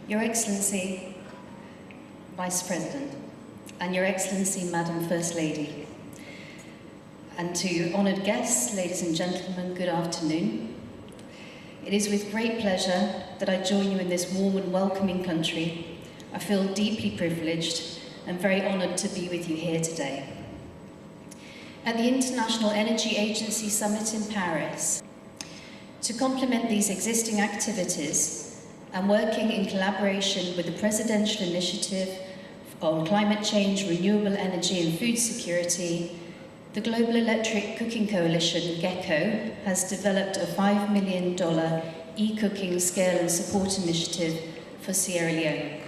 Your Excellency, Vice President, and Your Excellency, Madam First Lady, and to honoured guests, ladies and gentlemen, good afternoon. It is with great pleasure that I join you in this warm and welcoming country. I feel deeply privileged and very honoured to be with you here today. At the International Energy Agency Summit in Paris, to complement these existing activities and working in collaboration with the Presidential Initiative on Climate Change, Renewable Energy and Food Security, the Global Electric Cooking Coalition, GECO, has developed a $5 million e-cooking scale and support initiative for Sierra Leone.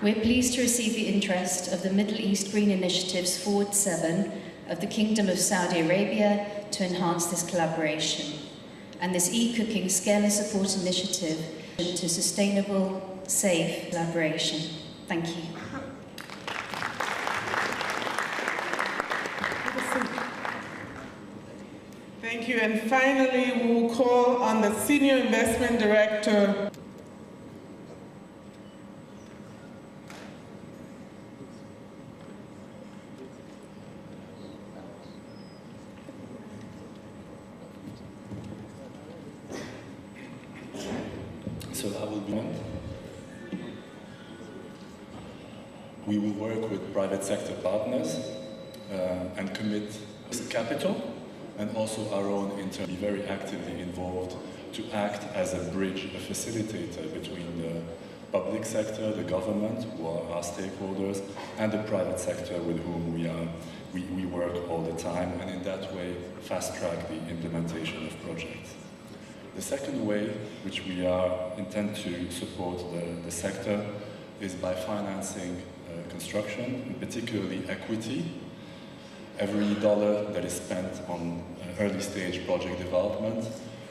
We're pleased to receive the interest of the Middle East Green Initiative's Forward 7 of the Kingdom of Saudi Arabia to enhance this collaboration, and this e-cooking scale and support initiative to sustainable, safe collaboration. Thank you. Thank you. And finally, we will call on the Senior Investment Director. So I will be on. We will work with private sector partners and commit capital and also our own intern, be very actively involved to act as a bridge, a facilitator between the public sector, the government, who are our stakeholders, and the private sector with whom we work all the time, and in that way fast-track the implementation of projects. The second way which we intend to support the sector is by financing construction, and particularly equity. Every dollar that is spent on early stage project development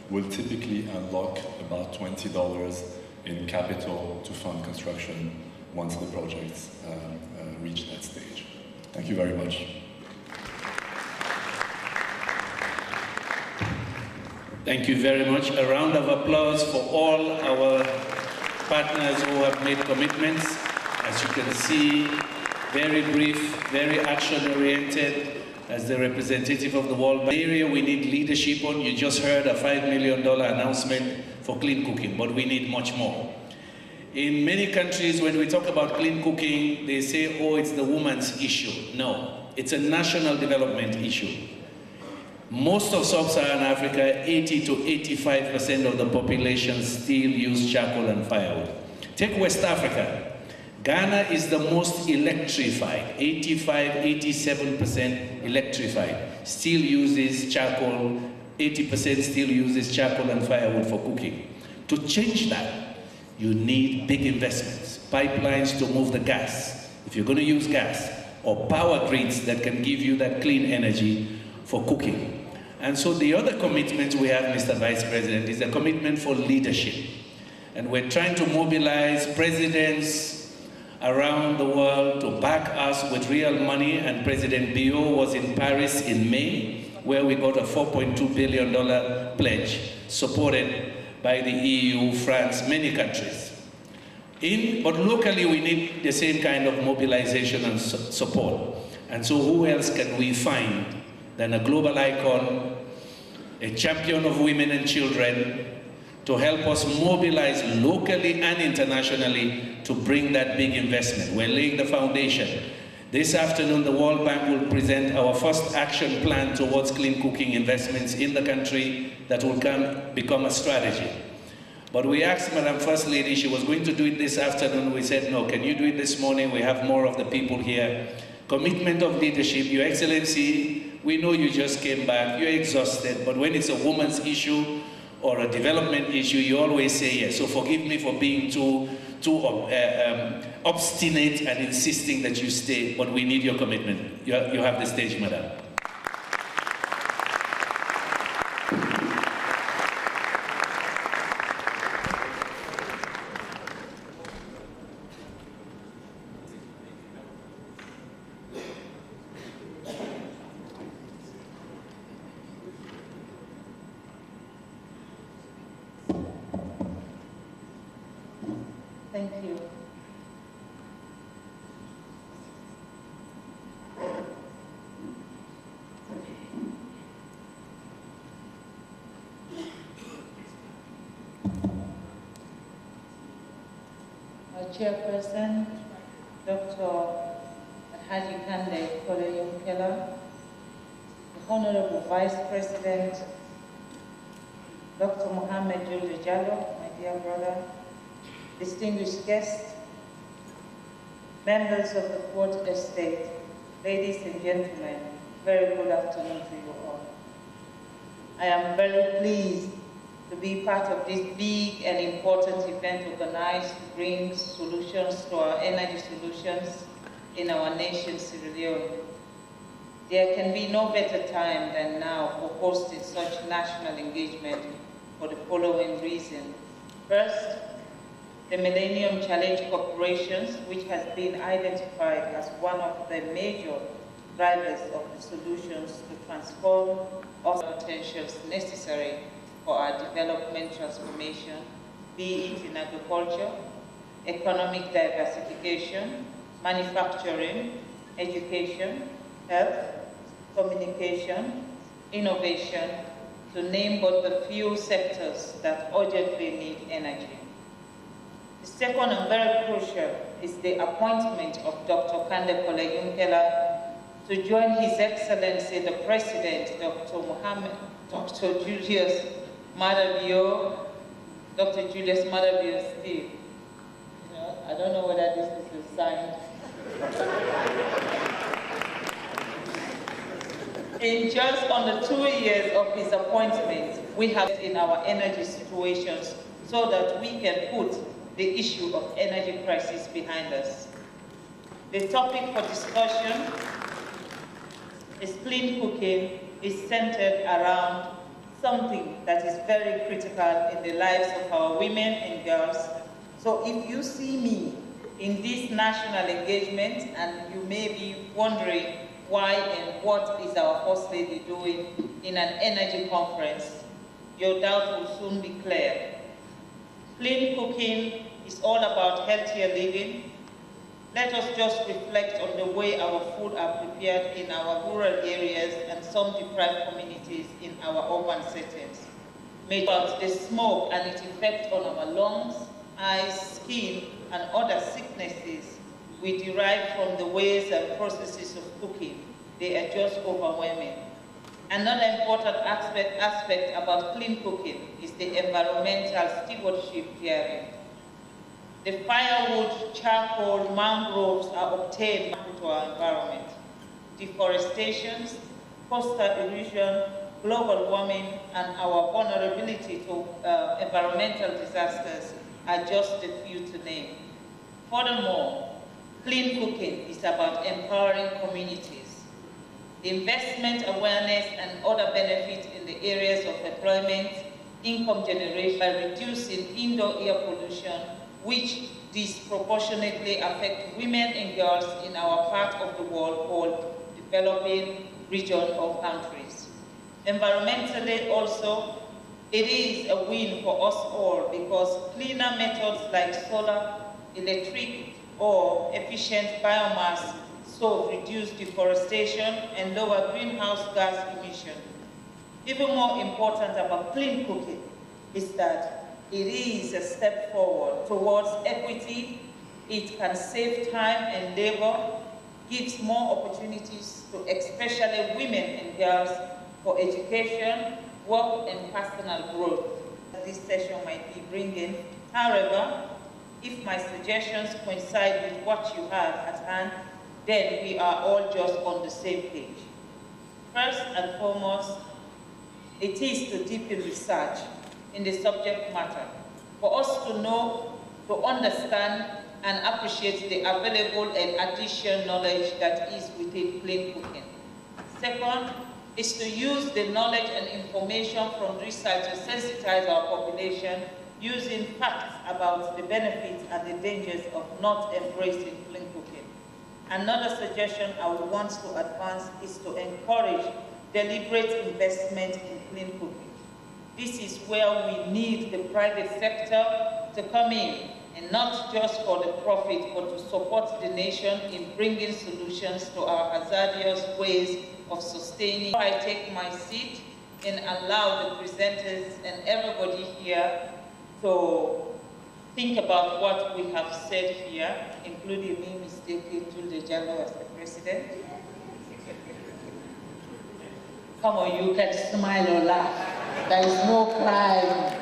will typically unlock about $20 in capital to fund construction once the projects reach that stage. Thank you very much. Thank you very much. A round of applause for all our partners who have made commitments. As you can see, very brief, very action-oriented. As the representative of the World Bank area, we need leadership on. You just heard a $5 million announcement for clean cooking, but we need much more. In many countries, when we talk about clean cooking, they say, oh, it's the woman's issue. No, it's a national development issue. Most of sub-Saharan Africa, 80 to 85% of the population still use charcoal and firewood. Take West Africa. Ghana is the most electrified, 85, 87% electrified. Still uses charcoal, 80% still uses charcoal and firewood for cooking. To change that, you need big investments, pipelines to move the gas, if you're going to use gas, or power grids that can give you that clean energy for cooking. And so the other commitment we have, Mr. Vice President, is a commitment for leadership. And we're trying to mobilize presidents around the world to back us with real money, and President Bio was in Paris in May, where we got a $4.2 billion pledge, supported by the EU, France, many countries. But locally, we need the same kind of mobilization and support. And so who else can we find than a global icon, a champion of women and children, to help us mobilize locally and internationally to bring that big investment. We're laying the foundation. This afternoon, the World Bank will present our first action plan towards clean cooking investments in the country that will become a strategy. But we asked Madam First Lady, she was going to do it this afternoon. We said, no, can you do it this morning? We have more of the people here. Commitment of leadership. Your Excellency, we know you just came back, you're exhausted, but when it's a woman's issue, or a development issue, you always say yes. So forgive me for being too obstinate and insisting that you stay, but we need your commitment. You have the stage, Madam. Thank you. Our Chairperson, Dr. Haji Kande Kole-Yumkela, the Honorable Vice President, Dr. Mohamed Julio Jallo, my dear brother, distinguished guests, members of the Port Estate, ladies and gentlemen, very good afternoon to you all. I am very pleased to be part of this big and important event organized to bring solutions to our energy solutions in our nation, Sierra Leone. There can be no better time than now for hosting such national engagement for the following reason. First, the Millennium Challenge Corporations, which has been identified as one of the major drivers of the solutions to transform all potentials necessary for our development transformation, be it in agriculture, economic diversification, manufacturing, education, health, communication, innovation, to name but the few sectors that urgently need energy. The second and very crucial is the appointment of Dr. Kande Kola-Yumkela to join His Excellency the President, Dr. Julius Maada, Dr. Julius Maada Steve. I don't know whether this is a sign. In just under 2 years of his appointment, we have in our energy situations so that we can put the issue of energy crisis behind us. The topic for discussion is clean cooking is centered around something that is very critical in the lives of our women and girls. So if you see me in this national engagement and you may be wondering why and what is our First Lady doing in an energy conference, your doubt will soon be clear. Clean cooking is all about healthier living. Let us just reflect on the way our food are prepared in our rural areas and some deprived communities in our urban settings. Made about the smoke and its effect on our lungs, eyes, skin, and other sicknesses we derive from the ways and processes of cooking. They are just overwhelming. Another important aspect about clean cooking is the environmental stewardship theory. The firewood, charcoal, mangroves are obtained to our environment. Deforestation, coastal erosion, global warming, and our vulnerability to environmental disasters are just a few to name. Furthermore, clean cooking is about empowering communities. Investment, awareness, and other benefits in the areas of employment, income generation, by reducing indoor air pollution, which disproportionately affect women and girls in our part of the world called developing region or countries. Environmentally also, it is a win for us all because cleaner methods like solar, electric, or efficient biomass so reduce deforestation and lower greenhouse gas emission. Even more important about clean cooking is that it is a step forward towards equity. It can save time and labor, gives more opportunities to especially women and girls for education, work, and personal growth. This session might be bringing. However, if my suggestions coincide with what you have at hand, then we are all just on the same page. First and foremost, it is to deepen research in the subject matter, for us to know, to understand, and appreciate the available and additional knowledge that is within clean cooking. Second, is to use the knowledge and information from research to sensitize our population using facts about the benefits and the dangers of not embracing clean cooking. Another suggestion I would want to advance is to encourage deliberate investment in clean cooking. This is where we need the private sector to come in, and not just for the profit, but to support the nation in bringing solutions to our hazardous ways of sustaining. I take my seat and allow the presenters and everybody here to think about what we have said here, including me, Mr. Julia Jallo as the president. Come on, you can smile or laugh. There is no crime.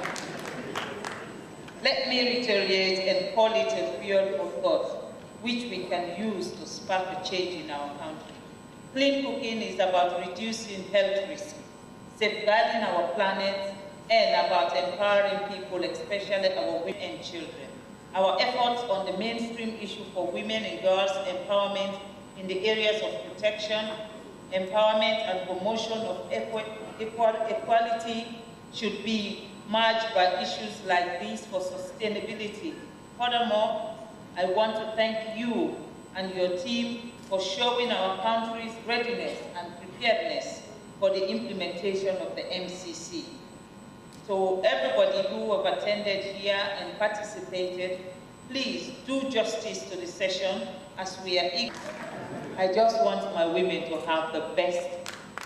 Let me reiterate and call it a fuel for thought, which we can use to spark a change in our country. Clean cooking is about reducing health risks, safeguarding our planet, and about empowering people, especially our women and children. Our efforts on the mainstream issue for women and girls empowerment in the areas of protection, empowerment, and promotion of equality should be merged by issues like these for sustainability. Furthermore, I want to thank you and your team for showing our country's readiness and preparedness for the implementation of the MCC. So everybody who have attended here and participated, please do justice to the session as we are eager. I just want my women to have the best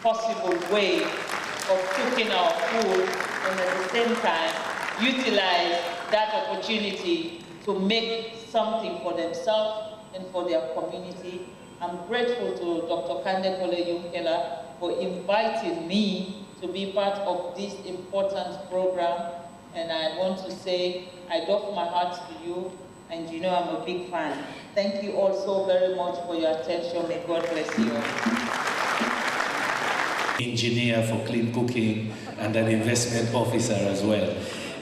possible way of cooking our food and at the same time utilize that opportunity to make something for themselves and for their community. I'm grateful to Dr. Kande Kole-Yumkela for inviting me to be part of this important program. And I want to say, I doff my hat to you, and you know I'm a big fan. Thank you all so very much for your attention. May God bless you all. Engineer for clean cooking and an investment officer as well.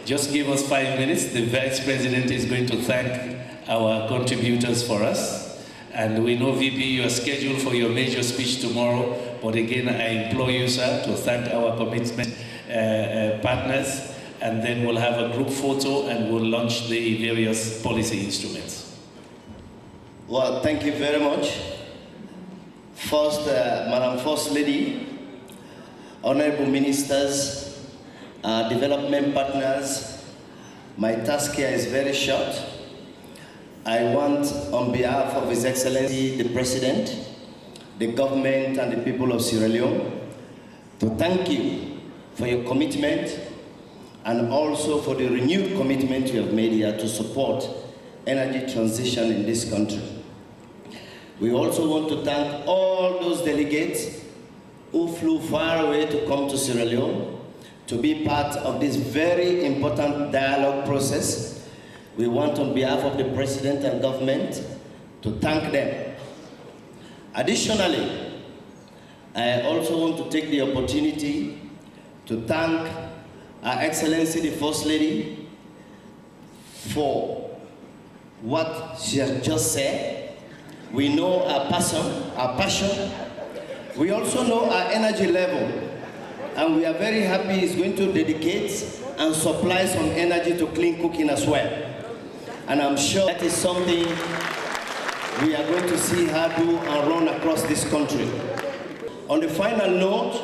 Just give us 5 minutes. The Vice President is going to thank our contributors for us. And we know, VP, you are scheduled for your major speech tomorrow. But again, I implore you, sir, to thank our commitment partners. And then we'll have a group photo and we'll launch the various policy instruments. Well, thank you very much. First, Madam First Lady, honorable ministers, development partners, my task here is very short. I want, on behalf of His Excellency, the President, the government, and the people of Sierra Leone, to thank you for your commitment and also for the renewed commitment you have made here to support energy transition in this country. We also want to thank all those delegates who flew far away to come to Sierra Leone to be part of this very important dialogue process. We want, on behalf of the President and government, to thank them. Additionally, I also want to take the opportunity to thank Her Excellency the First Lady for what she has just said. We know our passion. We also know our energy level, and we are very happy he's going to dedicate and supply some energy to clean cooking as well. And I'm sure that is something we are going to see her do and run across this country. On the final note,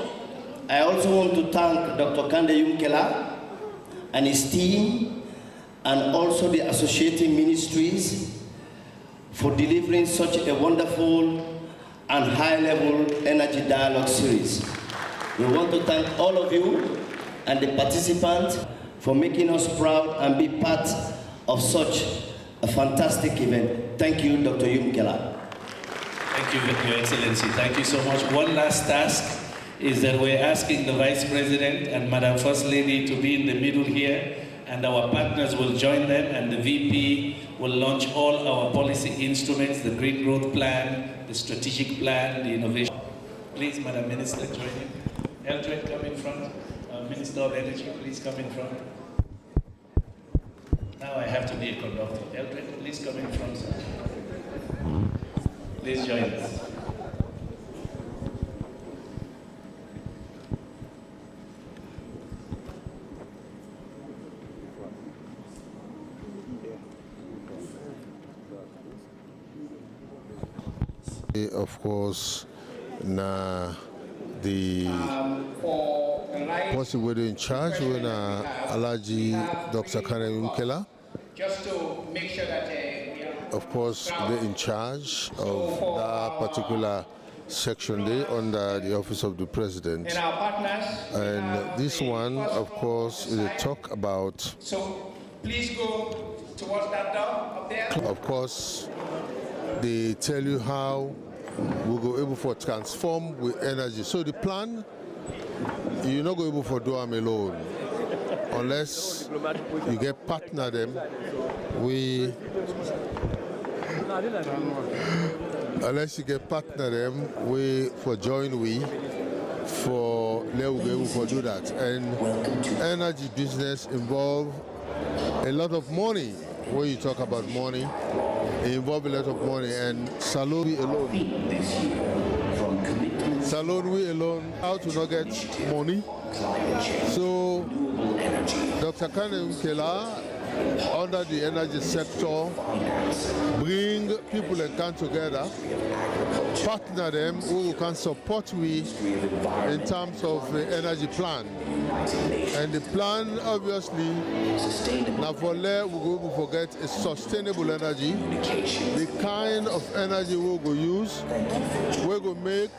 I also want to thank Dr. Kande Yumkela and his team, and also the associating ministries for delivering such a wonderful and high-level energy dialogue series. We want to thank all of you and the participants for making us proud and be part of such a fantastic event. Thank you, Dr. Yumkela. Thank you, Your Excellency. Thank you so much. One last task is that we're asking the Vice President and Madam First Lady to be in the middle here, and our partners will join them, and the VP will launch all our policy instruments, the Green Growth Plan, the Strategic Plan, the Innovation. Please, Madam Minister, join in. Eldred, come in front. Minister of Energy, please come in front. Now I have to be a conductor. Eldred, please come in front, sir. Please join us. Of course, the person we're in charge when Alaji Dr. Kande Yumkela. Just to make sure that of course, they're in charge of that particular section there under the office of the president. and our partners. And this one, of course, is a talk about. So please go towards that door up there. Of course, they tell you how we go able to transform with energy. So the plan, you're not going able to do them alone, unless you get partner them. Unless you get partner them, we for join we for let we be able to do that. And energy business involve a lot of money. When you talk about money, it involves a lot of money, and salon we alone. Salon we alone, how to not get money. So Dr. Kande Yumkela, under the energy sector, bring people and come together, partner them who can support we in terms of the energy plan. And the plan, obviously, now for there we go forget is sustainable energy. The kind of energy we go use, we go make.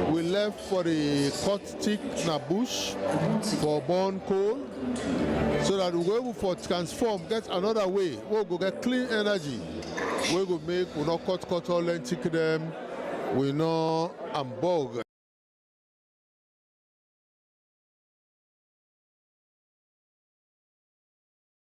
We left for the cut thick na bush for burn coal, so that we go able for transform, get another way. We go get clean energy. We go make. We not cut all and thick them. We not unbog.